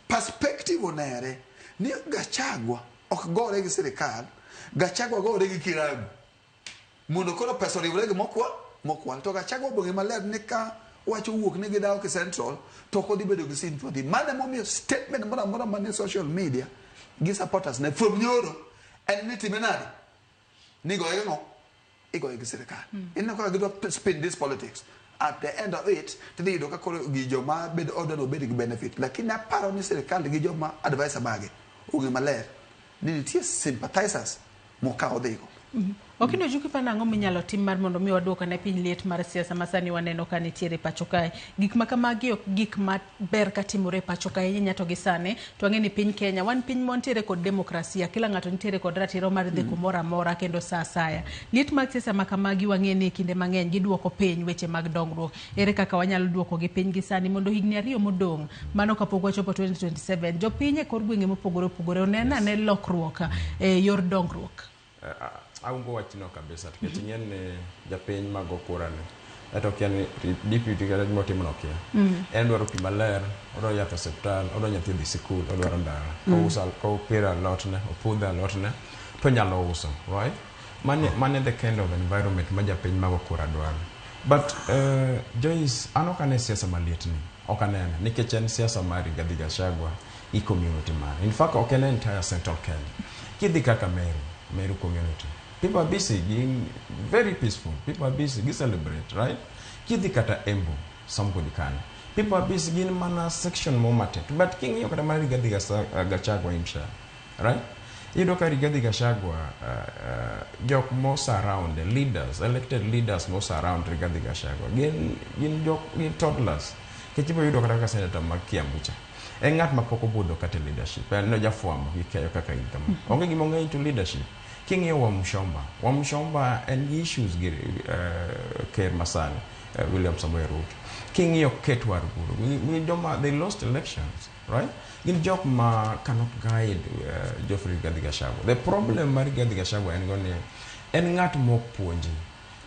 perspective onere ni Gachagua ok gore gi sirikal Gachagua gore gi Kiragu mondo koro pesa riwre gi mokwal to Gachagua bonge maler ni ka wacho wuok ni gidawo ki Central to kodi bedo gi sympathy mane momiyo statement mora mane social media gi supporters ne from nyoro en ni timenadi ni goye gi sirikal inno ko gidwa spin this politics at the end of it tidhi yudo ka koro gi joma bedo odwaro bedo gi benefit lakini aparo ni sirkal gi joma advisor mage onge maler ni nitie sympathizers mokawo dhigo. Okino juki pa nang'o minyalo tim mar mondo mi waduoka ne piny liet mar siasa masani waneno ka nitiere pacho kae. Gik ma kamagi ok gik ma ber ka timore pacho kae nya to gi sane to ang'e ni piny Kenya wan piny montiere kod demokrasia kila ng'ato nitiere kod ratiro mar dhi kumoro amora kendo sa asaya. Liet mag siasa ma kamagi wang'e ni kinde mang'eny giduoko piny weche mag dongruok. Ere kaka wanyalo duoko gi piny gi sani mondo higni 2 modong' mano kapok wachopo 2027 jopiny e kor gwenge mopogore opogore onena ne lokruok yor dongruok. Aungo wachino kabisa tukech ing'eni japiny mago kurani eto kiani deputy kata gima timno kia en dwaro pi maler odwaro yath osiptal odwaro nyathi dhi sikul odwaro ndara kopira alotne opudho alotne to nyalo uso right mane the kind of environment ma japiny mago kura dwaro but Joyce an ok ane siasa malietni ok anene nikech en siasa mar Rigathi Gachagua i community man in fact ok en entire central Kenya kidhi kaka Meru community people are busy being very peaceful. People are busy to celebrate, right? Kidi kata Embu, somebody can. People are busy in mana section moment. But King Yokata Rigathi Gachagua himself, right? You look at Rigathi Gachagua, jok most around the leaders, elected leaders most around Rigathi Gachagua. Gin toddlers. Kechipo you look at Senator Makiambucha. Engat mapoko bodo kate leadership. No jafuamo hikayo kaka income. Onge gimonga into leadership. King Wamshomba and issues Ker Masani, William Samoei Ruto. King Ketwar Guru. They lost elections, right? In job ma cannot guide Geoffrey Rigathi Gachagua. The problem with Rigathi Gachagua and gone en ngat mok puonji.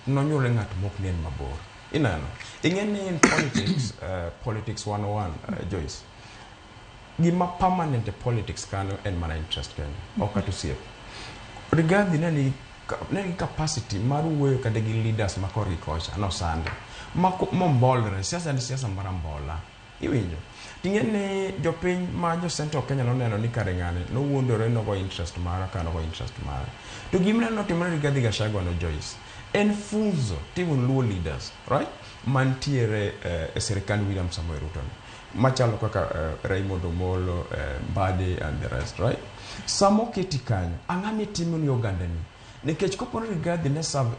No nyole ngat mok nen mabor. Inano. In politics, politics 101, Joyce. Gima permanent politics kano en mana interest Kenya. Oka to see. Rigathi nani capacity maru weyo kadegi leaders makori kocha no sande mombolre siasa marambola iwinjo tingene jopiny ma jo central Kenya no neno ni karengane no wuondore no go interest mara kana go interest mara to gimne no timore Rigathi Gachagua no Joyce en funzo timu luo leaders right mantiere serikali William Samoei Ruto machalo kaka Raymond Omolo Mbadi and the rest right samo ketikanyo angami timu ni Uganda ni nikech kopon Rigathi ne serve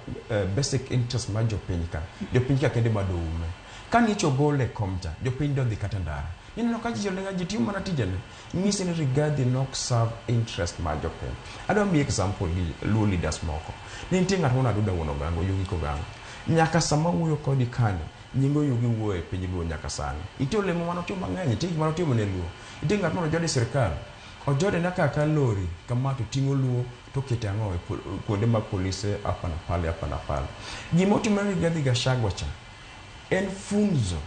basic interest ma jopiny ka kende madoume kan icho gole komja jopiny do dhi kata ndara nino ka jilenga jitimu mana tijene ngisi ni Rigathi nok serve interest ma jopiny adwa mi example gi luo leaders moko nitie ng'at mona duda wono gango yugi ko gango nyaka sama wuyo kodi kanyo nyingo yugi wuo e piny luo nyaka sani ite olemo mano timo mang'eny ite mano timo ne luo ite ng'at mano jode sirkal ojode naka ka lori kama to tingo luo to kete ang'o kuonde mag polise apana pale gimo timore Rigathi Gachagua cha en funzo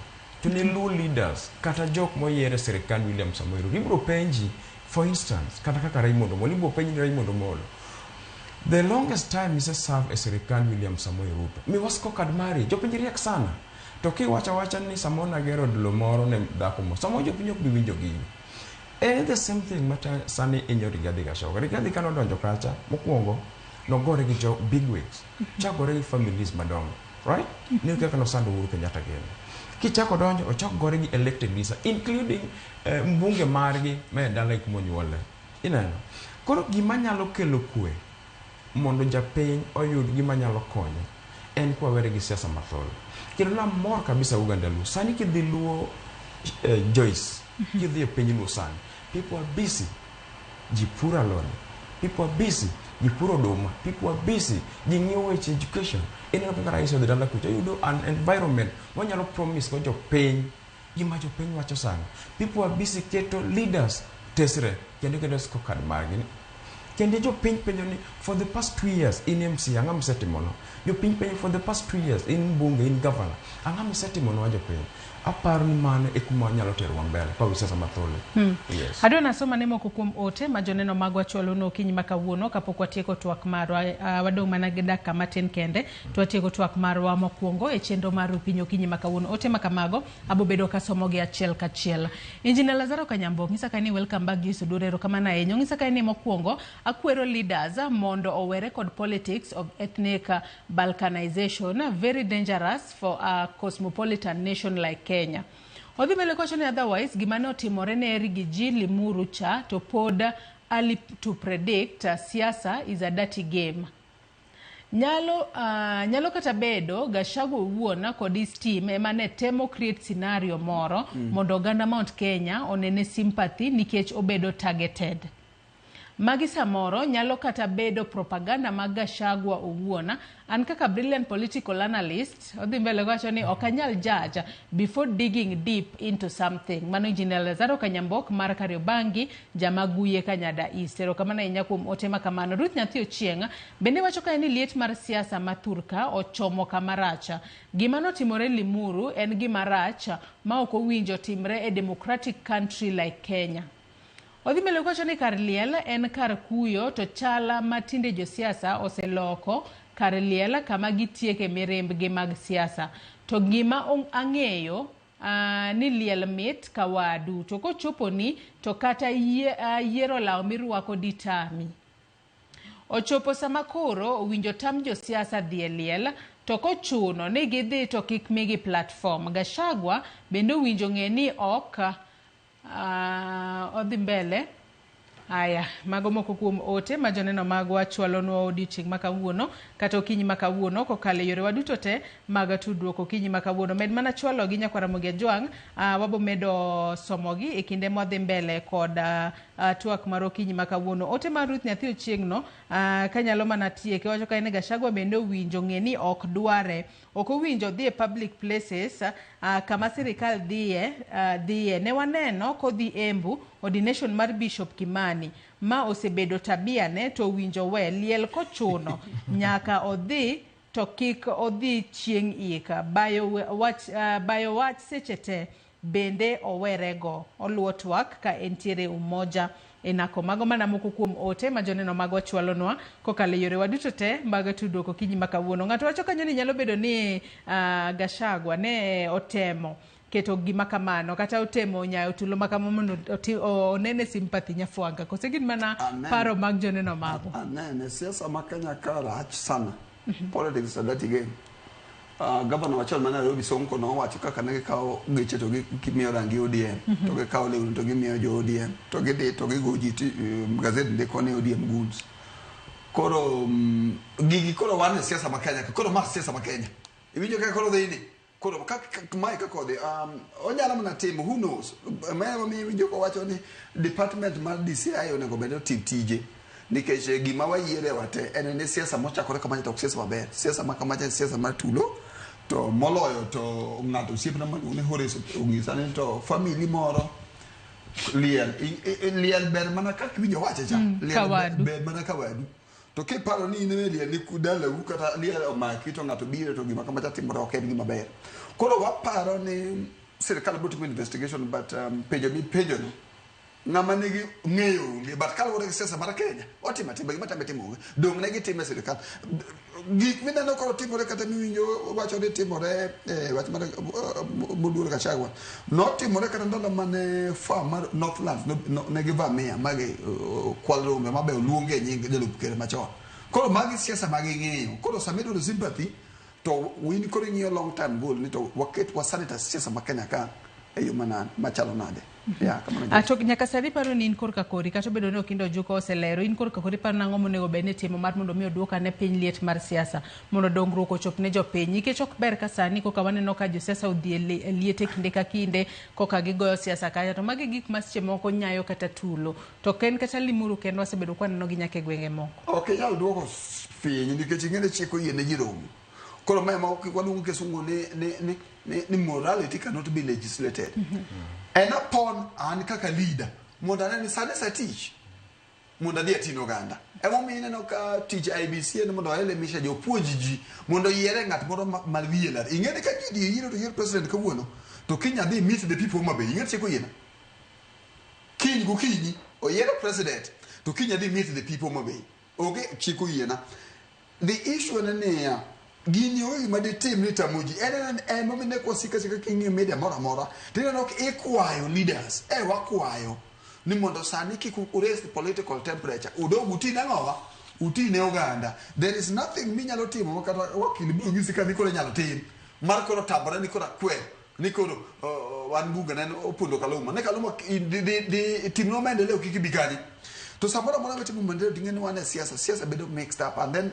to ne luo leaders kata jok moyiere sirkal William Samoei Ruto ibro penji for instance kata kaka Raymond Omolo ibro penji Raymond Omolo the longest time is a serve as sirkal William Samoei Ruto mi wasko kadmari jopinji riek sana to ki wacha ni samona gero dlomoro ne dako mo samo jopinji ok biwinjo gini. And the same thing matter sani inyo Rigathi Gachagua. Rigathi kano donjo kacha mokwongo no gore gi jo big wigs. Chagore gi families madongo, right? Ni kaka no sando Uhuru Kenyatta gene. Kichako donjo ochak gore gi elected leaders including mbunge margi me dala kumonyuole. Inano. Koro gima nyalo kelo kwe mondo japiny oyud gima nyalo konyo en kwa were gi siasa mathol. Kendo na mor kabisa Uganda lu. Sani kidhi luo Joyce kidhi e piny luo sani. People are busy. Jipura loni. People are busy. Jipuro doma. People are busy. Jing'iyo weche education. Ineno kaka rais odhi dala kucha. You do an environment wanyalo promise ko jopiny gima jopiny wacho sani. People are busy keto leaders tesre. Kendo sko kad margi. Kendo jopiny penjo ni for the past 2 years in MC ang'am setimono. Jopiny penjo for the past 2 years in bunge in governor. Ang'am setimono wa jopiny. aparo ni mano e kuma nyalo terwa mbele kwa siasa mathole. Yes. Adwa nasoma ne moko kuom ote ma joneno magwa chwalo no kinyi makawuono kapok watieko twak marwa wadong' mana gi dakika matin kende to watieko twak marwa mokwongo e chenro mar Opinyo kinyi makawuono. Ote makamago abo bedo kasomo gi achiel kachiel. Injinia Lazaro Kanyambo ng'isa ka ni welcome back Gisu Durero kamana enyo ng'isa ka ni mokwongo akwero leaders mondo owere kod politics of ethnic balkanization, very dangerous for a cosmopolitan nation like Kenya. Odhi mbele kwacho ni otherwise gimane otimore ne Rigiji Limuru cha to pod early to predict siasa is a dirty game. Nyalo kata bedo Gachagua owuon kod his team emane temo create scenario moro mondo oganda Mount Kenya onene sympathy nikech obedo targeted. Magi samoro nyalo kata bedo propaganda mag Gachagua owuon. An kaka brilliant political analyst odhi mbele kwacho ni okanyal judge before digging deep into something. Mano Injinia Lazaro Kanyambok mar Kariobangi Jamaguye Kanyada East. Erokamano ahinya kuom ote makamano. Ruth Nyathi Ochieng bende wacho ka ni liet mar siasa mathurka ochomo kamaracha. Gima notimore Limuru en gima rach ma ok owinjo timre e democratic country like Kenya. Odhi mbele kwacho ni kar liel en kar kuyo to chala matinde josiasa oseloko kar liel kama gitieke mirembgi mag siasa. To gima ang'eyo ni liel mit kawadu to kochopo ni to kata yiero law mirwako ditami. Ochopo sama koro owinjo tam josiasa dhi e liel to kochuno ni gidhi to kik migi platform. Gachagua bende owinjo ng'e ni ok odhi mbele. Aya, mago moko kuom ote ma joneno magwa chwalonwa odiochieng' makawuono kata okinyi makawuono kokale yore waduto te mag tudruok okinyi makawuono. Med mana chwalo gi Nyakwaramogi Ajwang', wabo medo somogi e kinde modhi mbele kod twak mar okinyi makawuono. Ote mar Ruth Nyathi Ochieng' no kanyalo mana tieke wacho ka ni Gachagua bende owinjo ng'e ni ok dware, ok owinjo dhi e public places kama sirikal dhiye. Ne waneno kodhi Embu ordination mar Bishop Kimani ma osebedo tabia ne to winjo we liel kochuno nyaka odhi to kik odhi chieng' ika bayo wach seche te bende owerego oluwo twak ka entiere umoja enako. Mago mana moko kuom ote ma joneno magwa chwalonwa kokale yore waduto te mag tudruok okinyi makawuono. Ng'ato wacho kanyo ni nyalo bedo ni Gachagua ne otemo keto gima kamano kata otemo nyayo tulo makamano onene sympathy nyafwanga kose gin mana paro mag joneno mago. Anene siasa ma Kenya ka rach sana. Politics is a dirty game. Governor wachon mana Nairobi Sonko no wacho kaka ne gikawo geche to gimiyo rangi ODM to gikawo lewni to gimiyo jo ODM to gidhi to gigoji gazet ndiko ne ODM goods. Koro gigi koro wane siasa ma Kenya koro ma siasa ma Kenya. Iwinjo ka koro dhini koro kaka mai ka kode onyalo mana timo who knows. Mi winjo ko wacho ni department mar DCI onego bedo tije nikech gima wayiere wate en ni siasa mochakore kama to siasa maber. Siasa ma kama siasa mar tulo to moloyo to ng'ato osiep na ne Horace ong'isa ni to family moro liel ber mana kaka winjo wache cha liel ber mana kawadu. To ke paro ni ne liel ni kudala u kata liel omaki to ng'ato biro to gima kama timore ok en gima ber. Koro waparo ni sirikal botimo investigation but pejo no ng'ama nigi ng'eyo ngi but kaluwore gi siasa mar Kenya otimo timbe gima tambe timo dong ne gitime sirikal gik mineno koro timore kata miwinjo wacho ni timore wach mar Budur Gachagua notimore kata ndalo mane farm mar Northlands ne givamia magi kwal rombe mabe oluonge nying jalup ker machon. Koro magi siasa magi ng'eyo koro samido sympathy to win koro ng'iyo long time goal ni to waket wasanita siasa ma Kenya ka eyo manan machalo nade. Atok nyaka sadi paro ni in korka kori kata bedo ni okindo juko oselero in korka kori paro nang'o monego bed ni timo mar mondo mi oduoka ne piny liet mar siasa mondo dongruok ochop ne jopiny nikech ok ber ka sani koka waneno ka josiasa odhi e liete kinde ka kinde koka gigoyo siasa kaya to magi gik ma seche moko nyayo kata tulo to ken kata Limuru kendo wasebedo kwaneno gi nyaka e gwenge moko. Ok nyalo duoko piny nikech ing'e chiko yie ne ji romo. Koro mema waluongo kisungu ni morality cannot be legislated. And upon an kaka leader, mondo ne sane sa tich. Mondo dia tino ganda. Emo mine no ka tich IBC ne mondo ele misha jo puonji ji mondo yiere ng'at moro malwiela. Ing'e ka ji yiro to yiero president kawuono. to Kenya they meet the people mabe ingat chiko yena kiny gokinyi oyiero president to Kenya they meet the people mabe okay chiko yena the issue ne gini oyi ma de team ni tamuji en mo ne ko sika kingi media mora tena nok ikwayo leaders wakwayo ni mondo sani kiku raise the political temperature udogu tina ngowa utine oganda there is nothing minyalo timo kata wakili bugi sika nikole nyalo tim mar koro tabore ni kora kwe ni koro wan buga nen opondo kaluma ne kaluma di timno maendeleo kikibikani to samora mwana wetu maendeleo dingeni wana siasa bedo mixed up and then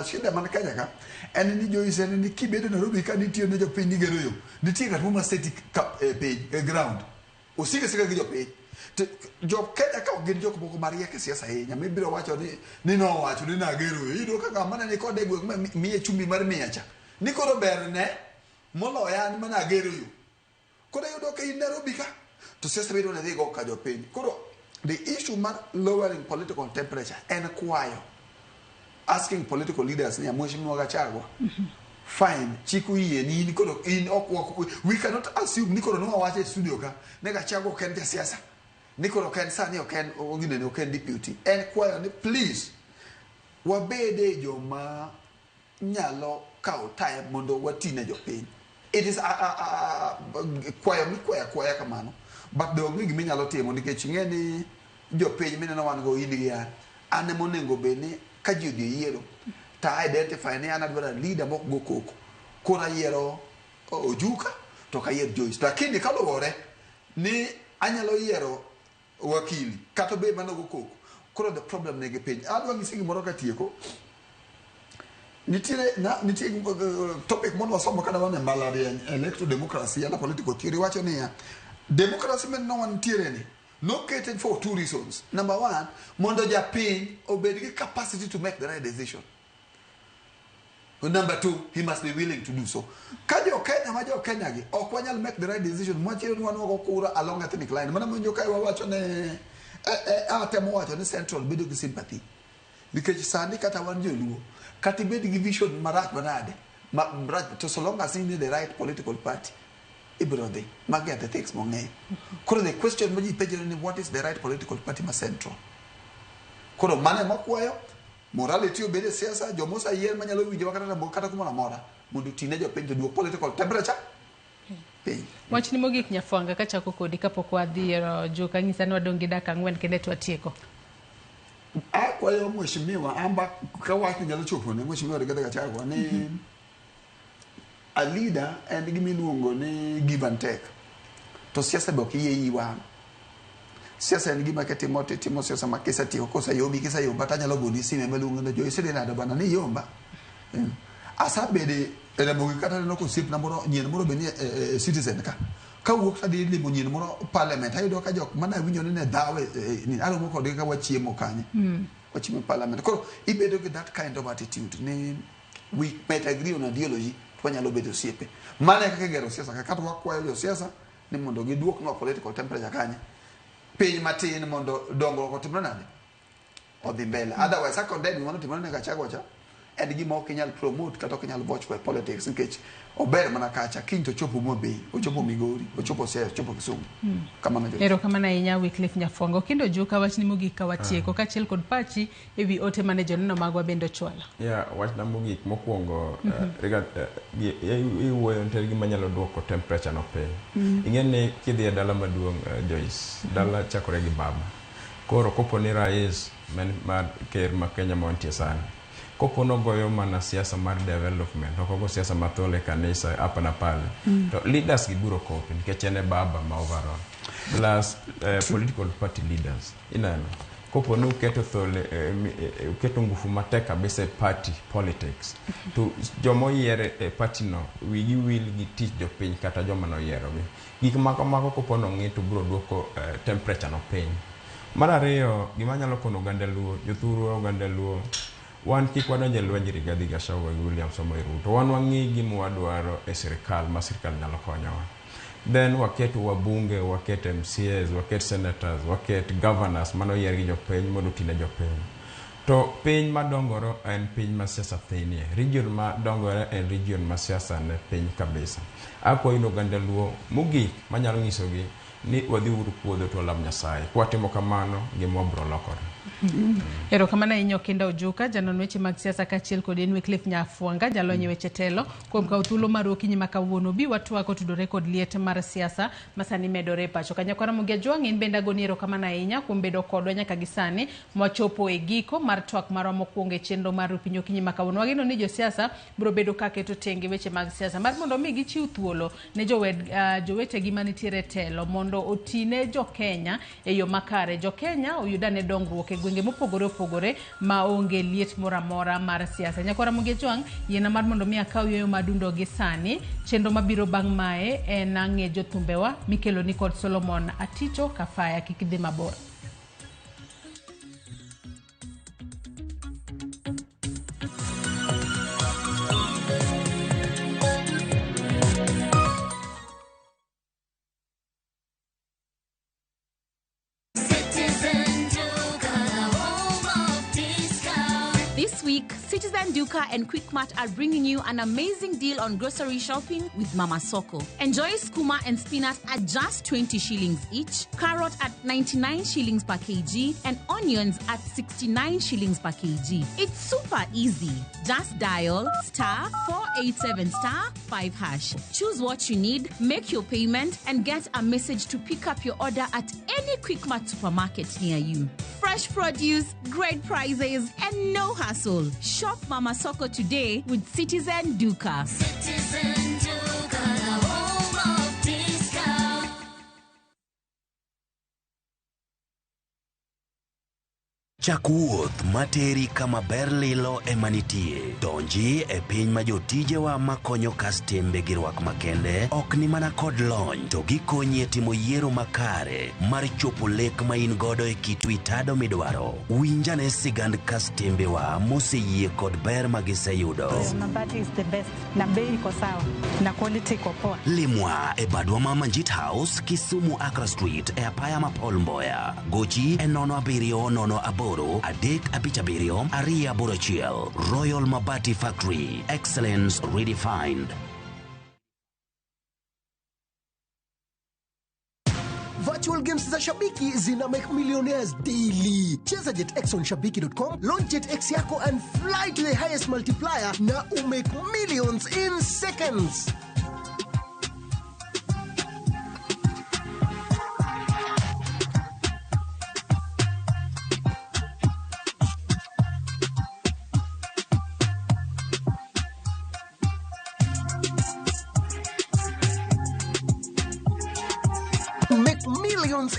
shida man Kenya ka en ni Joyce en ni kibedo Nairobi ka nitio ne jopiny gero yo nitie kat muma state page ground osike sika gi jopiny jo Kenya ka ogin jok moko maria ke siasa hinya mibiro wacho ni no wacho ni na gero ido kaka mana ni kode gwek miye chumbi mar miacha ni koro berne molo ya ni mana gero yo koro yudo ka in Nairobi ka to siasa bedo na dhigo ka jopiny koro the issue man lowering political temperature and kwayo asking political leaders ni Mheshimiwa Gachagua fine chiku yie ni koro in we cannot assume ni koro no wache studio ka ne Gachagua ken siasa Nikoro ken sani oken ogine ne oken deputy and kwayo ni please wabede joma nyalo kawo time mondo watine jopiny it is kwayo kamano but the only gimi nyalo timo nikech ng'eni jopiny mineno wan go in gi an monengo bene ka ji odhi yiero ta identify ni an adwaro leader mok go koko kora yiero Ojuka to ka yier Joyce lakini kaluwore ni anyalo yiero wakili kata be mano go koko koro the problem ne gi piny adwa ng'isi gimoro ka tieko nitie topic mono wasomo kana wane mbalariany electoral democracy and political theory wacho niya democracy men no one tyranny no catered for two reasons. Number one, mondo japiny obed gi capacity to make the right decision. Number two, he must be willing to do so. Kajo Kenya majo Kenya gi ok wanyal make the right decision mwachiro ni wanu kura along ethnic line. Mana mwenjo kai wawacho ne atemo wacho ni central bedo gi sympathy. Because sandi kata wanjo luo kati bedo gi vision marach banade. To so long as he need the right political party. Ibrode, magete things monge. Koro the question moji pejero ni what is the right political party ma central. Koro mane makwayo morality obede siasa jomosa yer manyalo winjo wakata kata kuma na mora mundu teenager penjo duo political temperature. Wach ni mogik nyafwanga ka chako kodi kapok wadhiero joka ng'isa ni wadongi dakika 4 kende twatieko. Kwayo mheshimiwa amba ka wach nyalo chopo ne mheshimiwa Rigathi Gachagua ni a leader and gimi luongo ni give and take to siasa be okiye yiwa siasa en gima ketimo siasa makisa tiyo kosa yobi kisa yomba tanyalo goni sime maluongo na Joyce de nada bana ni yomba asabede ele mogi kata no ko sip na moro nyen moro be ni citizen ka wuok adi ni mo nyen moro parliament ayo ka jok mana winyo ne dawe ni alo mo ko de ka wachiemo kanye wachiemo parliament ko ibedo gi that kind of attitude ni we might agree on ideology twanyalo bedo siepe mane kaka gero siasa kaka wakwayo jo siasa ni mondo giduok no political temperature kanye piny matin mondo dongo ko timno nade odhi mbele otherwise akondem mondo timno ne Gachagua cha and gima ok nyal promote kata ok nyal watch for politics nikech ober mana kacha kinto chopo Mobe ochopo Migori ochopo Siaya ochopo Kisumu kama na ero kama na inya Wycliffe Nyafwanga kendo joka wach ni mogik ka watieko kachiel kod pachi ewi ote mane joneno magwa bendo chwala wach na mogik mokwongo iwuoyo ntere gima nyalo duoko temperature no piny ing'eni kidhi e dala maduong' Joyce dala chakore gi baba koro kopo ni rais mar ker ma Kenya montie sani kopo no goyo mana siasa mar development oko go siasa matole kanisa hapa na pale to leaders giburo kopi nikech ene baba ma overall plus political party leaders inano kopo no uketo thole uketo ngufu matek kabisa party politics to jomo yiere party no wigi will gi tich jopiny kata joma no yiero gi gik mako kopo no ng'ito biro duoko temperature no piny mar ariyo gima nyalo kono oganda luo jothuru oganda luo wan kik wadonje lwenj Rigathi Gachagua gi William Samoei Ruto wan wang'i gima wadwaro e sirikal ma sirikal nyalo konyowa then waket wabunge waket MCAs waket senators waket governors mano yier gi jopiny mondo tine jopiny To piny madongoro en piny ma siasa thinie. Region madongore en region ma siasa ne piny kabisa. Akwa ino ganda luo mogik manyalo nyisogi ni wadhi uru puodho to lam Nyasaye. Kwatimo kamano gima bro lokore. Ero kamana inyo Kinda Ojuka, janon weche mag siasa kachiel kod Wycliffe Nyafuanga, jalonye weche telo, kuom kawo thuolo mar okinyi ma kawuono bi watwako tudore kod liet mar siasa masani medore pacho. Kanyakwara Mugia Jwang' in benda goni ero kamana inya kuom bedo kodwa nyaka gisani mwachopo e giko mar twak marwa mokwongo e chenro mar piny okinyi ma kawuono. Wageno ni jo siasa biro bedo ka keto tenge weche mag siasa mar mondo mi gichiw thuolo ne jowetegi manitiere telo mondo otine jo Kenya e yo makare. Jo Kenya oyudane dongruok e gwenge mopogore opogore ma onge liet moramora mar siasa. Nyakwara Mugia Jwang' yena mar mondo mi akaw yoyo madundo gi sani chenro mabiro bang' mae en ang'e jothumbewa mikelo ni kod Solomon Aticho Kafaya. Kik idhi mabor. This week, Citizen Duka and Quickmart are bringing you an amazing deal on grocery shopping with Mama Soko. Enjoy skuma and spinach at just 20 shillings each, carrot at 99 shillings per kg, and onions at 69 shillings per kg. It's super easy. Just dial *487*5#. Choose what you need, make your payment, and get a message to pick up your order at any Quickmart supermarket near you. Fresh produce, great prices, and no hassle. Shop Mama Soko today with Citizen Duka. Citizen Duka, home of discount. Chakuoth materi kama ber lilo emanitie. Donji e piny ma jotijewa makonyo kastembe gi rwak makende ok ni mana kod lony to gikonyi e timo yiero makare mar chopo lek ma in godo e kitu itado midwaro. Winjane sigand kastembewa moseyie kod ber magiseyudo. Mabati is the best. Na bei iko sawa. Na quality iko poa. Limwa e badwa ma Manjit House, Kisumu Accra Street e apaya ma Paul Mboya. Gochi e 070 Adek Abichabirio, Aria Borachiel, Royal Mabati Factory, excellence redefined. Virtual games za Shabiki zina make millionaires daily. Cheza JetX on Shabiki.com, launch JetX yako and fly to the highest multiplier na umake millions in seconds.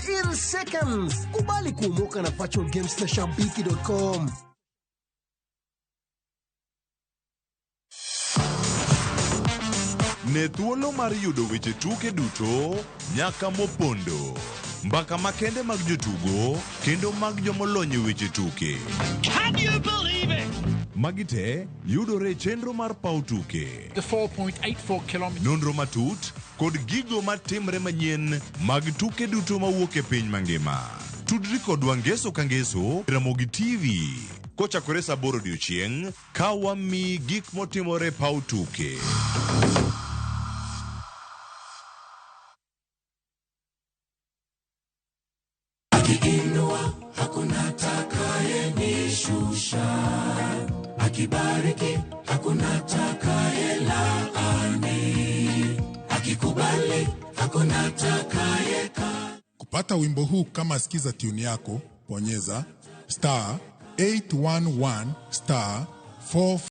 In seconds. Kubali kuomoka na virtual games na Shabiki.com. Ne thuolo mar yudo weche tuke duto nyaka mopondo. Mbaka makende mag jotugo kendo mag jomolony weche tuke. Can you believe it? Magite yudore chenro mar pau tuke. The 4.84 kilometers. Nonro matut kod gigo matimre manyien mag tuke duto mawuok e piny mangima. Tudri kod Wangeso Kangeso, Ramogi TV. Kochakore saa 8 odiechieng' ka wami gik motimore pau tuke. Akiinua hakuna atakayeshusha, akibariki hakuna atakayelaani, akikubali hakuna atakayeka. Kupata wimbo huu kama sikiza tune yako, bonyeza *811*4